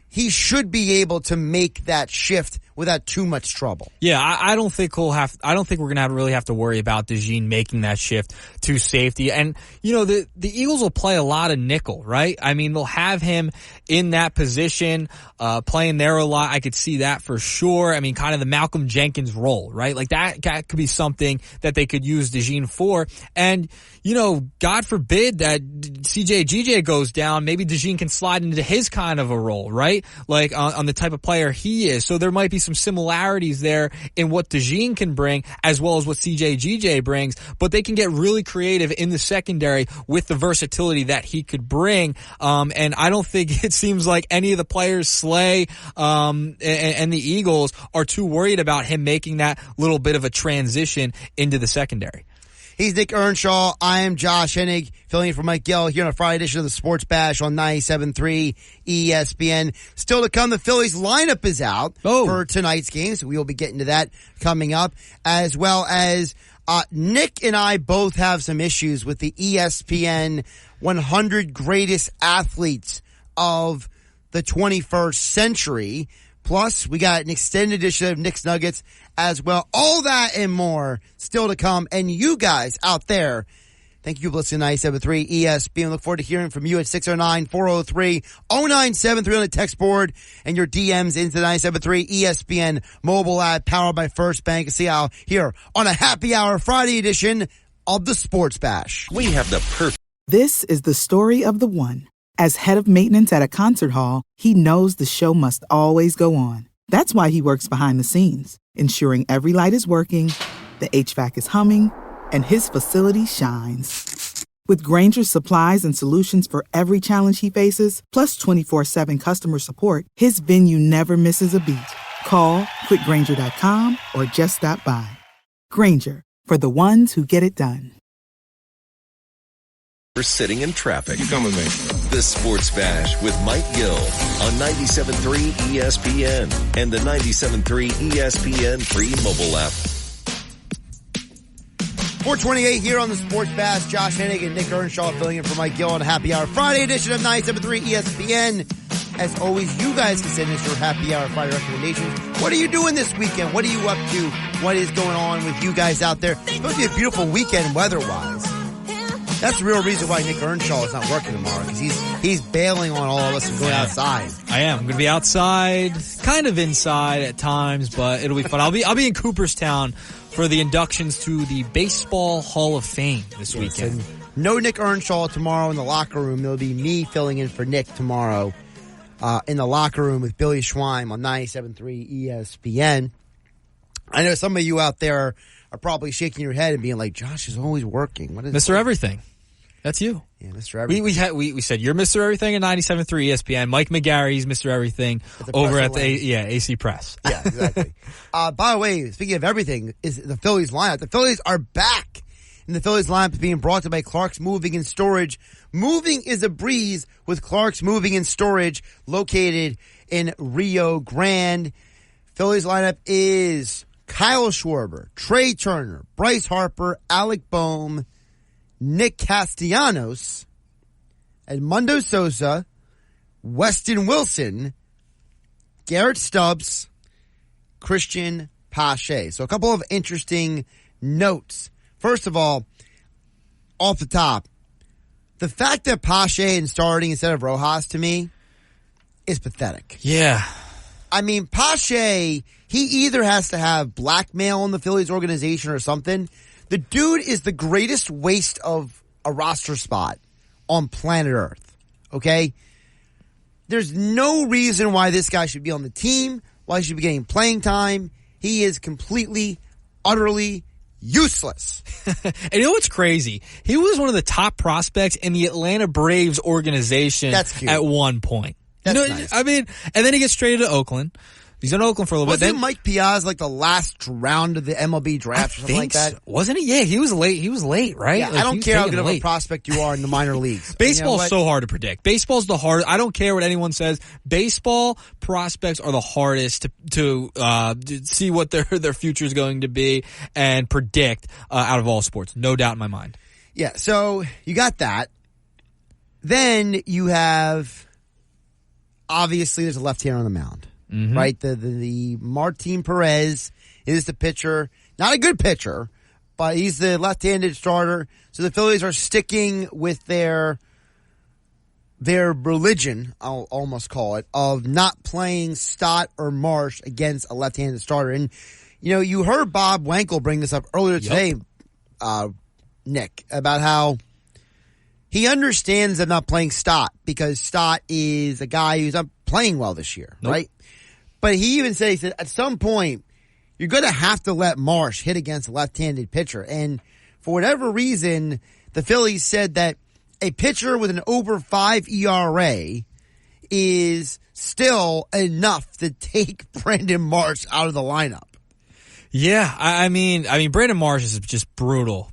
He should be able to make that shift without too much trouble. Yeah, I don't think we're going to really have to worry about DeJean making that shift to safety. And, you know, the Eagles will play a lot of nickel, right? I mean, they'll have him in that position, playing there a lot. I could see that for sure. I mean, kind of the Malcolm Jenkins role, right? Like that could be something that they could use DeJean for. And, you know, God forbid that CJ goes down, maybe DeJean can slide into his kind of a role, right? Like on the type of player he is. So there might be some similarities there in what DeJean can bring as well as what CJ brings, but they can get really creative in the secondary with the versatility that he could bring. And I don't think it seems like any of the players, Slay, and the Eagles are too worried about him making that little bit of a transition into the secondary. He's Nick Earnshaw. I am Josh Hennig, filling in for Mike Gill here on a Friday edition of the Sports Bash on 97.3 ESPN. Still to come, the Phillies lineup is out for tonight's game, so we will be getting to that coming up, as well as Nick and I both have some issues with the ESPN 100 greatest athletes of the 21st century. Plus, we got an extended edition of Nick's Nuggets as well. All that and more still to come. And you guys out there, thank you for listening to 97.3 ESPN. Look forward to hearing from you at 609-403-0973 on the text board and your DMs into the 97.3 ESPN mobile app powered by First Bank. See how here on a happy hour Friday edition of the Sports Bash. We have the perfect. This is the story of the one. As head of maintenance at a concert hall, he knows the show must always go on. That's why he works behind the scenes, ensuring every light is working, the HVAC is humming, and his facility shines. With Grainger's supplies and solutions for every challenge he faces, plus 24/7 customer support, his venue never misses a beat. Call quickgrainger.com or just stop by. Grainger, for the ones who get it done. We're sitting in traffic. You come with me. The Sports Bash with Mike Gill on 97.3 ESPN and the 97.3 ESPN free mobile app. 428 here on the Sports Bash. Josh Hennig and Nick Earnshaw filling in for Mike Gill on a Happy Hour Friday edition of 97.3 ESPN. As always, you guys can send us your Happy Hour Friday recommendations. What are you doing this weekend? What are you up to? What is going on with you guys out there? It's supposed to be a beautiful weekend weather-wise. That's the real reason why Nick Earnshaw is not working tomorrow, because he's bailing on all of us and going outside. I am. I'm going to be outside, kind of inside at times, but it'll be fun. I'll be in Cooperstown for the inductions to the Baseball Hall of Fame this weekend. No Nick Earnshaw tomorrow in the locker room. There'll be me filling in for Nick tomorrow in the locker room with Billy Schweim on 97.3 ESPN. I know some of you out there are probably shaking your head and being like, Josh is always working. What is Mr. Everything? That's you. Yeah, Mr. Everything. We said you're Mr. Everything at 97.3 ESPN. Mike McGarry's Mr. Everything over at the AC Press. Yeah, exactly. By the way, speaking of everything, is the Phillies lineup. The Phillies are back. And the Phillies lineup is being brought to you by Clark's Moving and Storage. Moving is a breeze with Clark's Moving and Storage located in Rio Grande. Phillies lineup is Kyle Schwarber, Trey Turner, Bryce Harper, Alec Boehm, Nick Castellanos, Edmundo Sosa, Weston Wilson, Garrett Stubbs, Christian Pache. So a couple of interesting notes. First of all, off the top, the fact that Pache is starting instead of Rojas to me is pathetic. Yeah. I mean, Pache, he either has to have blackmail in the Phillies organization or something. The dude is the greatest waste of a roster spot on planet Earth. Okay? There's no reason why this guy should be on the team, why he should be getting playing time. He is completely, utterly useless. And you know what's crazy? He was one of the top prospects in the Atlanta Braves organization at one point. That's nice. I mean, and then he gets traded to Oakland. He's in Oakland for a little bit. Wasn't Mike Piazza like the last round of the MLB draft or something like that? Wasn't he? Yeah, he was late. He was late, right? Yeah, like, I don't care how good of a prospect you are in the minor leagues. Baseball's so hard to predict. Baseball's the hard. I don't care what anyone says. Baseball prospects are the hardest to see what their future is going to be and predict out of all sports. No doubt in my mind. Yeah. So you got that. Then you have obviously there's a left-hander on the mound. Mm-hmm. Right? The Martin Perez is the pitcher. Not a good pitcher, but he's the left-handed starter. So the Phillies are sticking with their religion, I'll almost call it, of not playing Stott or Marsh against a left-handed starter. And, you know, you heard Bob Wankel bring this up earlier today, Nick, about how he understands them not playing Stott because Stott is a guy who's not playing well this year, right? But he even said, at some point, you're going to have to let Marsh hit against a left-handed pitcher. And for whatever reason, the Phillies said that a pitcher with an over 5 ERA is still enough to take Brandon Marsh out of the lineup. Yeah, I mean, Brandon Marsh is just brutal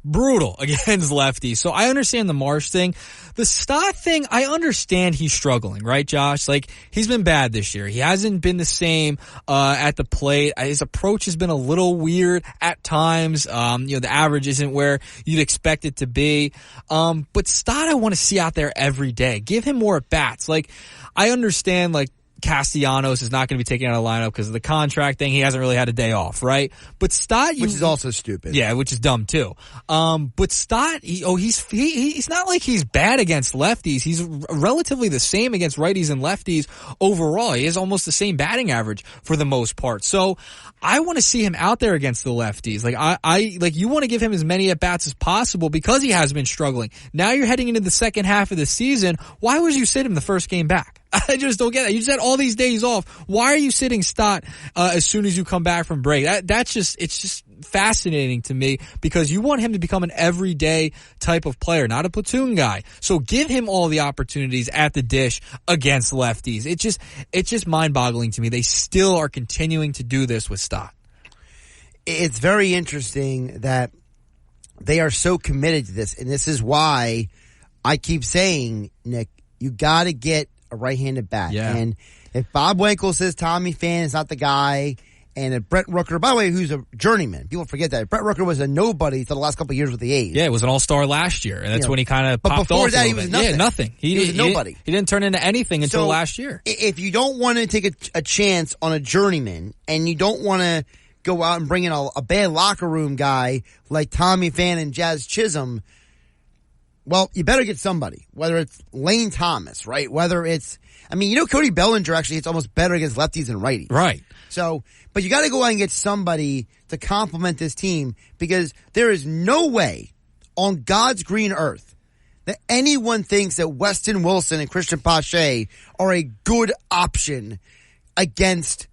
against lefties. So I understand the Marsh thing. The Stott thing, I understand he's struggling, right, Josh? Like, he's been bad this year. He hasn't been the same, at the plate. His approach has been a little weird at times. The average isn't where you'd expect it to be. But Stott I want to see out there every day. Give him more at bats. Like, I understand, like, Castellanos is not going to be taken out of the lineup because of the contract thing. He hasn't really had a day off, right? But Stott, which is also stupid. Yeah, which is dumb too. But Stott, he's not like he's bad against lefties. He's relatively the same against righties and lefties overall. He has almost the same batting average for the most part. So I want to see him out there against the lefties. Like you want to give him as many at bats as possible because he has been struggling. Now you're heading into the second half of the season. Why would you sit him the first game back? I just don't get it. You just had all these days off. Why are you sitting Stott as soon as you come back from break? It's just fascinating to me because you want him to become an everyday type of player, not a platoon guy. So give him all the opportunities at the dish against lefties. It's just mind-boggling to me. They still are continuing to do this with Stott. It's very interesting that they are so committed to this, and this is why I keep saying, Nick, you got to get a right-handed bat. Yeah. And if Bob Wankel says Tommy Pham is not the guy, and if Brent Rooker, by the way, who's a journeyman, people forget that. Brent Rooker was a nobody for the last couple of years with the A's. Yeah, it was an all-star last year, and that's when he kind of popped off. But before that, he was nothing. Yeah, nothing. He was nobody. He didn't turn into anything until last year. If you don't want to take a chance on a journeyman, and you don't want to go out and bring in a bad locker room guy like Tommy Pham and Jazz Chisholm, well, you better get somebody, whether it's Lane Thomas, right? Whether it's, Cody Bellinger actually hits almost better against lefties and righties. Right. So, but you got to go out and get somebody to complement this team because there is no way on God's green earth that anyone thinks that Weston Wilson and Christian Pache are a good option against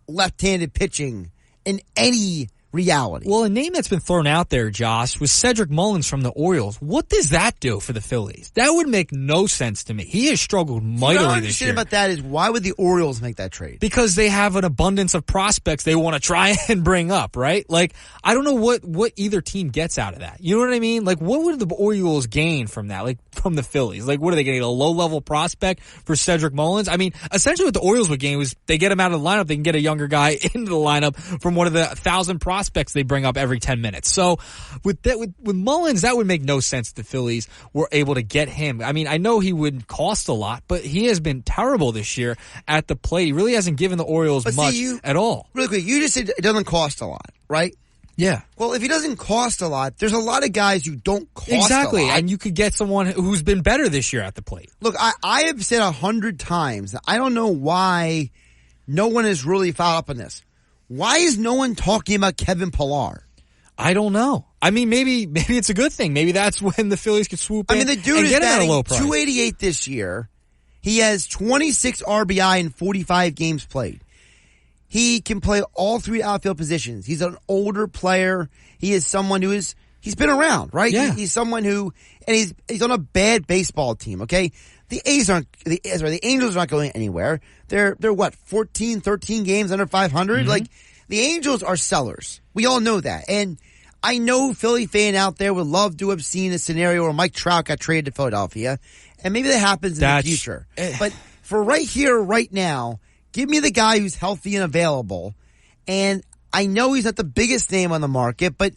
left-handed pitching in any reality. Well, a name that's been thrown out there, Josh, was Cedric Mullins from the Orioles. What does that do for the Phillies? That would make no sense to me. He has struggled mightily this year. About that is, why would the Orioles make that trade? Because they have an abundance of prospects they want to try and bring up, right? Like, I don't know what either team gets out of that. You know what I mean? Like, what would the Orioles gain from that? Like, from the Phillies? Like, what are they going to get? A low-level prospect for Cedric Mullins? I mean, essentially what the Orioles would gain was they get him out of the lineup, they can get a younger guy into the lineup from one of the 1,000 prospects they bring up every 10 minutes. So with Mullins, that would make no sense. The Phillies were able to get him. I mean, I know he would cost a lot, but he has been terrible this year at the plate. He really hasn't given the Orioles much at all. Really quick, you just said it doesn't cost a lot, right? Yeah. Well, if he doesn't cost a lot, there's a lot of guys who don't cost exactly, a lot. And you could get someone who's been better this year at the plate. Look, I have said 100 times that I don't know why no one has really followed up on this. Why is no one talking about Kevin Pillar? I don't know. I mean, maybe it's a good thing. Maybe that's when the Phillies could swoop in. I mean, the dude is get him at a batting low price. 288 this year. He has 26 RBI in 45 games played. He can play all three outfield positions. He's an older player. He is someone who he's been around, right? Yeah. He's someone who, and he's on a bad baseball team, okay? The Angels aren't going anywhere. They're what, 14, 13 games under 500? Mm-hmm. Like, the Angels are sellers. We all know that. And I know Philly fan out there would love to have seen a scenario where Mike Trout got traded to Philadelphia. And maybe that happens in the future. But for right here, right now, give me the guy who's healthy and available. And I know he's not the biggest name on the market, but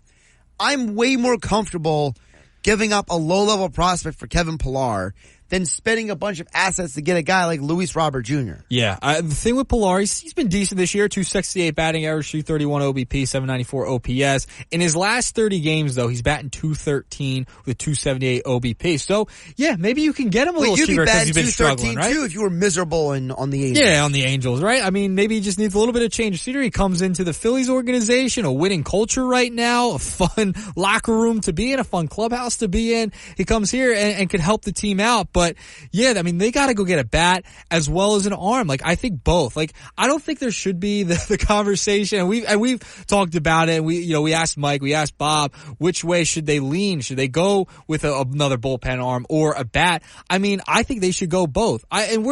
I'm way more comfortable giving up a low-level prospect for Kevin Pillar than spending a bunch of assets to get a guy like Luis Robert Jr. Yeah, the thing with Pillar, he's been decent this year. 268 batting average, 331 OBP, 794 OPS. In his last 30 games, though, he's batting 213 with 278 OBP. So, yeah, maybe you can get him a little cheaper because he's been struggling, right? Too if you were miserable on the Angels. Yeah, on the Angels, right? I mean, maybe he just needs a little bit of change of scenery. He comes into the Phillies organization, a winning culture right now, a fun locker room to be in, a fun clubhouse to be in. He comes here and can help the team out. But yeah, I mean, they got to go get a bat as well as an arm. Like, I think both. Like, I don't think there should be the conversation. And we've talked about it. We asked Mike, we asked Bob, which way should they lean? Should they go with another bullpen arm or a bat? I mean, I think they should go both. And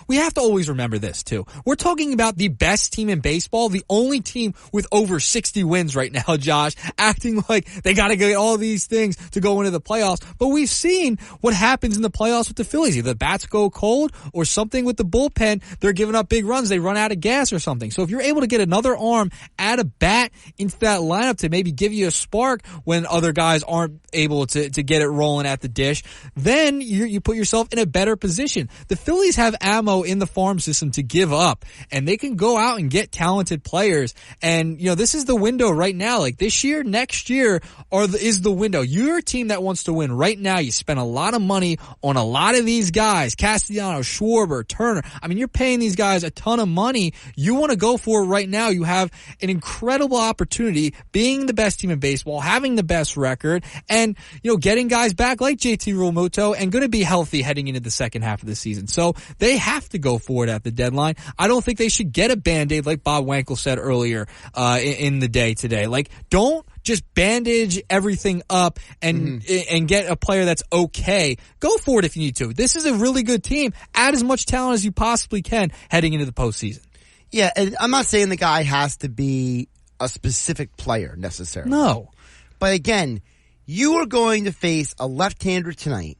we have to always remember this too. We're talking about the best team in baseball, the only team with over 60 wins right now, Josh, acting like they got to get all these things to go into the playoffs. But we've seen what happens in the playoffs with the Phillies. Either the bats go cold or something with the bullpen. They're giving up big runs. They run out of gas or something. So if you're able to get another arm, add a bat into that lineup to maybe give you a spark when other guys aren't able to get it rolling at the dish, then you put yourself in a better position. The Phillies have ammo in the farm system to give up, and they can go out and get talented players. And, this is the window right now. Like this year, next year is the window. You're a team that wants to win right now. You spend a lot of money on a lot of these guys, Castellanos, Schwarber, Turner. I mean, you're paying these guys a ton of money. You want to go for it right now. You have an incredible opportunity being the best team in baseball, having the best record, and, getting guys back like JT Realmuto and going to be healthy heading into the second half of the season. So they have to go for it at the deadline. I don't think they should get a Band-Aid like Bob Wankel said earlier in the day today. Like, don't just bandage everything up and get a player that's okay. Go for it if you need to. This is a really good team. Add as much talent as you possibly can heading into the postseason. Yeah, and I'm not saying the guy has to be a specific player necessarily. No. But again, you are going to face a left-hander tonight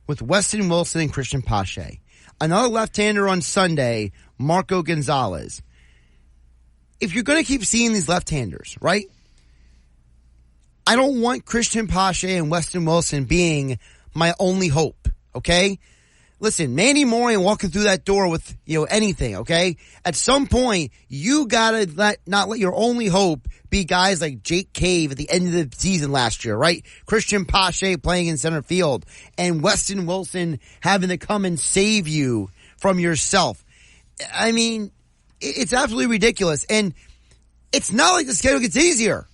with Weston Wilson and Christian Pache. Another left-hander on Sunday, Marco Gonzalez. If you're going to keep seeing these left-handers, right? I don't want Christian Pache and Weston Wilson being my only hope, okay? Listen, Manny Moore ain't walking through that door with, anything, okay? At some point, you gotta not let your only hope be guys like Jake Cave at the end of the season last year, right? Christian Pache playing in center field and Weston Wilson having to come and save you from yourself. I mean, it's absolutely ridiculous. And it's not like the schedule gets easier.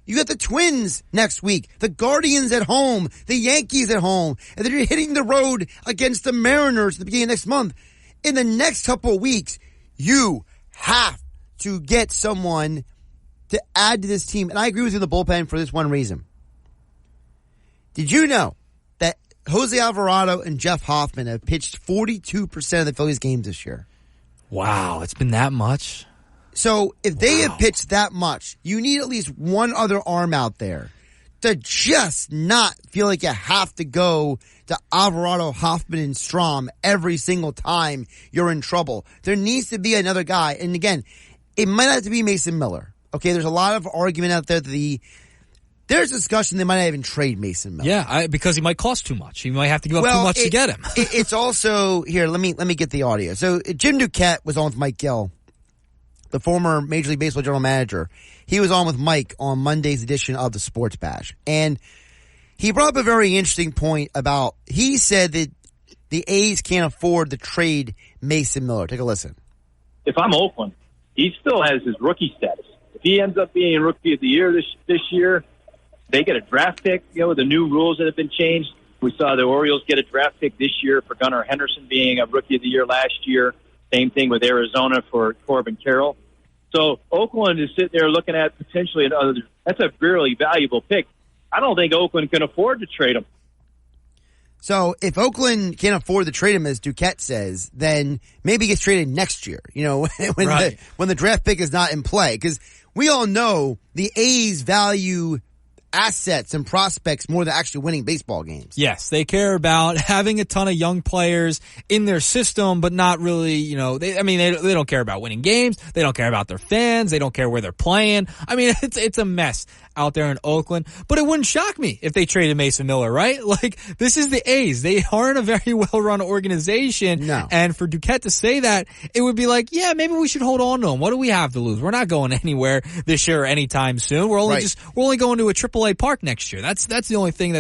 You got the Twins next week, the Guardians at home, the Yankees at home, and then you're hitting the road against the Mariners at the beginning of next month. In the next couple of weeks, you have to get someone to add to this team. And I agree with you in the bullpen for this one reason. Did you know that Jose Alvarado and Jeff Hoffman have pitched 42% of the Phillies games this year? Wow, it's been that much? So if they have pitched that much, you need at least one other arm out there to just not feel like you have to go to Alvarado, Hoffman, and Strom every single time you're in trouble. There needs to be another guy. And again, it might have to be Mason Miller. Okay, there's a lot of argument out there that there's discussion they might not even trade Mason Miller. Yeah, because he might cost too much. He might have to give up too much to get him. It's also, here, let me get the audio. So Jim Duquette was on with Mike Gill, the former Major League Baseball general manager. He was on with Mike on Monday's edition of the Sports Bash. And he brought up a very interesting point he said that the A's can't afford to trade Mason Miller. Take a listen. If I'm Oakland, he still has his rookie status. If he ends up being Rookie of the Year this year, they get a draft pick, with the new rules that have been changed. We saw the Orioles get a draft pick this year for Gunnar Henderson being a Rookie of the Year last year. Same thing with Arizona for Corbin Carroll. So Oakland is sitting there looking at potentially another. That's a really valuable pick. I don't think Oakland can afford to trade him. So if Oakland can't afford to trade him, as Duquette says, then maybe he gets traded next year, when the draft pick is not in play. Because we all know the A's value assets and prospects more than actually winning baseball games. Yes, they care about having a ton of young players in their system, but not really, they don't care about winning games. They don't care about their fans. They don't care where they're playing. I mean, it's a mess out there in Oakland, but it wouldn't shock me if they traded Mason Miller, right? Like, this is the A's. They aren't a very well-run organization. No. And for Duquette to say that, it would be like, yeah, maybe we should hold on to him. What do we have to lose? We're not going anywhere this year or anytime soon. We're only going to a AAA park next year. That's the only thing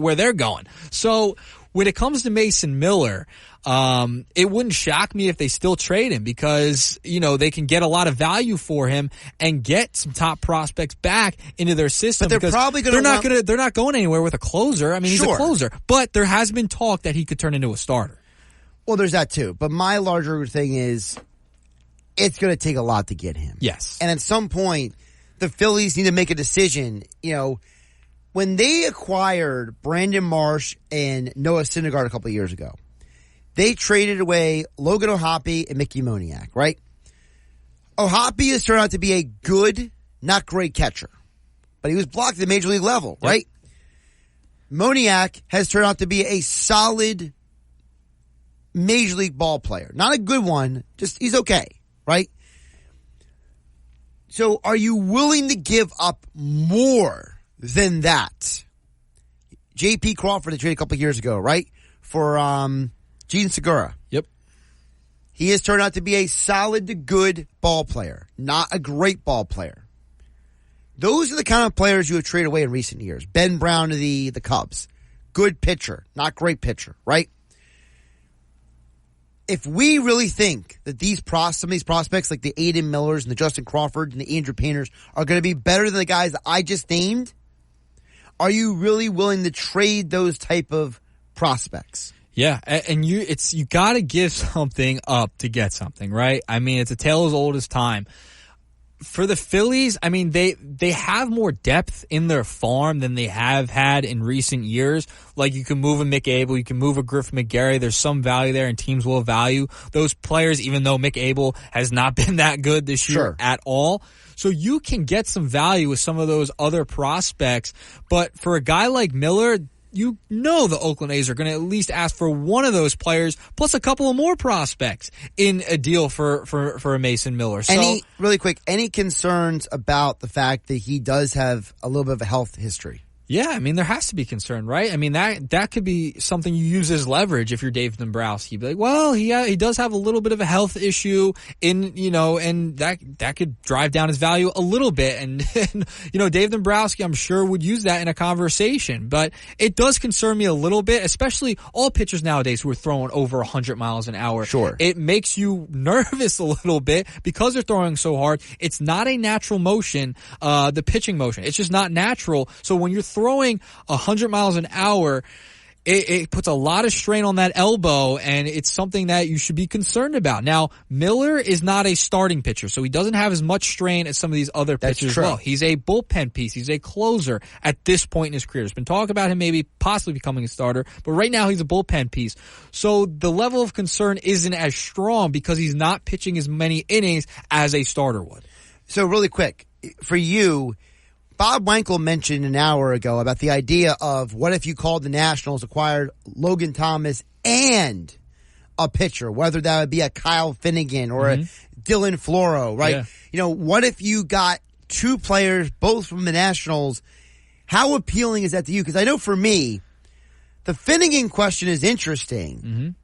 where they're going. So when it comes to Mason Miller, it wouldn't shock me if they still trade him because, they can get a lot of value for him and get some top prospects back into their system. But they're probably going to they're not going anywhere with a closer. I mean, he's a closer, but there has been talk that he could turn into a starter. Well, there's that too. But my larger thing is it's going to take a lot to get him. Yes. And at some point, the Phillies need to make a decision. When they acquired Brandon Marsh and Noah Syndergaard a couple of years ago, they traded away Logan O'Hoppe and Mickey Moniak, right? O'Hoppe has turned out to be a good, not great catcher, but he was blocked at the major league level, right? Moniak has turned out to be a solid major league ball player. Not a good one, just he's okay, right? So are you willing to give up more than that? J.P. Crawford, they traded a couple of years ago, right? For Gene Segura. Yep. He has turned out to be a solid to good ball player, not a great ball player. Those are the kind of players you have traded away in recent years. Ben Brown to the Cubs. Good pitcher, not great pitcher, right? If we really think that some of these prospects like the Aiden Millers and the Justin Crawford and the Andrew Painters are going to be better than the guys that I just named, are you really willing to trade those type of prospects? Yeah, and you got to give something up to get something, right? I mean, it's a tale as old as time. For the Phillies, I mean, they have more depth in their farm than they have had in recent years. Like, you can move a Mick Abel, you can move a Griff McGarry. There's some value there, and teams will value those players, even though Mick Abel has not been that good this year at all. So you can get some value with some of those other prospects. But for a guy like Miller, the Oakland A's are going to at least ask for one of those players plus a couple of more prospects in a deal for a Mason Miller. So, any concerns about the fact that he does have a little bit of a health history? Yeah, I mean, there has to be concern, right? I mean, that could be something you use as leverage if you're Dave Dombrowski. Be like, well, he does have a little bit of a health issue and that could drive down his value a little bit. And Dave Dombrowski, I'm sure, would use that in a conversation. But it does concern me a little bit, especially all pitchers nowadays who are throwing over 100 miles an hour. Sure. It makes you nervous a little bit because they're throwing so hard. It's not a natural motion, the pitching motion. It's just not natural. So when you're throwing 100 miles an hour, it puts a lot of strain on that elbow, and it's something that you should be concerned about. Now, Miller is not a starting pitcher, so he doesn't have as much strain as some of these other pitchers as well. He's a bullpen piece. He's a closer at this point in his career. There's been talk about him maybe possibly becoming a starter, but right now he's a bullpen piece. So the level of concern isn't as strong because he's not pitching as many innings as a starter would. So really quick, for you, Bob Wankel mentioned an hour ago about the idea of what if you called the Nationals, acquired Logan Thomas and a pitcher, whether that would be a Kyle Finnegan or a Dylan Floro, right? Yeah. What if you got two players, both from the Nationals? How appealing is that to you? Because I know for me, the Finnegan question is interesting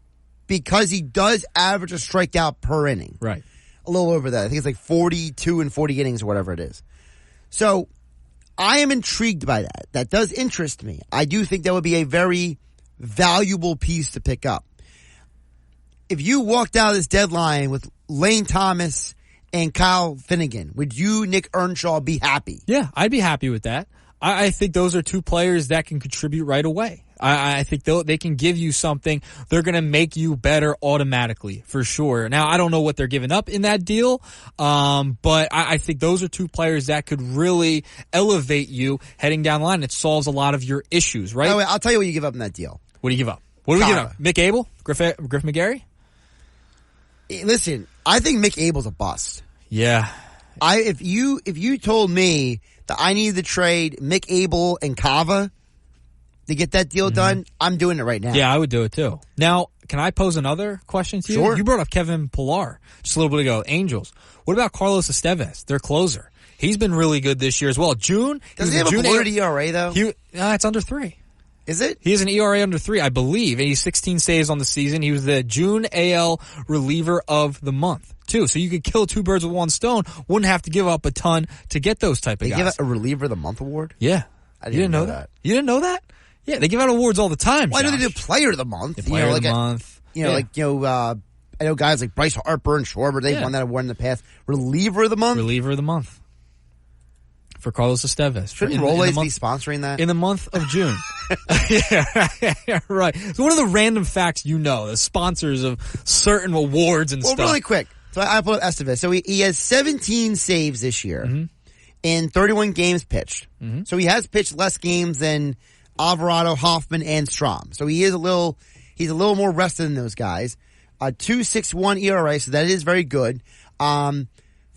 because he does average a strikeout per inning. Right. A little over that. I think it's like 42 and 40 innings or whatever it is. So I am intrigued by that. That does interest me. I do think that would be a very valuable piece to pick up. If you walked out of this deadline with Lane Thomas and Kyle Finnegan, would you, Nick Earnshaw, be happy? Yeah, I'd be happy with that. I think those are two players that can contribute right away. I think they can give you something. They're going to make you better automatically, for sure. Now, I don't know what they're giving up in that deal, but I think those are two players that could really elevate you heading down the line. It solves a lot of your issues, right? Wait, I'll tell you what you give up in that deal. What do you give up? What do we give up? Mick Abel? Griff McGarry? Listen, I think Mick Abel's a bust. Yeah. If you told me that I needed to trade Mick Abel and Kava to get that deal done, I'm doing it right now. Yeah, I would do it too. Now, can I pose another question to you? Sure. You brought up Kevin Pillar just a little bit ago. Angels. What about Carlos Estevez, their closer? He's been really good this year as well. June. Does he have a bloated ERA though? It's under 3. Is it? He has an ERA under 3, I believe, and he's 16 saves on the season. He was the June AL reliever of the month, too. So you could kill two birds with one stone. Wouldn't have to give up a ton to get those type of guys. They give out a reliever of the month award? Yeah. I didn't know that. You didn't know that? Yeah, they give out awards all the time. Well, I know they do player of the month. Player of the month. I know guys like Bryce Harper and Schwarber, they've won that award in the past. Reliever of the month? Reliever of the month. For Carlos Estevez. Shouldn't Rolaids be sponsoring that? In the month of June. yeah, right. So what are the random facts the sponsors of certain awards and stuff? Well, really quick. So I pulled up Estevez. So he has 17 saves this year in 31 games pitched. So he has pitched less games than Alvarado, Hoffman, and Strom. So he's a little more rested than those guys. 2.61 ERA, so that is very good.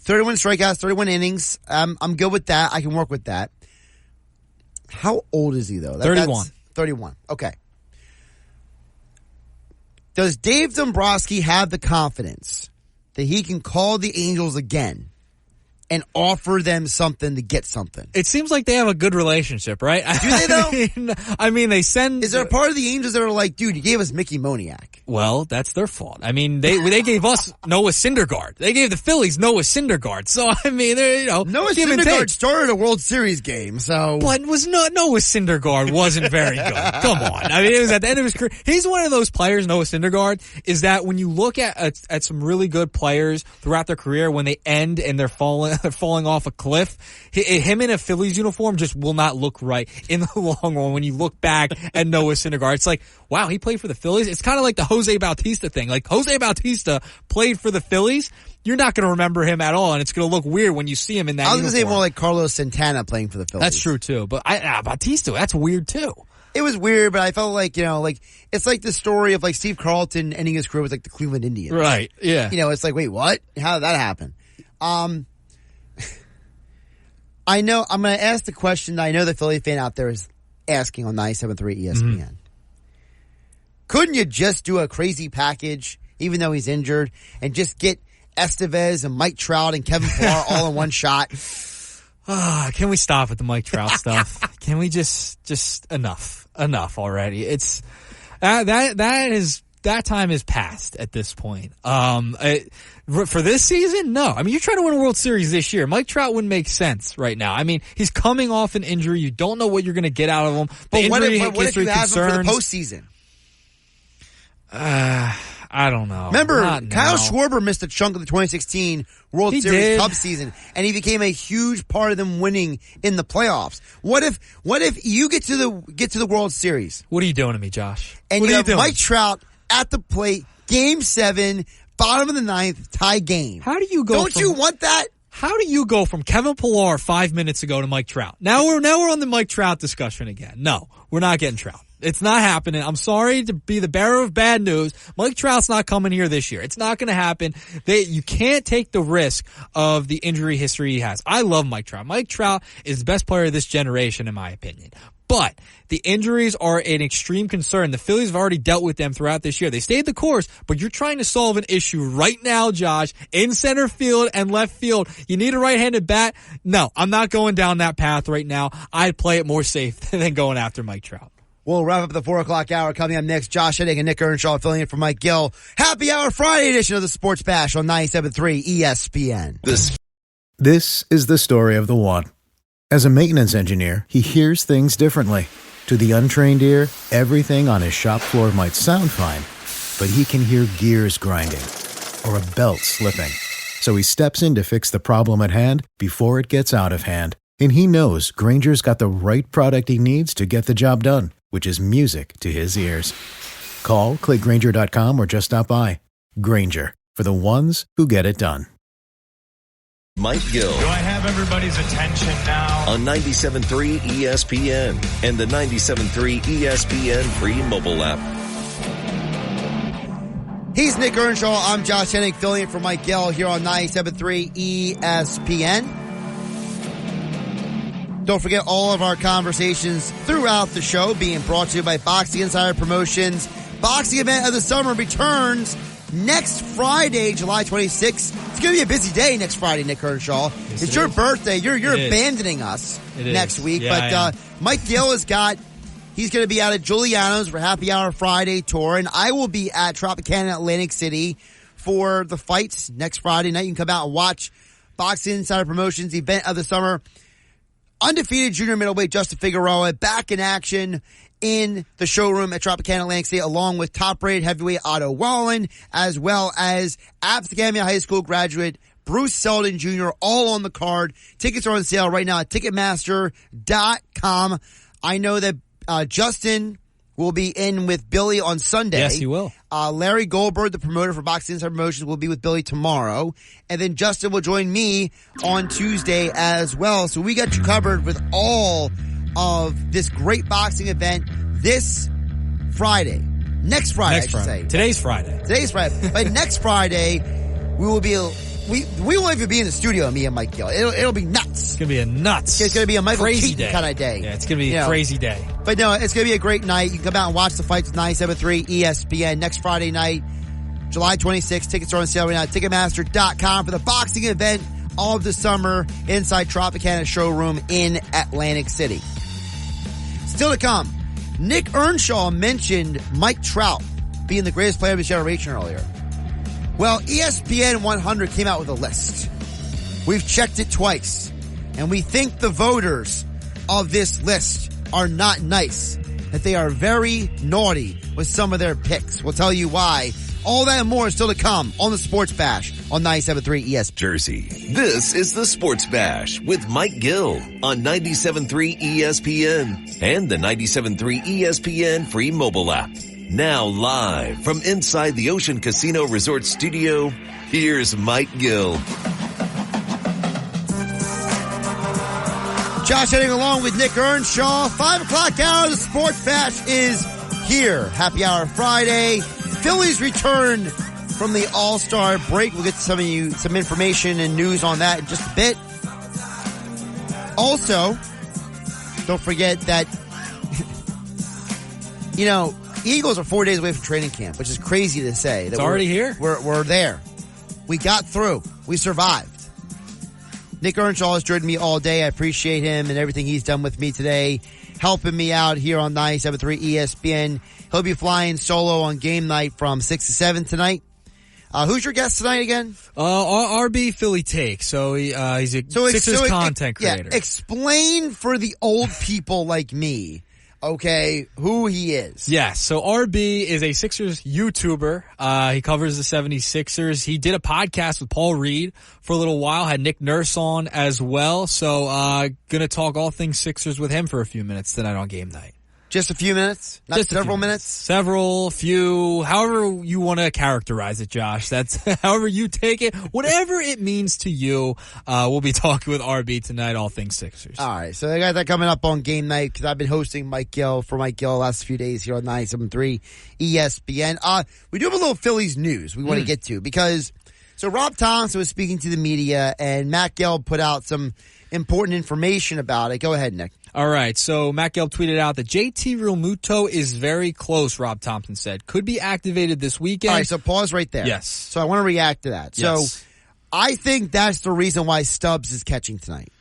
31 strikeouts, 31 innings. I'm good with that. I can work with that. How old is he, though? 31. 31. Okay. Does Dave Dombrowski have the confidence that he can call the Angels again and offer them something to get something? It seems like they have a good relationship, right? Do they, though? I mean, they send... Is there a part of the Angels that are like, dude, you gave us Mickey Moniak? Well, that's their fault. I mean, they gave us Noah Syndergaard. They gave the Phillies Noah Syndergaard. So, I mean, Noah Syndergaard started a World Series game, so... But Noah Syndergaard wasn't very good. Come on. I mean, it was at the end of his career. He's one of those players, Noah Syndergaard, is that when you look at some really good players throughout their career, when they end and they're falling off a cliff, him in a Phillies uniform just will not look right in the long run when you look back at Noah Syndergaard. It's like, wow, he played for the Phillies? It's kind of like the Jose Bautista thing. Like, Jose Bautista played for the Phillies. You're not going to remember him at all, and it's going to look weird when you see him in that uniform. I was going to say more like Carlos Santana playing for the Phillies. That's true, too. But Bautista, that's weird, too. It was weird, but I felt like, it's like the story of like Steve Carlton ending his career with like the Cleveland Indians. Right, yeah. It's like, wait, what? How did that happen? I know, I'm going to ask the question that I know the Philly fan out there is asking on 97.3 ESPN. Couldn't you just do a crazy package, even though he's injured, and just get Estevez and Mike Trout and Kevin Pillar all in one shot? Can we stop with the Mike Trout stuff? Can we just enough already? It's that time is past at this point. For this season, no. I mean, you're trying to win a World Series this year. Mike Trout wouldn't make sense right now. I mean, he's coming off an injury. You don't know what you're going to get out of him. But what if you have him for the postseason? I don't know. Remember, Kyle Schwarber missed a chunk of the 2016 World Series Cubs season, and he became a huge part of them winning in the playoffs. What if you get to the World Series? What are you doing to me, Josh? And you have Mike Trout at the plate, Game 7, bottom of the 9th, tie game. How do you go? Don't you want that? How do you go from Kevin Pillar 5 minutes ago to Mike Trout? Now we're on the Mike Trout discussion again. No, we're not getting Trout. It's not happening. I'm sorry to be the bearer of bad news. Mike Trout's not coming here this year. It's not going to happen. You can't take the risk of the injury history he has. I love Mike Trout. Mike Trout is the best player of this generation, in my opinion. But the injuries are an extreme concern. The Phillies have already dealt with them throughout this year. They stayed the course, but you're trying to solve an issue right now, Josh, in center field and left field. You need a right-handed bat? No, I'm not going down that path right now. I'd play it more safe than going after Mike Trout. We'll wrap up the 4 o'clock hour. Coming up next, Josh Hennig and Nick Earnshaw filling in for Mike Gill. Happy Hour Friday edition of the Sports Bash on 97.3 ESPN. This is the story of the one. As a maintenance engineer, he hears things differently. To the untrained ear, everything on his shop floor might sound fine, but he can hear gears grinding or a belt slipping. So he steps in to fix the problem at hand before it gets out of hand. And he knows Granger's got the right product he needs to get the job done, which is music to his ears. Call, click Grainger.com, or just stop by. Grainger, for the ones who get it done. Mike Gill. Do I have everybody's attention now? On 97.3 ESPN and the 97.3 ESPN free mobile app. He's Nick Earnshaw. I'm Josh Hennig, filling in for Mike Gill here on 97.3 ESPN. Don't forget all of our conversations throughout the show being brought to you by Boxing Insider Promotions. Boxing event of the summer returns next Friday, July 26th. It's going to be a busy day next Friday, Nick Earnshaw. Yes, it's your birthday. You're abandoning us next week. Yeah, but Mike Gill he's going to be out at Giuliano's for Happy Hour Friday tour, and I will be at Tropicana Atlantic City for the fights next Friday night. You can come out and watch Boxing Insider Promotions event of the summer. Undefeated junior middleweight Justin Figueroa back in action in the showroom at Tropicana Atlantic City, along with top-rated heavyweight Otto Wallen, as well as Absecamia High School graduate Bruce Selden Jr., all on the card. Tickets are on sale right now at Ticketmaster.com. I know that Justin will be in with Billy on Sunday. Yes, he will. Larry Goldberg, the promoter for Boxing Insider Promotions, will be with Billy tomorrow. And then Justin will join me on Tuesday as well. So we got you covered with all of this great boxing event this Friday. Next Friday, I should say. Today's Friday. But next Friday, we will be... We won't even be in the studio, me and Mike Gill. It'll be nuts. It's going to be a nuts. It's going to be a Michael crazy Keaton kind of day. Yeah, it's going to be a crazy day. But no, it's going to be a great night. You can come out and watch the fights with 97.3 ESPN next Friday night, July 26th. Tickets are on sale right now at Ticketmaster.com for the boxing event of the summer inside Tropicana Showroom in Atlantic City. Still to come, Nick Earnshaw mentioned Mike Trout being the greatest player of his generation earlier. Well, ESPN 100 came out with a list. We've checked it twice, and we think the voters of this list are not nice, that they are very naughty with some of their picks. We'll tell you why. All that and more is still to come on the Sports Bash on 97.3 ESPN. Jersey. This is the Sports Bash with Mike Gill on 97.3 ESPN and the 97.3 ESPN free mobile app. Now live from inside the Ocean Casino Resort Studio, here's Mike Gill. Josh Hennig along with Nick Earnshaw. 5 o'clock hour, the Sports Bash is here. Happy Hour Friday. Phillies return from the All-Star break. We'll get to some information and news on that in just a bit. Also, don't forget that, Eagles are 4 days away from training camp, which is crazy to say. It's already here. We're there. We got through. We survived. Nick Earnshaw has joined me all day. I appreciate him and everything he's done with me today, helping me out here on 97.3 ESPN. He'll be flying solo on game night from 6 to 7 tonight. Who's your guest tonight again? RB Philly Take. So he's a Sixers content creator. Yeah, explain for the old people like me, okay, who he is. Yes, so RB is a Sixers YouTuber. He covers the 76ers. He did a podcast with Paul Reed for a little while, had Nick Nurse on as well. So gonna talk all things Sixers with him for a few minutes tonight on game night. Just a few minutes? Not several minutes? Few, however you want to characterize it, Josh. That's however you take it. Whatever it means to you, we'll be talking with RB tonight, all things Sixers. All right, so they got that coming up on game night because I've been hosting Mike Gill the last few days here on 97.3 ESPN. We do have a little Phillies news we want to get to because, so Rob Thompson was speaking to the media and Matt Gill put out some important information about it. Go ahead, Nick. All right, so Matt Gelb tweeted out that JT Realmuto is very close, Rob Thompson said. Could be activated this weekend. All right, so pause right there. Yes. So I want to react to that. Yes. So I think that's the reason why Stubbs is catching tonight.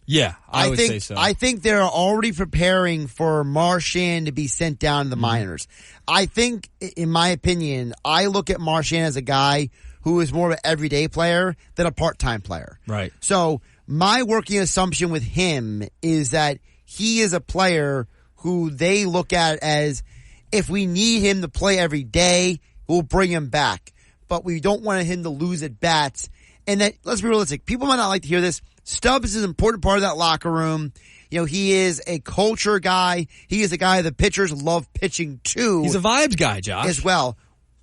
Yeah, I would say so. I think they're already preparing for Marchand to be sent down to the minors. I think, in my opinion, I look at Marchand as a guy who is more of an everyday player than a part-time player. Right. So my working assumption with him is that he is a player who they look at as, if we need him to play every day, we'll bring him back. But we don't want him to lose at bats. And that, let's be realistic, people might not like to hear this. Stubbs is an important part of that locker room. You know, he is a culture guy. He is a guy the pitchers love pitching to. He's a vibes guy, Josh. As well.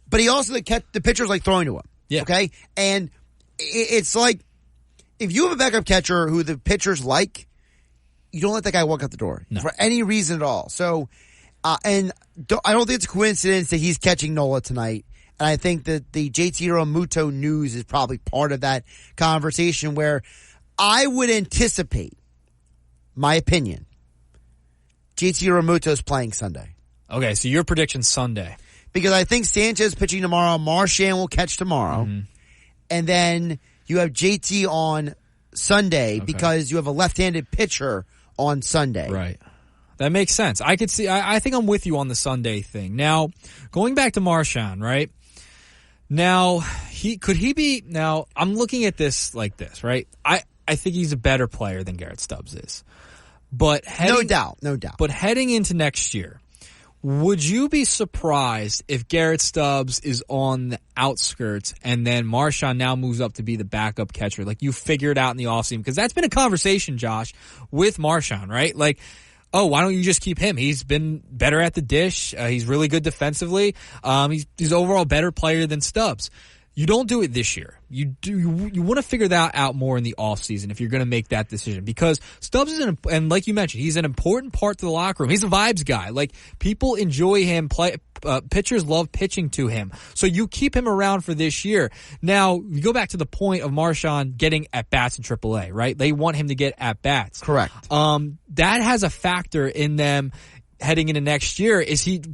But he also, the pitchers like throwing to him. Yeah. Okay? And it's like, if you have a backup catcher who the pitchers like, you don't let that guy walk out the door. No. For any reason at all. So, and I don't think it's a coincidence that he's catching Nola tonight. And I think that the JT Realmuto news is probably part of that conversation where I would anticipate, my opinion, JT Realmuto is playing Sunday. Okay, so your prediction Sunday. Because I think Sanchez pitching tomorrow, Marchand will catch tomorrow. Mm-hmm. And then you have JT on Sunday because you have a left-handed pitcher on Sunday. Right. That makes sense. I could see, I think I'm with you on the Sunday thing. Now, going back to Marchand, right? Now, I'm looking at this like this, right? I think he's a better player than Garrett Stubbs is. But no doubt. But heading into next year, would you be surprised if Garrett Stubbs is on the outskirts and then Marchand now moves up to be the backup catcher? Like you figure it out in the offseason? Because that's been a conversation, Josh, with Marchand, right? Like, oh, why don't you just keep him? He's been better at the dish. He's really good defensively. He's overall a better player than Stubbs. You don't do it this year. You want to figure that out more in the offseason if you're going to make that decision. Because Stubbs is and like you mentioned, he's an important part to the locker room. He's a vibes guy. Like, people enjoy him. Pitchers love pitching to him. So you keep him around for this year. Now, you go back to the point of Marchand getting at-bats in AAA, right? They want him to get at-bats. Correct. That has a factor in them heading into next year.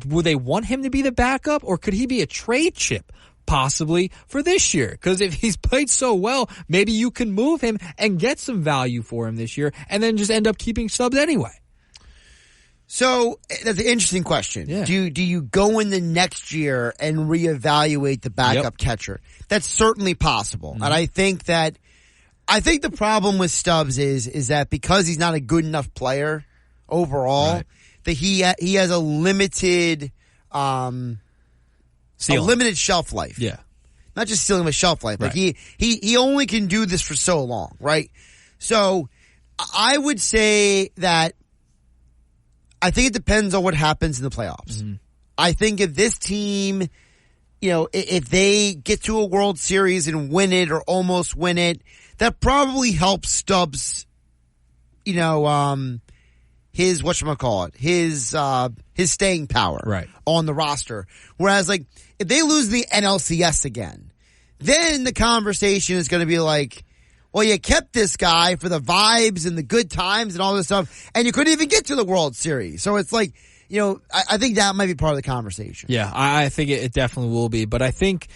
Would they want him to be the backup, or could he be a trade chip? Possibly for this year, because if he's played so well, maybe you can move him and get some value for him this year and then just end up keeping Stubbs anyway. So that's an interesting question. Yeah. Do you go in the next year and reevaluate the backup catcher? That's certainly possible. Mm-hmm. And I think the problem with Stubbs is that because he's not a good enough player overall, that he has a limited limited shelf life. Yeah. Not just stealing a shelf life. Like he only can do this for so long, right? So I would say that I think it depends on what happens in the playoffs. Mm-hmm. I think if this team, if they get to a World Series and win it or almost win it, that probably helps Stubbs, his his staying power on the roster. Whereas, like, if they lose the NLCS again, then the conversation is going to be like, well, you kept this guy for the vibes and the good times and all this stuff, and you couldn't even get to the World Series. So it's like, I think that might be part of the conversation. Yeah, I think it definitely will be. But I think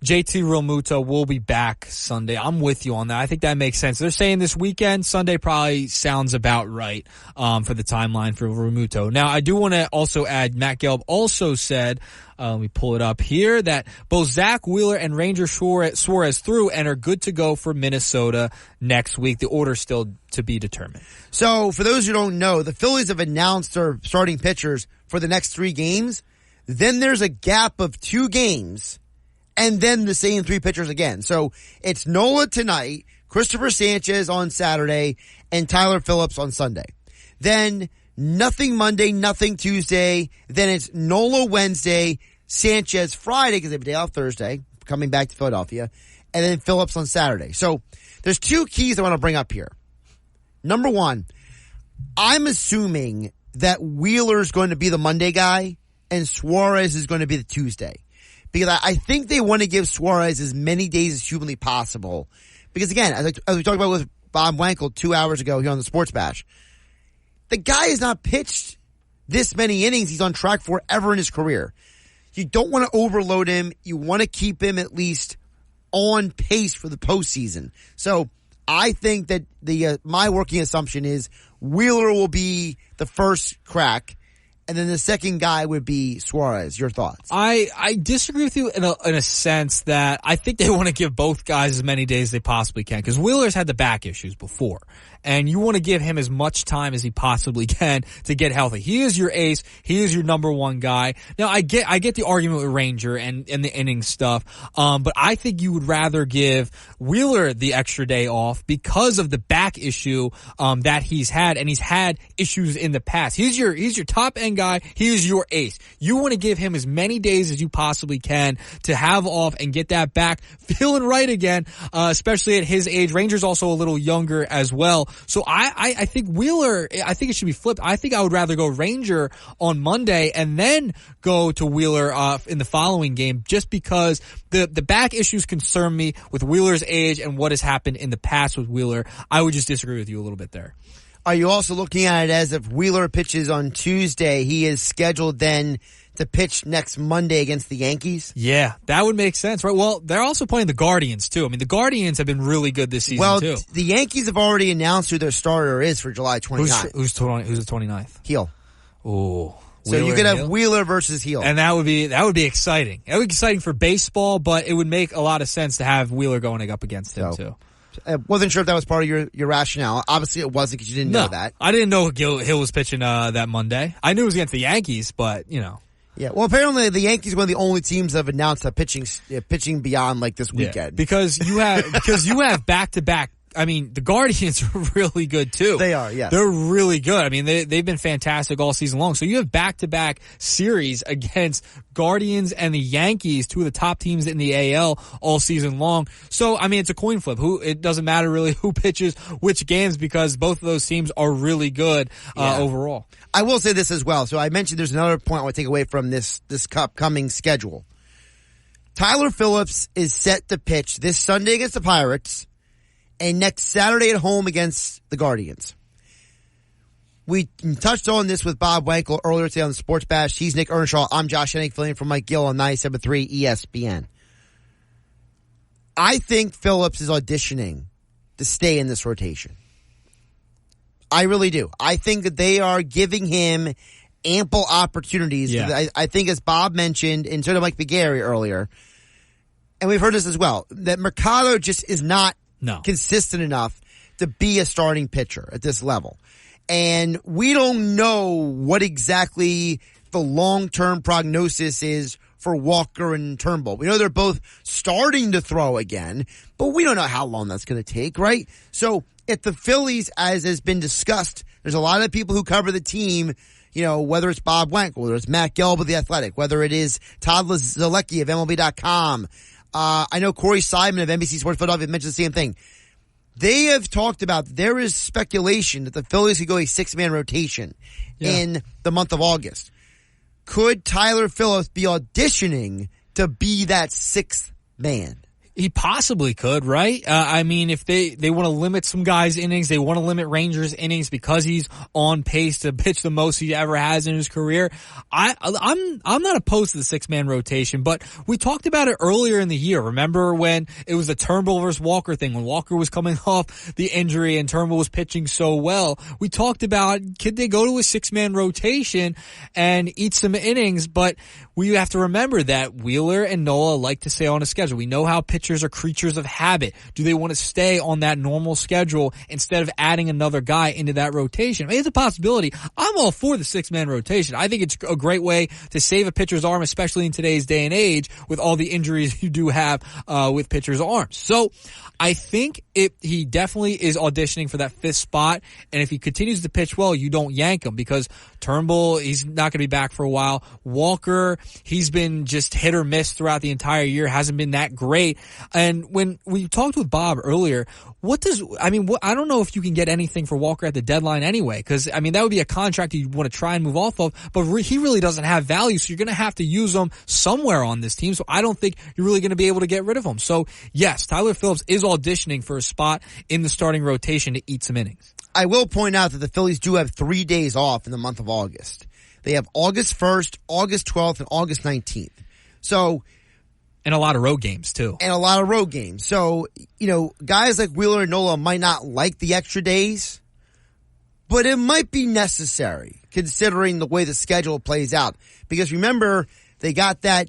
JT Realmuto will be back Sunday. I'm with you on that. I think that makes sense. They're saying this weekend. Sunday probably sounds about right for the timeline for Realmuto. Now, I do want to also add, Matt Gelb also said, let me pull it up here, that both Zach Wheeler and Ranger Suarez threw and are good to go for Minnesota next week. The order's still to be determined. So, for those who don't know, the Phillies have announced their starting pitchers for the next 3 games. Then there's a gap of 2 games. And then the same 3 pitchers again. So it's Nola tonight, Christopher Sanchez on Saturday, and Tyler Phillips on Sunday. Then nothing Monday, nothing Tuesday. Then it's Nola Wednesday, Sanchez Friday because they have a day off Thursday, coming back to Philadelphia, and then Phillips on Saturday. So there's 2 keys I want to bring up here. Number 1, I'm assuming that Wheeler's going to be the Monday guy and Suarez is going to be the Tuesday. Because I think they want to give Suarez as many days as humanly possible. Because again, as we talked about with Bob Wankel 2 hours ago here on the Sports Bash, the guy has not pitched this many innings he's on track for ever in his career. You don't want to overload him. You want to keep him at least on pace for the postseason. So I think that my working assumption is Wheeler will be the first crack, And then the second guy would be Suarez. Your thoughts? I disagree with you in a sense that I think they want to give both guys as many days as they possibly can, because Wheeler's had the back issues before. And you want to give him as much time as he possibly can to get healthy. He is your ace. He is your number one guy. Now, I get the argument with Ranger and the inning stuff. But I think you would rather give Wheeler the extra day off because of the back issue, that he's had. And he's had issues in the past. He's your top end guy. He is your ace. You want to give him as many days as you possibly can to have off and get that back feeling right again, especially at his age. Ranger's also a little younger as well. So I think Wheeler, I think it should be flipped. I think I would rather go Ranger on Monday and then go to Wheeler in the following game, just because the back issues concern me with Wheeler's age and what has happened in the past with Wheeler. I would just disagree with you a little bit there. Are you also looking at it as if Wheeler pitches on Tuesday, he is scheduled then to pitch next Monday against the Yankees? Yeah, that would make sense, right? Well, they're also playing the Guardians, too. I mean, the Guardians have been really good this season, too. The Yankees have already announced who their starter is for July 29th. Who's the 29th? Heel. Ooh. So you could have Wheeler versus Heel. And that would be exciting. That would be exciting for baseball, but it would make a lot of sense to have Wheeler going up against him, too. I wasn't sure if that was part of your rationale. Obviously it wasn't, because you didn't know that. I didn't know Hill was pitching that Monday. I knew it was against the Yankees, but, you know. Yeah, well, apparently the Yankees are one of the only teams that have announced that pitching beyond like this weekend. Yeah, because you have back-to-back. I mean, the Guardians are really good too. They are, yes. They're really good. I mean, they've been fantastic all season long. So you have back-to-back series against Guardians and the Yankees, two of the top teams in the AL all season long. So, I mean, it's a coin flip. It doesn't matter really who pitches which games, because both of those teams are really good overall. I will say this as well. So I mentioned there's another point I want to take away from this upcoming schedule. Tyler Phillips is set to pitch this Sunday against the Pirates and next Saturday at home against the Guardians. We touched on this with Bob Wankel earlier today on the Sports Bash. He's Nick Earnshaw. I'm Josh Hennig, filling in for Mike Gill on 97.3 ESPN. I think Phillips is auditioning to stay in this rotation. I really do. I think that they are giving him ample opportunities. Yeah. I think, as Bob mentioned, and so did Mike McGarry earlier, and we've heard this as well, that Mercado just is not consistent enough to be a starting pitcher at this level. And we don't know what exactly the long-term prognosis is for Walker and Turnbull. We know they're both starting to throw again, but we don't know how long that's going to take, right? So if the Phillies, as has been discussed, there's a lot of people who cover the team, you know, whether it's Bob Wankel, whether it's Matt Gelb of The Athletic, whether it is Todd Zalecki of MLB.com. I know Corey Simon of NBC Sports Philadelphia mentioned the same thing. They have talked about, there is speculation that the Phillies could go a 6-man rotation in the month of August. Could Tyler Phillips be auditioning to be that 6th man? He possibly could, right? I mean, if they want to limit some guys' innings, they want to limit Rangers' innings because he's on pace to pitch the most he ever has in his career. I'm not opposed to the 6-man rotation, but we talked about it earlier in the year. Remember when it was the Turnbull versus Walker thing, when Walker was coming off the injury and Turnbull was pitching so well? We talked about, could they go to a 6-man rotation and eat some innings? But we have to remember that Wheeler and Nola like to stay on a schedule. We know how pitchers are creatures of habit. Do they want to stay on that normal schedule instead of adding another guy into that rotation? I mean, it's a possibility. I'm all for the 6-man rotation. I think it's a great way to save a pitcher's arm, especially in today's day and age with all the injuries you do have with pitchers' arms. So I think he definitely is auditioning for that 5th spot, and if he continues to pitch well, you don't yank him, because Turnbull, he's not going to be back for a while. Walker, he's been just hit or miss throughout the entire year, hasn't been that great. And when we talked with Bob earlier, I don't know if you can get anything for Walker at the deadline anyway, because, I mean, that would be a contract you want to try and move off of, but he really doesn't have value, so you're going to have to use him somewhere on this team, so I don't think you're really going to be able to get rid of him. So, yes, Tyler Phillips is auditioning for a spot in the starting rotation to eat some innings. I will point out that the Phillies do have 3 days off in the month of August. They have August 1st, August 12th, and August 19th. So, and a lot of road games, too. So, you know, guys like Wheeler and Nola might not like the extra days, but it might be necessary considering the way the schedule plays out. Because remember, they got that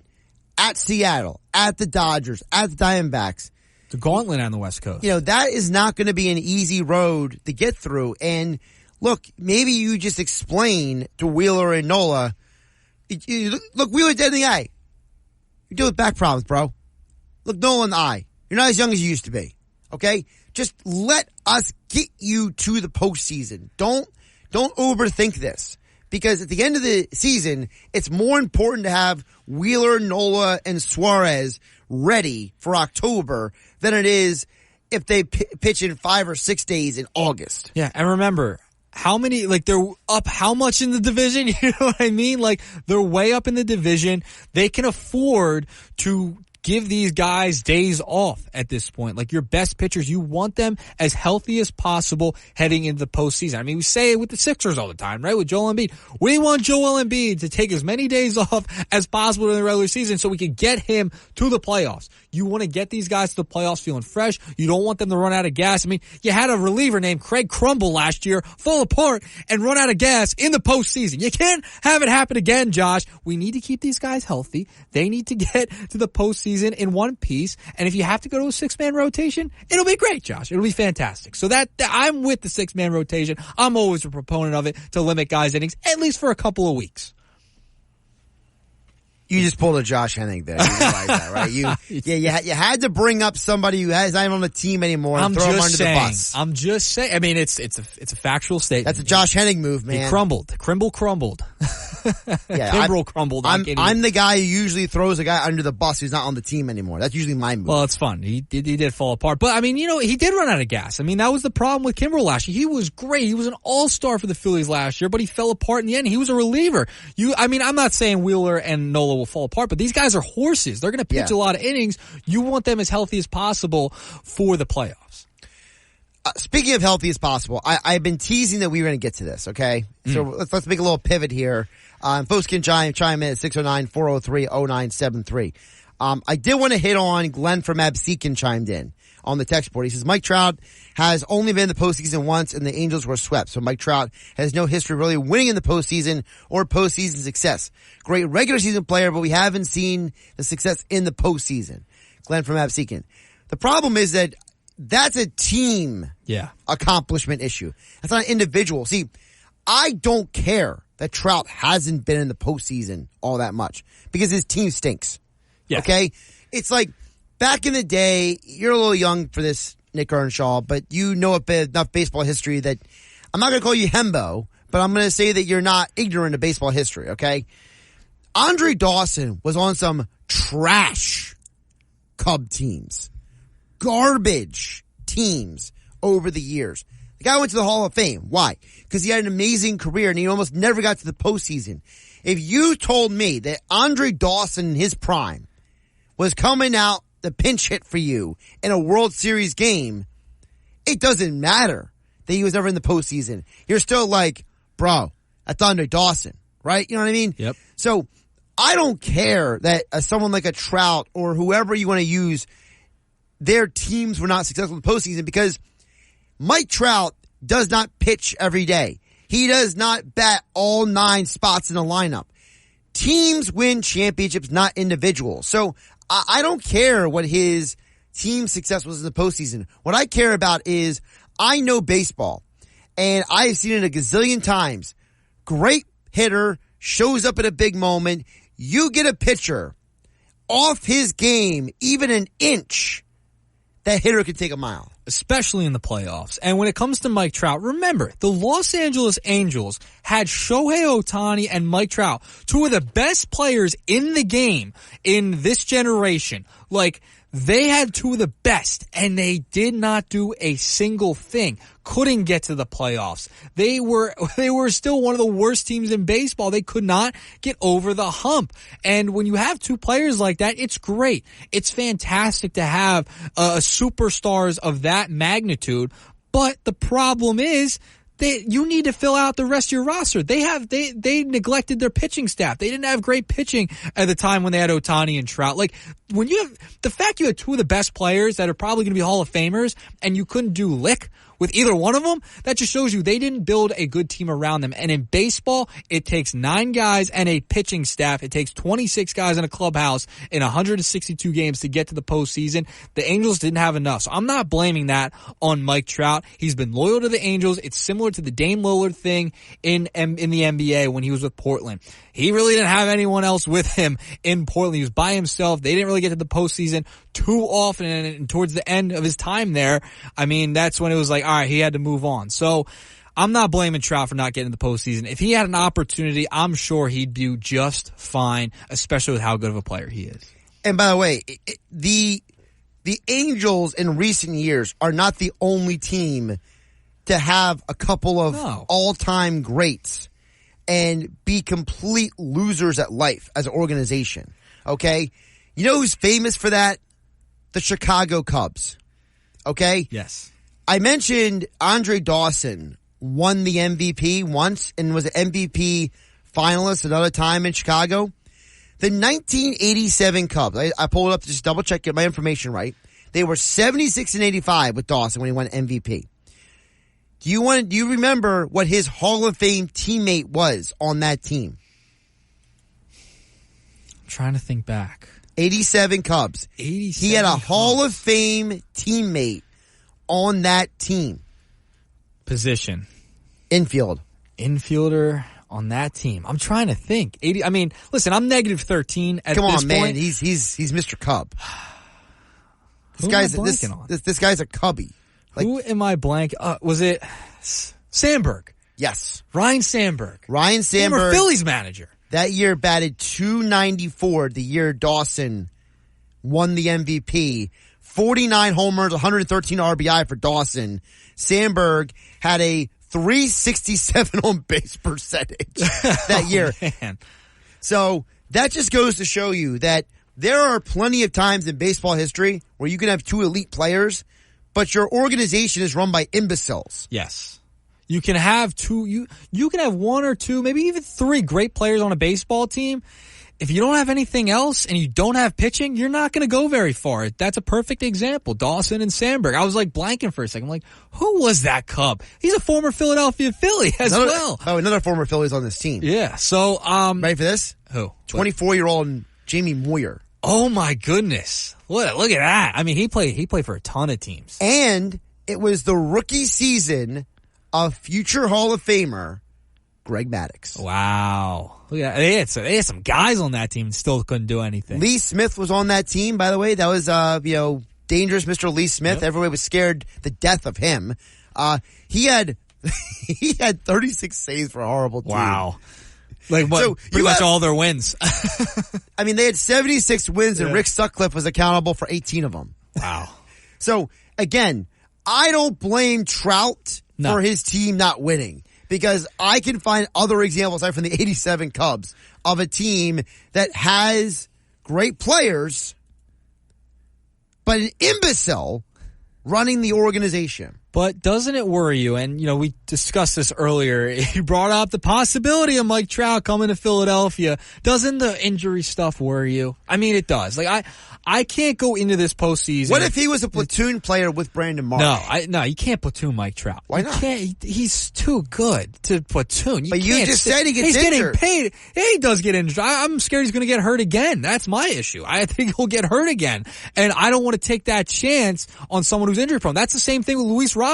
at Seattle, at the Dodgers, at the Diamondbacks. The gauntlet on the West Coast. You know, that is not going to be an easy road to get through. And look, maybe you just explain to Wheeler and Nola, look, Wheeler dead in the eye. You're dealing with back problems, bro. Look Nola in the eye. You're not as young as you used to be. Okay? Just let us get you to the postseason. Don't overthink this. Because at the end of the season, it's more important to have Wheeler, Nola, and Suarez ready for October than it is if they pitch in 5 or 6 days in August. Yeah, and remember, how many, like, they're up how much in the division? You know what I mean? Like, they're way up in the division. They can afford to give these guys days off at this point. Like, your best pitchers, you want them as healthy as possible heading into the postseason. I mean, we say it with the Sixers all the time, right? With Joel Embiid. We want Joel Embiid to take as many days off as possible in the regular season so we can get him to the playoffs. You want to get these guys to the playoffs feeling fresh. You don't want them to run out of gas. I mean, you had a reliever named Craig Crumble last year fall apart and run out of gas in the postseason. You can't have it happen again, Josh. We need to keep these guys healthy. They need to get to the postseason in one piece. And if you have to go to a 6-man rotation, it'll be great, Josh. It'll be fantastic. So that I'm with the 6-man rotation. I'm always a proponent of it to limit guys' innings, at least for a couple of weeks. You just pulled a Josh Hennig there. You realize that, right? You had to bring up somebody who is not on the team anymore and throw him under the bus. I'm just saying. I mean, it's a factual statement. That's a Josh Hennig move, man. He crumbled. Kimbrel crumbled. Kimbrel crumbled. I'm the guy who usually throws a guy under the bus who's not on the team anymore. That's usually my move. Well, it's fun. He did fall apart. But, I mean, you know, he did run out of gas. I mean, that was the problem with Kimbrel last year. He was great. He was an all-star for the Phillies last year, but he fell apart in the end. He was a reliever. I mean, I'm not saying Wheeler and Nola will fall apart, but these guys are horses. They're going to pitch a lot of innings. You want them as healthy as possible for the playoffs. Speaking of healthy as possible, I've been teasing that we were going to get to this, okay? So let's make a little pivot here. Folks can chime in at 609-403-0973. I did want to hit on Glenn from Absecon chimed in on the text board. He says, Mike Trout has only been in the postseason once and the Angels were swept. So Mike Trout has no history really winning in the postseason or postseason success. Great regular season player, but we haven't seen the success in the postseason. Glenn from Absecon. The problem is that that's a team accomplishment issue. That's not an individual. See, I don't care that Trout hasn't been in the postseason all that much because his team stinks. Yeah. Okay? It's like back in the day, you're a little young for this, Nick Earnshaw, but you know enough baseball history that I'm not going to call you Hembo, but I'm going to say that you're not ignorant of baseball history, okay? Andre Dawson was on some trash Cub teams. Garbage teams over the years. The guy went to the Hall of Fame. Why? Because he had an amazing career and he almost never got to the postseason. If you told me that Andre Dawson in his prime was coming out the pinch hit for you in a World Series game, it doesn't matter that he was never in the postseason. You're still like, bro, that's Andre Dawson, right? You know what I mean? Yep. So I don't care that someone like a Trout or whoever you want to use, their teams were not successful in the postseason because Mike Trout does not pitch every day. He does not bat all 9 spots in the lineup. Teams win championships, not individuals. So I don't care what his team success was in the postseason. What I care about is I know baseball, and I've seen it a gazillion times. Great hitter shows up at a big moment. You get a pitcher off his game, even an inch, that hitter could take a mile. Especially in the playoffs. And when it comes to Mike Trout, remember, the Los Angeles Angels had Shohei Ohtani and Mike Trout, 2 of the best players in the game in this generation. Like, they had 2 of the best, and they did not do a single thing. Couldn't get to the playoffs. They were still one of the worst teams in baseball. They could not get over the hump. And when you have 2 players like that, it's great. It's fantastic to have superstars of that magnitude. But the problem is, you need to fill out the rest of your roster. They neglected their pitching staff. They didn't have great pitching at the time when they had Ohtani and Trout. Like, when you have the fact you had 2 of the best players that are probably going to be Hall of Famers and you couldn't do lick with either one of them, that just shows you they didn't build a good team around them. And in baseball, it takes 9 guys and a pitching staff. It takes 26 guys in a clubhouse in 162 games to get to the postseason. The Angels didn't have enough. So I'm not blaming that on Mike Trout. He's been loyal to the Angels. It's similar to the Dame Lillard thing in the NBA when he was with Portland. He really didn't have anyone else with him in Portland. He was by himself. They didn't really get to the postseason too often, and towards the end of his time there, I mean, that's when it was like, all right, he had to move on. So I'm not blaming Trout for not getting the postseason. If he had an opportunity, I'm sure he'd do just fine, especially with how good of a player he is. And by the way, the Angels in recent years are not the only team to have a couple of all-time greats and be complete losers at life as an organization. Okay? You know who's famous for that? The Chicago Cubs. Okay? Yes. I mentioned Andre Dawson won the MVP once and was an MVP finalist another time in Chicago. The 1987 Cubs, I pulled it up to just double check, get my information right. They were 76-85 with Dawson when he won MVP. Do you remember what his Hall of Fame teammate was on that team? I'm trying to think back. 87 Cubs. 87 he had a Cubs. Hall of Fame teammate on that team. Position. Infield. Infielder on that team. I'm trying to think. 80. I mean, listen, I'm negative 13 at this point. Come on, man. He's Mr. Cub. This guy's a Cubby. Like, who am I blank? Was it Sandberg? Yes. Ryan Sandberg. Former Phillies manager. That year batted .294 the year Dawson won the MVP. 49 homers, 113 RBI for Dawson. Sandberg had a .367 on base percentage that year. Man. So that just goes to show you that there are plenty of times in baseball history where you can have 2 elite players, but your organization is run by imbeciles. Yes. You can have 2, you can have 1 or 2, maybe even 3 great players on a baseball team. If you don't have anything else and you don't have pitching, you're not going to go very far. That's a perfect example. Dawson and Sandberg. I was like blanking for a second. I'm like, who was that Cub? He's a former Philadelphia Philly as well. Oh, another former Philly's on this team. Yeah. So, ready for this? Who? 24-year-old Jamie Moyer. Oh my goodness. Look at that. I mean, he played for a ton of teams. And it was the rookie season of future Hall of Famer Greg Maddux. Wow. Look at that. They had some guys on that team and still couldn't do anything. Lee Smith was on that team, by the way. That was, dangerous Mr. Lee Smith. Yep. Everybody was scared the death of him. He had 36 saves for a horrible team. Wow. Like what? So pretty much all their wins. I mean, they had 76 wins and Rick Sutcliffe was accountable for 18 of them. Wow. So again, I don't blame Trout for his team not winning because I can find other examples aside from the 87 Cubs of a team that has great players, but an imbecile running the organization. But doesn't it worry you? And, we discussed this earlier. You brought up the possibility of Mike Trout coming to Philadelphia. Doesn't the injury stuff worry you? I mean, it does. Like, I can't go into this postseason. What if he was a platoon player with Brandon Marsh? No, you can't platoon Mike Trout. Why not? He's too good to platoon. But you just said he gets injured. He's injured. Getting paid. Yeah, he does get injured. I'm scared he's going to get hurt again. That's my issue. I think he'll get hurt again. And I don't want to take that chance on someone who's injury prone. That's the same thing with Luis Robert.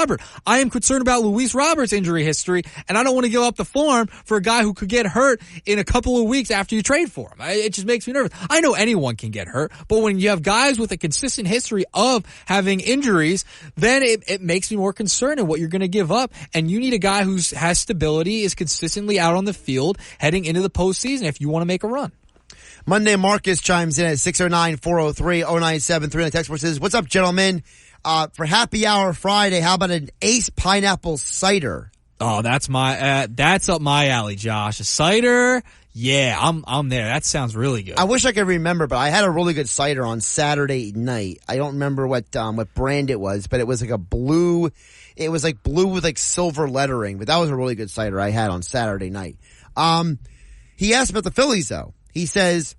I am concerned about Luis Robert's injury history, and I don't want to give up the farm for a guy who could get hurt in a couple of weeks after you trade for him. It just makes me nervous. I know anyone can get hurt, but when you have guys with a consistent history of having injuries, then it makes me more concerned in what you're going to give up, and you need a guy who has stability, is consistently out on the field heading into the postseason if you want to make a run. Monday, Marcus chimes in at 609-403-0973 on the text board says, "What's up, gentlemen? For Happy Hour Friday, how about an Ace Pineapple Cider?" Oh, that's up my alley, Josh. A cider, yeah, I'm there. That sounds really good. I wish I could remember, but I had a really good cider on Saturday night. I don't remember what brand it was, but it was like a blue. It was like blue with like silver lettering, but that was a really good cider I had on Saturday night. He asked about the Phillies though. He says,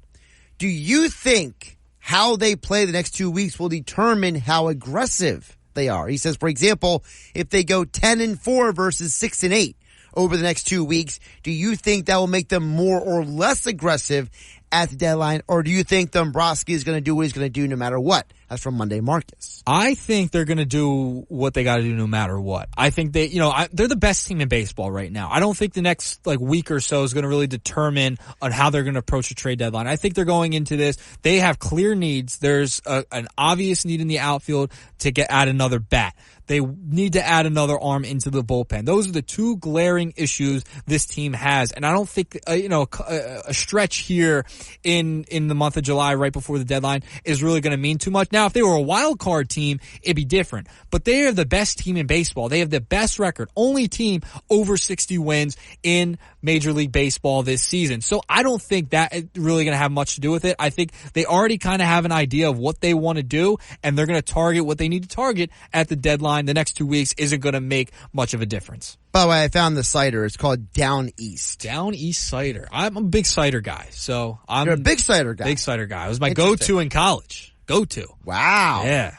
"Do you think how they play the next 2 weeks will determine how aggressive they are. He says, for example, if they go 10-4 versus 6-8 over the next 2 weeks, do you think that will make them more or less aggressive at the deadline, or do you think Dombrowski is going to do what he's going to do no matter what? That's from Monday Marcus. I think they're going to do what they got to do no matter what. I think they're the best team in baseball right now. I don't think the next week or so is going to really determine on how they're going to approach the trade deadline. I think they're going into this. They have clear needs. There's an obvious need in the outfield to add another bat. They need to add another arm into the bullpen. Those are the two glaring issues this team has. And I don't think, a stretch here in the month of July right before the deadline is really going to mean too much. Now, if they were a wild card team, it'd be different. But they are the best team in baseball. They have the best record. Only team over 60 wins in Major League Baseball this season. So I don't think that is really going to have much to do with it. I think they already kind of have an idea of what they want to do, and they're going to target what they need to target at the deadline. The next 2 weeks isn't going to make much of a difference. By the way, I found the cider. It's called Down East. Down East cider. I'm a big cider guy. So You're a big cider guy. Big cider guy. It was my go-to in college. Go-to. Wow. Yeah.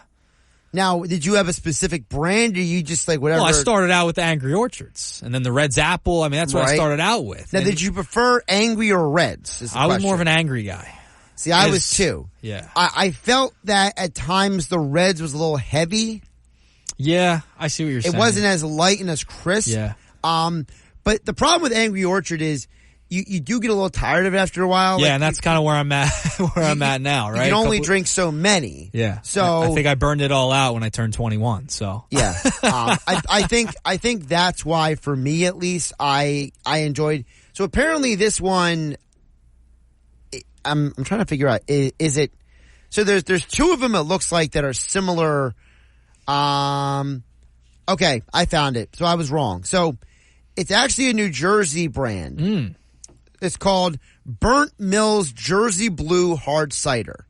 Now, did you have a specific brand, or you just whatever? Well, I started out with the Angry Orchards, and then the Red's Apple. I mean, that's what I started out with. Now, did you prefer Angry or Reds? I was more of an Angry guy. See, I was too. Yeah. I felt that at times the Reds was a little heavy. Yeah, I see what you're saying. It wasn't as light and as crisp. Yeah. But the problem with Angry Orchard is you do get a little tired of it after a while. Yeah, and that's kind of where I'm at. I'm at now, right? You can only drink so many. Yeah. So I think I burned it all out when I turned 21. So yeah, I think that's why, for me at least, I enjoyed. So apparently this one, I'm trying to figure out is it. So there's two of them it looks like that are similar. Okay, I found it. So I was wrong. So it's actually a New Jersey brand. It's called Burnt Mills Jersey Blue Hard Cider.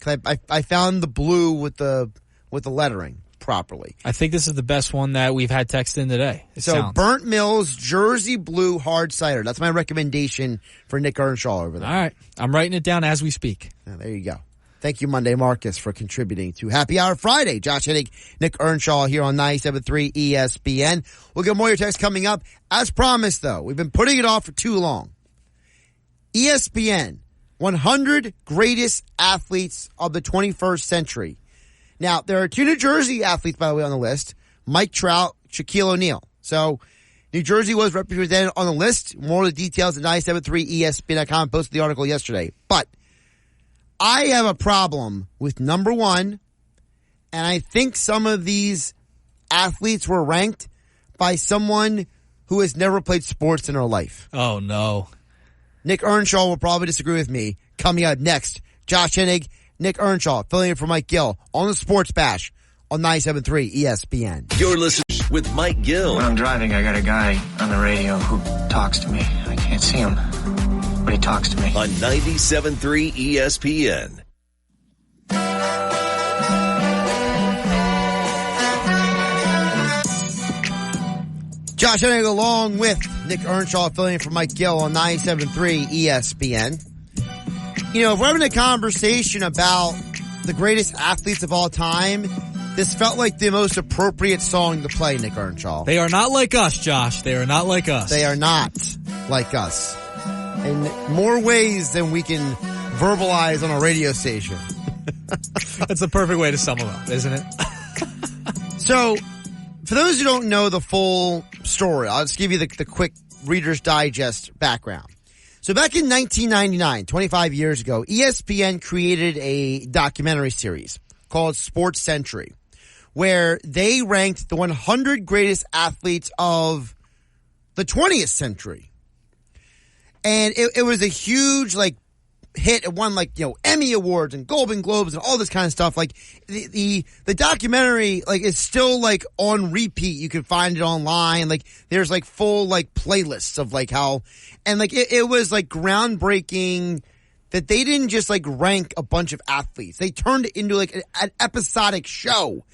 I found the blue with the lettering properly. I think this is the best one that we've had texted in today. Burnt Mills Jersey Blue Hard Cider. That's my recommendation for Nick Earnshaw over there. All right. I'm writing it down as we speak. There you go. Thank you, Monday Marcus, for contributing to Happy Hour Friday. Josh Hennig, Nick Earnshaw here on 97.3 ESPN. We'll get more of your texts coming up. As promised, though, we've been putting it off for too long. ESPN, 100 greatest athletes of the 21st century. Now, there are two New Jersey athletes, by the way, on the list. Mike Trout, Shaquille O'Neal. So, New Jersey was represented on the list. More of the details at 97.3ESPN.com. Posted the article yesterday. But I have a problem with number one, and I think some of these athletes were ranked by someone who has never played sports in her life. Oh, no. Nick Earnshaw will probably disagree with me. Coming up next, Josh Hennig, Nick Earnshaw, filling in for Mike Gill on the Sports Bash on 97.3 ESPN. You're listening with Mike Gill. When I'm driving, I got a guy on the radio who talks to me. I can't see him, but he talks to me. On 97.3 ESPN. Josh Hennig along with Nick Earnshaw, filling in for Mike Gill on 97.3 ESPN. You know, if we're having a conversation about the greatest athletes of all time, this felt like the most appropriate song to play, Nick Earnshaw. They are not like us, Josh. They are not like us. They are not like us. In more ways than we can verbalize on a radio station. That's the perfect way to sum them up, isn't it? So, for those who don't know the full story, I'll just give you the quick Reader's Digest background. So back in 1999, 25 years ago, ESPN created a documentary series called Sports Century, where they ranked the 100 greatest athletes of the 20th century. And it was a huge, hit. It won, Emmy Awards and Golden Globes and all this kind of stuff. The documentary, is still, on repeat. You can find it online. There's, full, playlists of, how, and, it was, groundbreaking that they didn't just, rank a bunch of athletes. They turned it into, an episodic show.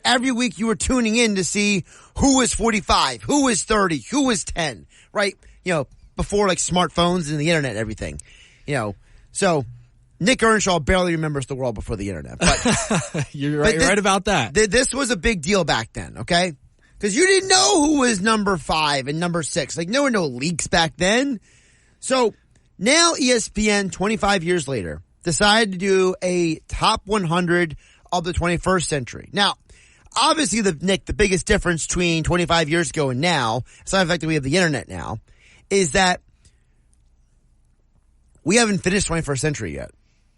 Every week you were tuning in to see who was 45, who was 30, who was 10, right? Before, smartphones and the internet and everything, So, Nick Earnshaw barely remembers the world before the internet. But you're right about that. This was a big deal back then, okay? Because you didn't know who was number 5 and number 6. Like, there were no leaks back then. So now ESPN, 25 years later, decided to do a top 100 of the 21st century. Now, obviously, Nick, the biggest difference between 25 years ago and now, aside from the fact that we have the internet now, is that we haven't finished 21st century yet.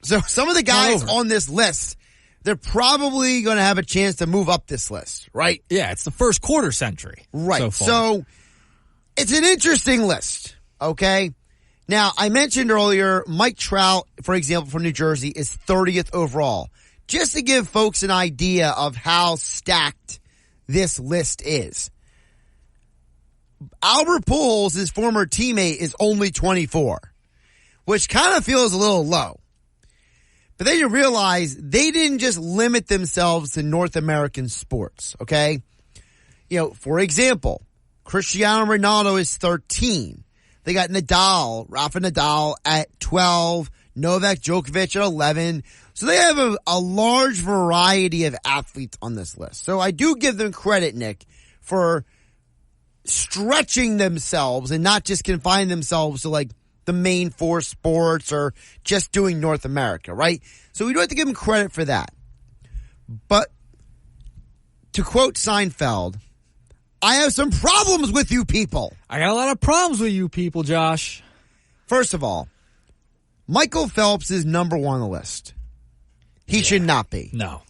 So some of the guys on this list, they're probably going to have a chance to move up this list, right? Yeah, it's the first quarter century. Right. So it's an interesting list, okay? Now, I mentioned earlier, Mike Trout, for example, from New Jersey, is 30th overall. Just to give folks an idea of how stacked this list is. Albert Pujols, his former teammate, is only 24, which kind of feels a little low. But then you realize they didn't just limit themselves to North American sports, okay? You know, for example, Cristiano Ronaldo is 13. They got Rafa Nadal at 12, Novak Djokovic at 11. So they have a large variety of athletes on this list. So I do give them credit, Nick, for stretching themselves and not just confining themselves to like the main 4 sports or just doing North America, right? So we do have to give them credit for that. But to quote Seinfeld, I have some problems with you people. I got a lot of problems with you people, Josh. First of all, Michael Phelps is number 1 on the list. He should not be. No.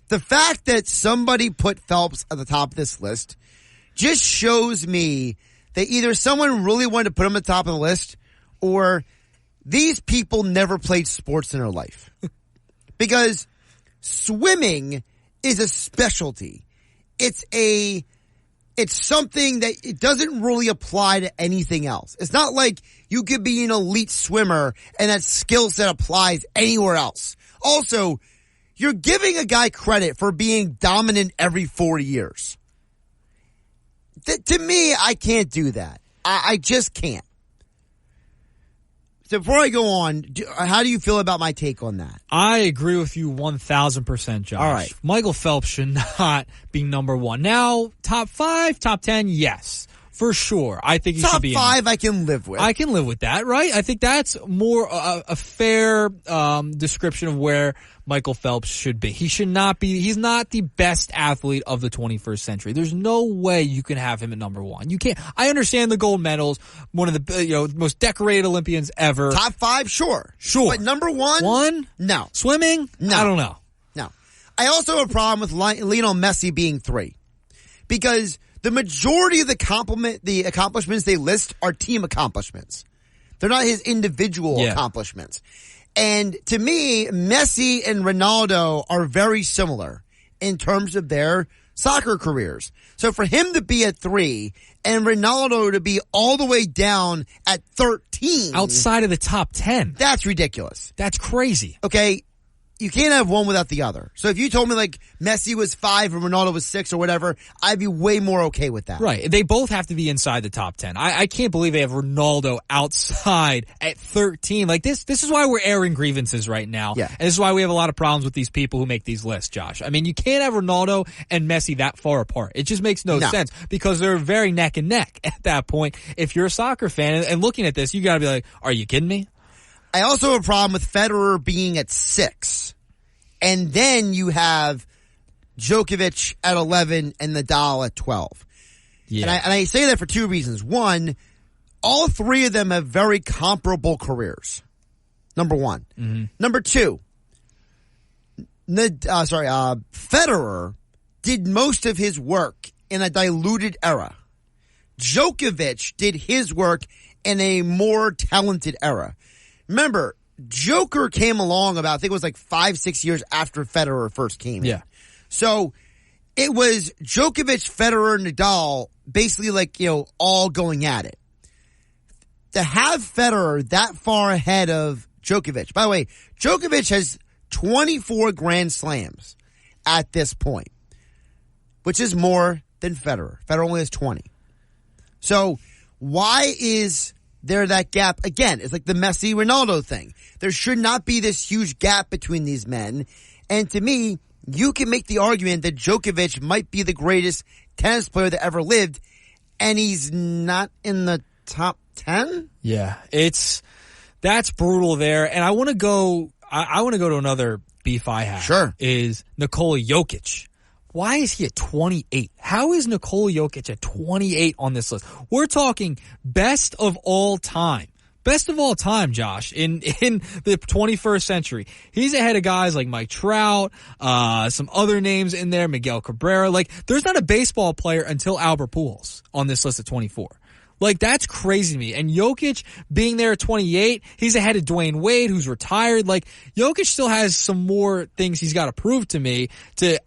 The fact that somebody put Phelps at the top of this list just shows me that either someone really wanted to put him at the top of the list or these people never played sports in their life. Because swimming is a specialty. It's something that it doesn't really apply to anything else. It's not like you could be an elite swimmer and that skill set applies anywhere else. Also, you're giving a guy credit for being dominant every 4 years. To me, I can't do that. I just can't. So before I go on, how do you feel about my take on that? I agree with you 1,000%, Josh. All right. Michael Phelps should not be number 1. Now, top 5, top 10, yes. For sure. I think he should be top 5 I can live with. I can live with that, right? I think that's more a fair description of where Michael Phelps should be. He should not be, he's not the best athlete of the 21st century. There's no way you can have him at number 1. You can't. I understand the gold medals, one of the most decorated Olympians ever. Top 5, sure. Sure. But number 1? 1? No. Swimming? No. I don't know. No. I also have a problem with Lionel Messi being 3. Because the majority of the accomplishments they list are team accomplishments. They're not his individual accomplishments. And to me, Messi and Ronaldo are very similar in terms of their soccer careers. So for him to be at 3 and Ronaldo to be all the way down at 13. Outside of the top 10. That's ridiculous. That's crazy. Okay. You can't have one without the other. So if you told me like Messi was 5 and Ronaldo was 6 or whatever, I'd be way more okay with that. Right. They both have to be inside the top 10. I can't believe they have Ronaldo outside at 13. Like this is why we're airing grievances right now. Yeah. And this is why we have a lot of problems with these people who make these lists, Josh. I mean, you can't have Ronaldo and Messi that far apart. It just makes no sense because they're very neck and neck at that point. If you're a soccer fan and looking at this, you gotta be like, are you kidding me? I also have a problem with Federer being at 6. And then you have Djokovic at 11 and Nadal at 12. Yeah. And I say that for 2 reasons. One, all 3 of them have very comparable careers. Number 1. Mm-hmm. Number 2, Federer did most of his work in a diluted era. Djokovic did his work in a more talented era. Remember, Joker came along about, I think it was like 5-6 years after Federer first came in. Yeah. So it was Djokovic, Federer, Nadal, basically like, all going at it. To have Federer that far ahead of Djokovic. By the way, Djokovic has 24 Grand Slams at this point, which is more than Federer. Federer only has 20. So why is they're that gap. Again, it's like the Messi-Ronaldo thing. There should not be this huge gap between these men. And to me, you can make the argument that Djokovic might be the greatest tennis player that ever lived, and he's not in the top 10? Yeah, that's brutal there. And I want to go to another beef I have. Sure. Is Nikola Jokic. Why is he at 28? How is Nikola Jokic at 28 on this list? We're talking best of all time. Best of all time, Josh, in the 21st century. He's ahead of guys like Mike Trout, some other names in there, Miguel Cabrera. Like, there's not a baseball player until Albert Pujols on this list at 24. Like, that's crazy to me. And Jokic being there at 28, he's ahead of Dwayne Wade, who's retired. Like, Jokic still has some more things he's got to prove to me to,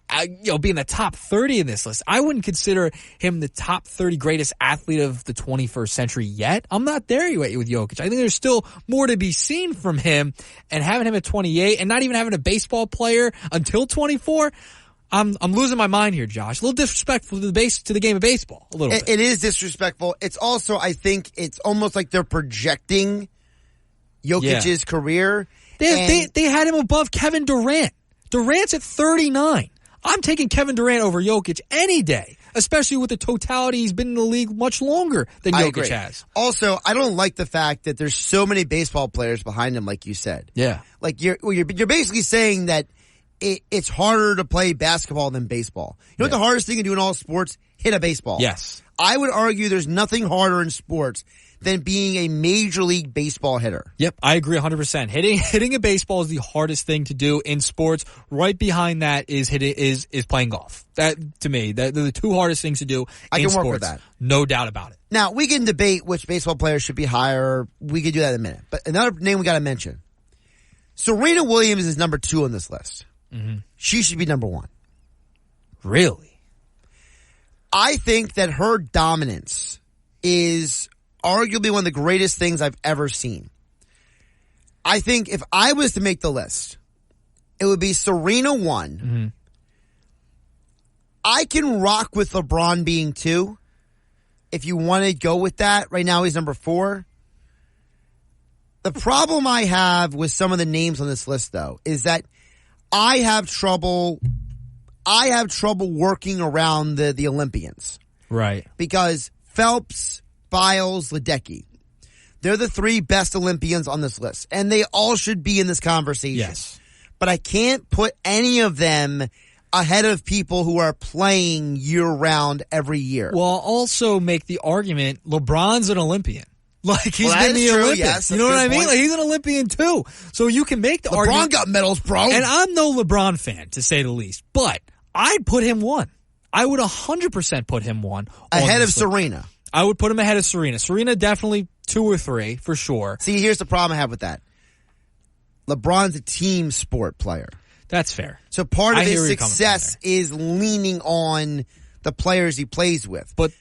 be in the top 30 in this list. I wouldn't consider him the top 30 greatest athlete of the 21st century yet. I'm not there yet with Jokic. I think there's still more to be seen from him, and having him at 28 and not even having a baseball player until 24, I'm losing my mind here, Josh. A little disrespectful to the game of baseball. A little bit. It is disrespectful. It's also, I think, it's almost like they're projecting Jokic's career. They had him above Kevin Durant. Durant's at 39. I'm taking Kevin Durant over Jokic any day, especially with the totality. He's been in the league much longer than Jokic has. Also, I don't like the fact that there's so many baseball players behind him, like you said. Yeah. Like you're basically saying that it's harder to play basketball than baseball. You know what the hardest thing to do in all sports? Hit a baseball. Yes. I would argue there's nothing harder in sports than being a major league baseball hitter. Yep, I agree 100%. Hitting a baseball is the hardest thing to do in sports. Right behind that is playing golf. That, to me, they're the two hardest things to do in sports. I can work with that. No doubt about it. Now, we can debate which baseball players should be higher. We can do that in a minute. But another name we got to mention. Serena Williams is number 2 on this list. Mm-hmm. She should be number 1. Really? I think that her dominance is arguably one of the greatest things I've ever seen. I think if I was to make the list, it would be Serena 1. Mm-hmm. I can rock with LeBron being 2. If you want to go with that, right now he's number 4. The problem I have with some of the names on this list, though, is that I have trouble working around the Olympians. Right. Because Phelps, Biles, Ledecky, they're the 3 best Olympians on this list. And they all should be in this conversation. Yes. But I can't put any of them ahead of people who are playing year-round every year. Well, I'll also make the argument LeBron's an Olympian. Like, he's been the true, Olympics. yes, you know what I mean? point. Like, he's an Olympian too. So you can make the argument. LeBron got medals, bro. And I'm no LeBron fan, to say the least. But I'd put him 1. I would 100% put him 1. Ahead of Serena. I would put him ahead of Serena. Serena definitely 2 or 3, for sure. See, here's the problem I have with that. LeBron's a team sport player. That's fair. So part of his success is leaning on the players he plays with. But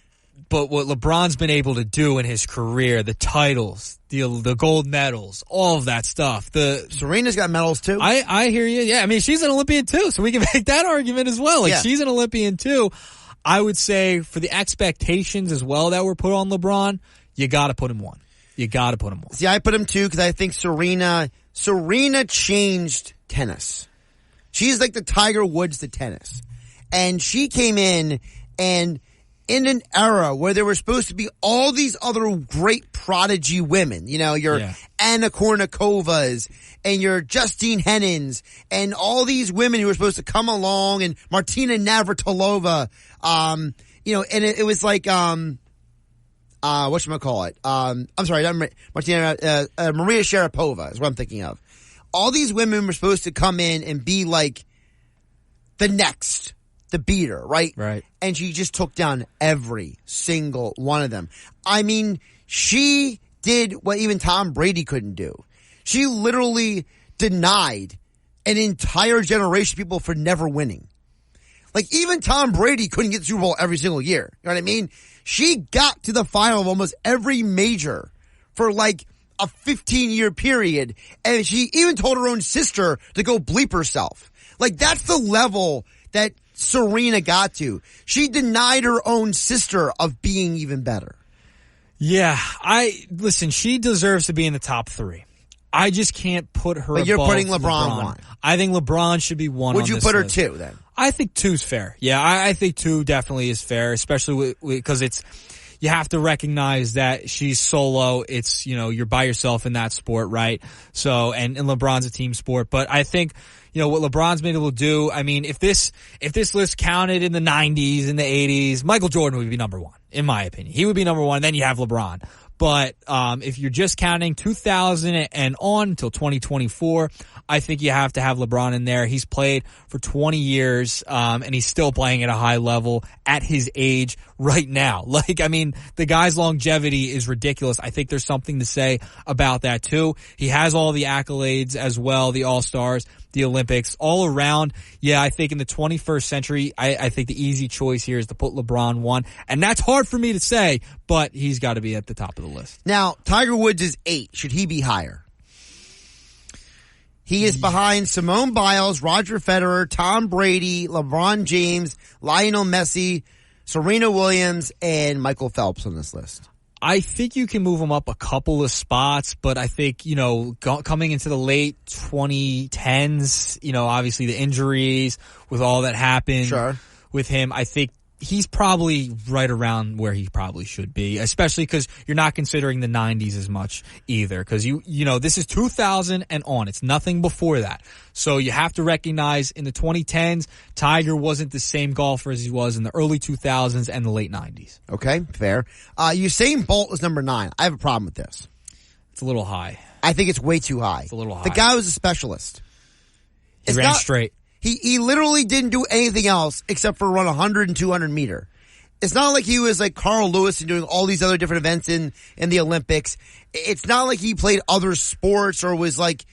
what LeBron's been able to do in his career, the titles, the gold medals, all of that stuff. Serena's got medals too. I hear you. Yeah, I mean, she's an Olympian too, so we can make that argument as well. Like, she's an Olympian too. I would say for the expectations as well that were put on LeBron, you got to put him 1. You got to put him 1. See, I put him 2 because I think Serena changed tennis. She's like the Tiger Woods to tennis. And she came in in an era where there were supposed to be all these other great prodigy women, your Anna Kournikovas and your Justine Henins and all these women who were supposed to come along, and Martina Navratilova, and it was like, whatchamacallit? I'm sorry, not Martina, Maria Sharapova is what I'm thinking of. All these women were supposed to come in and be like the next, the beater, right? Right. And she just took down every single one of them. I mean, she did what even Tom Brady couldn't do. She literally denied an entire generation of people for never winning. Like, even Tom Brady couldn't get the Super Bowl every single year. You know what I mean? She got to the final of almost every major for like a 15-year period, and she even told her own sister to go bleep herself. Like, that's the level that Serena got to. She denied her own sister of being even better. Yeah, listen, she deserves to be in the top 3. I just can't put her But you're above putting LeBron 1. I think LeBron should be 1 Would on you this put her list. 2 then? I think 2's fair. Yeah, I think 2 definitely is fair, especially because you have to recognize that she's solo. It's, you're by yourself in that sport, right? So, and LeBron's a team sport. But I think, what LeBron's been able to do, I mean, if this list counted in the 90s, in the 80s, Michael Jordan would be number 1, in my opinion. He would be number 1, then you have LeBron. But if you're just counting 2000 and on until 2024, I think you have to have LeBron in there. He's played for 20 years, and he's still playing at a high level at his age right now. The guy's longevity is ridiculous. I think there's something to say about that too. He has all the accolades as well, the All-Stars, the Olympics, all around. Yeah, I think in the 21st century, I think the easy choice here is to put LeBron 1. And that's hard for me to say, but he's got to be at the top of the list. Now, Tiger Woods is 8. Should he be higher? He is behind Simone Biles, Roger Federer, Tom Brady, LeBron James, Lionel Messi, Serena Williams, and Michael Phelps on this list. I think you can move him up a couple of spots, but I think, coming into the late 2010s, obviously the injuries with all that happened with him, I think he's probably right around where he probably should be, especially because you're not considering the 90s as much either. Because this is 2000 and on. It's nothing before that. So you have to recognize in the 2010s, Tiger wasn't the same golfer as he was in the early 2000s and the late 90s. Okay, fair. Usain Bolt is number 9. I have a problem with this. It's a little high. I think it's way too high. It's a little high. The guy was a specialist. He ran straight. He literally didn't do anything else except for run 100 and 200 meter. It's not like he was like Carl Lewis and doing all these other different events in the Olympics. It's not like he played other sports or was like,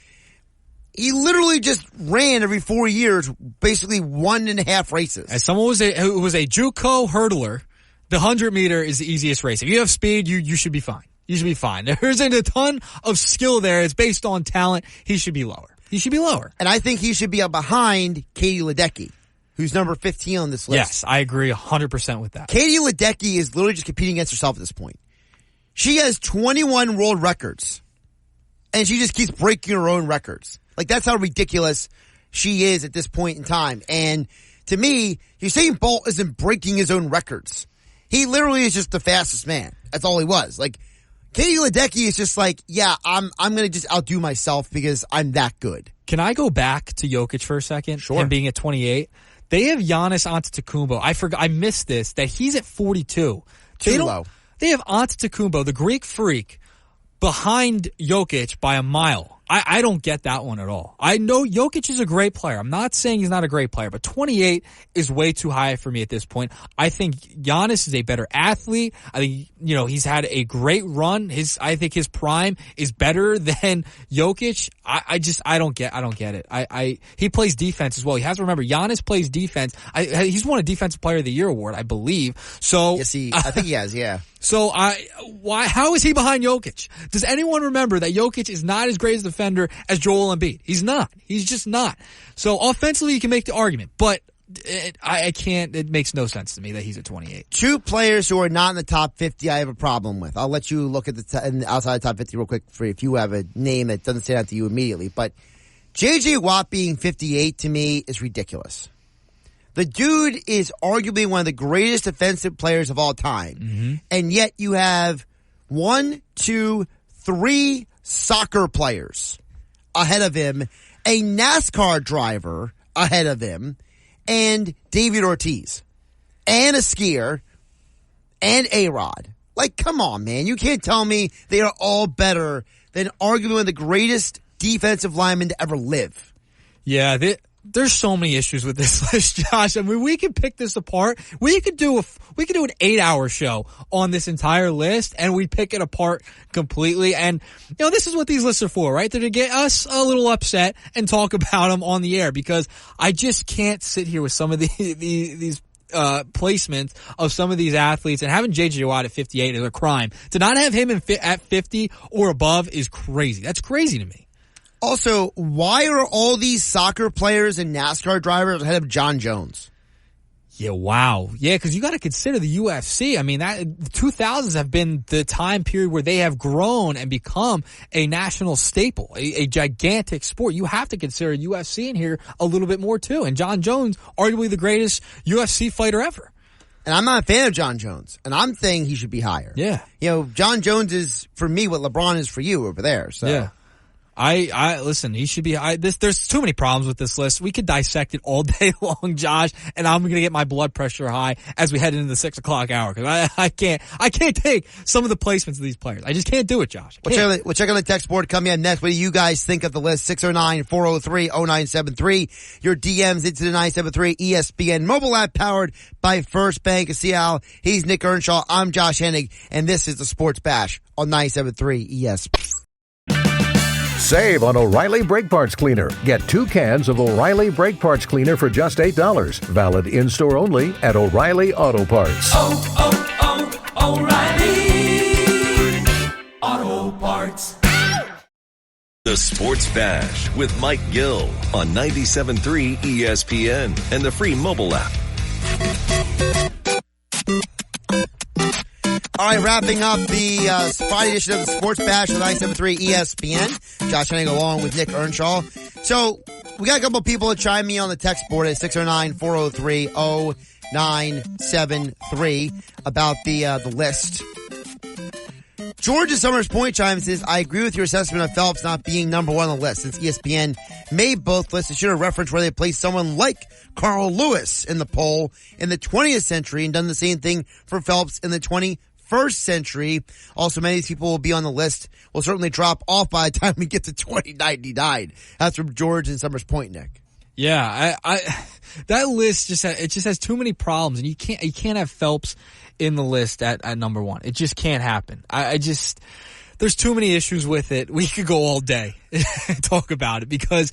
he literally just ran every 4 years, basically 1.5 races. As someone who was a JUCO hurdler, the 100 meter is the easiest race. If you have speed, you should be fine. You should be fine. There isn't a ton of skill there. It's based on talent. He should be lower. He should be lower. And I think he should be up behind Katie Ledecky, who's number 15 on this list. Yes, I agree 100% with that. Katie Ledecky is literally just competing against herself at this point. She has 21 world records, and she just keeps breaking her own records. That's how ridiculous she is at this point in time. And to me, Usain Bolt isn't breaking his own records. He literally is just the fastest man. That's all he was. Katie Ledecky is just I'm going to just outdo myself because I'm that good. Can I go back to Jokic for a second? Sure. Him being at 28. They have Giannis Antetokounmpo. I missed this, that he's at 42. Too low. They have Antetokounmpo, the Greek freak, behind Jokic by a mile. I don't get that one at all. I know Jokic is a great player. I'm not saying he's not a great player, but 28 is way too high for me at this point. I think Giannis is a better athlete. I think, he's had a great run. I think his prime is better than Jokic. I don't get it. He plays defense as well. He has to remember, Giannis plays defense. He's won a Defensive Player of the Year award, I believe. So yes, I think he has, yeah. So how is he behind Jokic? Does anyone remember that Jokic is not as great as a defender as Joel Embiid? He's not. He's just not. So offensively, you can make the argument, but I can't. It makes no sense to me that he's at 28. 2 players who are not in the top 50, I have a problem with. I'll let you look at outside the top 50 real quick for if you have a name that doesn't stand out to you immediately. But J.J. Watt being 58 to me is ridiculous. The dude is arguably one of the greatest defensive players of all time. And yet you have 1, 2, 3 soccer players ahead of him, a NASCAR driver ahead of him, and David Ortiz, and a skier, and A-Rod. Come on, man. You can't tell me they are all better than arguably one of the greatest defensive linemen to ever live. Yeah, there's so many issues with this list, Josh. I mean, we could pick this apart. We could do an 8-hour show on this entire list, and we pick it apart completely. And this is what these lists are for, right? They're to get us a little upset and talk about them on the air, because I just can't sit here with some of these placements of some of these athletes, and having J.J. Watt at 58 is a crime. To not have him at 50 or above is crazy. That's crazy to me. Also, why are all these soccer players and NASCAR drivers ahead of John Jones? Yeah, wow. Yeah, because you got to consider the UFC. I mean, the 2000s have been the time period where they have grown and become a national staple, a gigantic sport. You have to consider UFC in here a little bit more too. And John Jones, arguably the greatest UFC fighter ever. And I'm not a fan of John Jones, and I'm saying he should be higher. Yeah. You know, John Jones is, for me, what LeBron is for you over there. So. Yeah. I listen, he should be, there's too many problems with this list. We could dissect it all day long, Josh, and I'm going to get my blood pressure high as we head into the 6 o'clock hour, because I can't take some of the placements of these players. I just can't do it, Josh. We'll check on the text board coming up next. What do you guys think of the list? 609-403-0973. Your DMs into the 973 ESPN mobile app powered by First Bank of Seattle. He's Nick Earnshaw. I'm Josh Hennig, and this is the Sports Bash on 973 ESPN. Save on O'Reilly Brake Parts Cleaner. Get 2 cans of O'Reilly Brake Parts Cleaner for just $8. Valid in-store only at O'Reilly Auto Parts. O'Reilly Auto Parts. The Sports Bash with Mike Gill on 97.3 ESPN and the free mobile app. All right, wrapping up the Friday edition of the Sports Bash on 97.3 ESPN. Josh Hennig along with Nick Earnshaw. So we got a couple of people to chime me on the text board at 609-403-0973 about the list. George at Summers Point chimes says, I agree with your assessment of Phelps not being number one on the list. Since ESPN made both lists, it should have referenced where they placed someone like Carl Lewis in the poll in the 20th century and done the same thing for Phelps in the 21st century. Also, many of these people will be on the list, will certainly drop off by the time we get to 2099. That's from George in Summers Point, Nick. Yeah, that list just has too many problems, and you can't have Phelps in the list at number one. It just can't happen. There's too many issues with it. We could go all day and talk about it because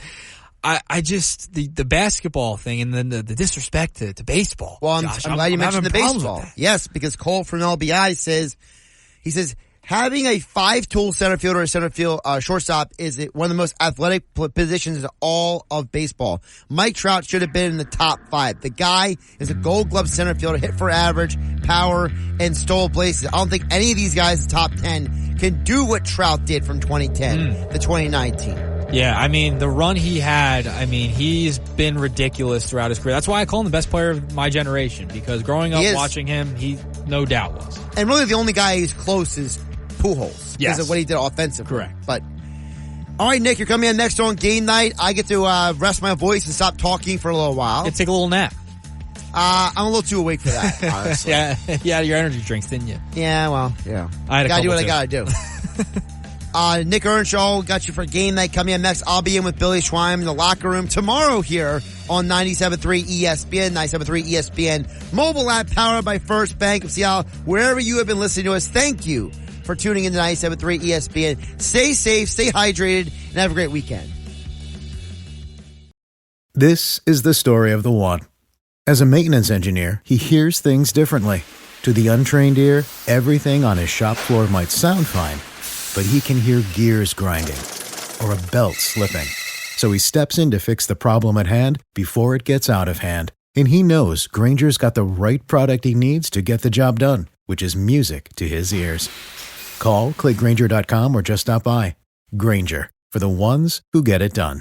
the basketball thing and then the disrespect to baseball. Well, I'm glad you mentioned the baseball. Yes, because Cole from LBI says, having a 5-tool center fielder or center field shortstop is one of the most athletic positions in all of baseball. Mike Trout should have been in the top 5. The guy is a Gold Glove center fielder, hit for average, power, and stole bases. I don't think any of these guys in the top 10 can do what Trout did from 2010 to 2019. Yeah, I mean, the run he had, he's been ridiculous throughout his career. That's why I call him the best player of my generation, because growing up watching him, he no doubt was. And really the only guy who's close is Pujols. Yes. Because of what he did offensively. Correct. But, all right, Nick, you're coming in next on game night. I get to rest my voice and stop talking for a little while. Take a little nap. I'm a little too awake for that, honestly. Yeah, your energy drinks, didn't you? Yeah, well, yeah. I had gotta do what too. I gotta do. Nick Earnshaw got you for game night coming in next. I'll be in with Billy Schweim in the locker room tomorrow here on 97.3 ESPN, 97.3 ESPN mobile app powered by First Bank of Seattle. Wherever you have been listening to us, thank you for tuning in to 97.3 ESPN. Stay safe, stay hydrated, and have a great weekend. This is the story of the one. As a maintenance engineer, he hears things differently. To the untrained ear, everything on his shop floor might sound fine, but he can hear gears grinding or a belt slipping. So he steps in to fix the problem at hand before it gets out of hand. And he knows Grainger's got the right product he needs to get the job done, which is music to his ears. Call, click Grainger.com, or just stop by. Grainger, for the ones who get it done.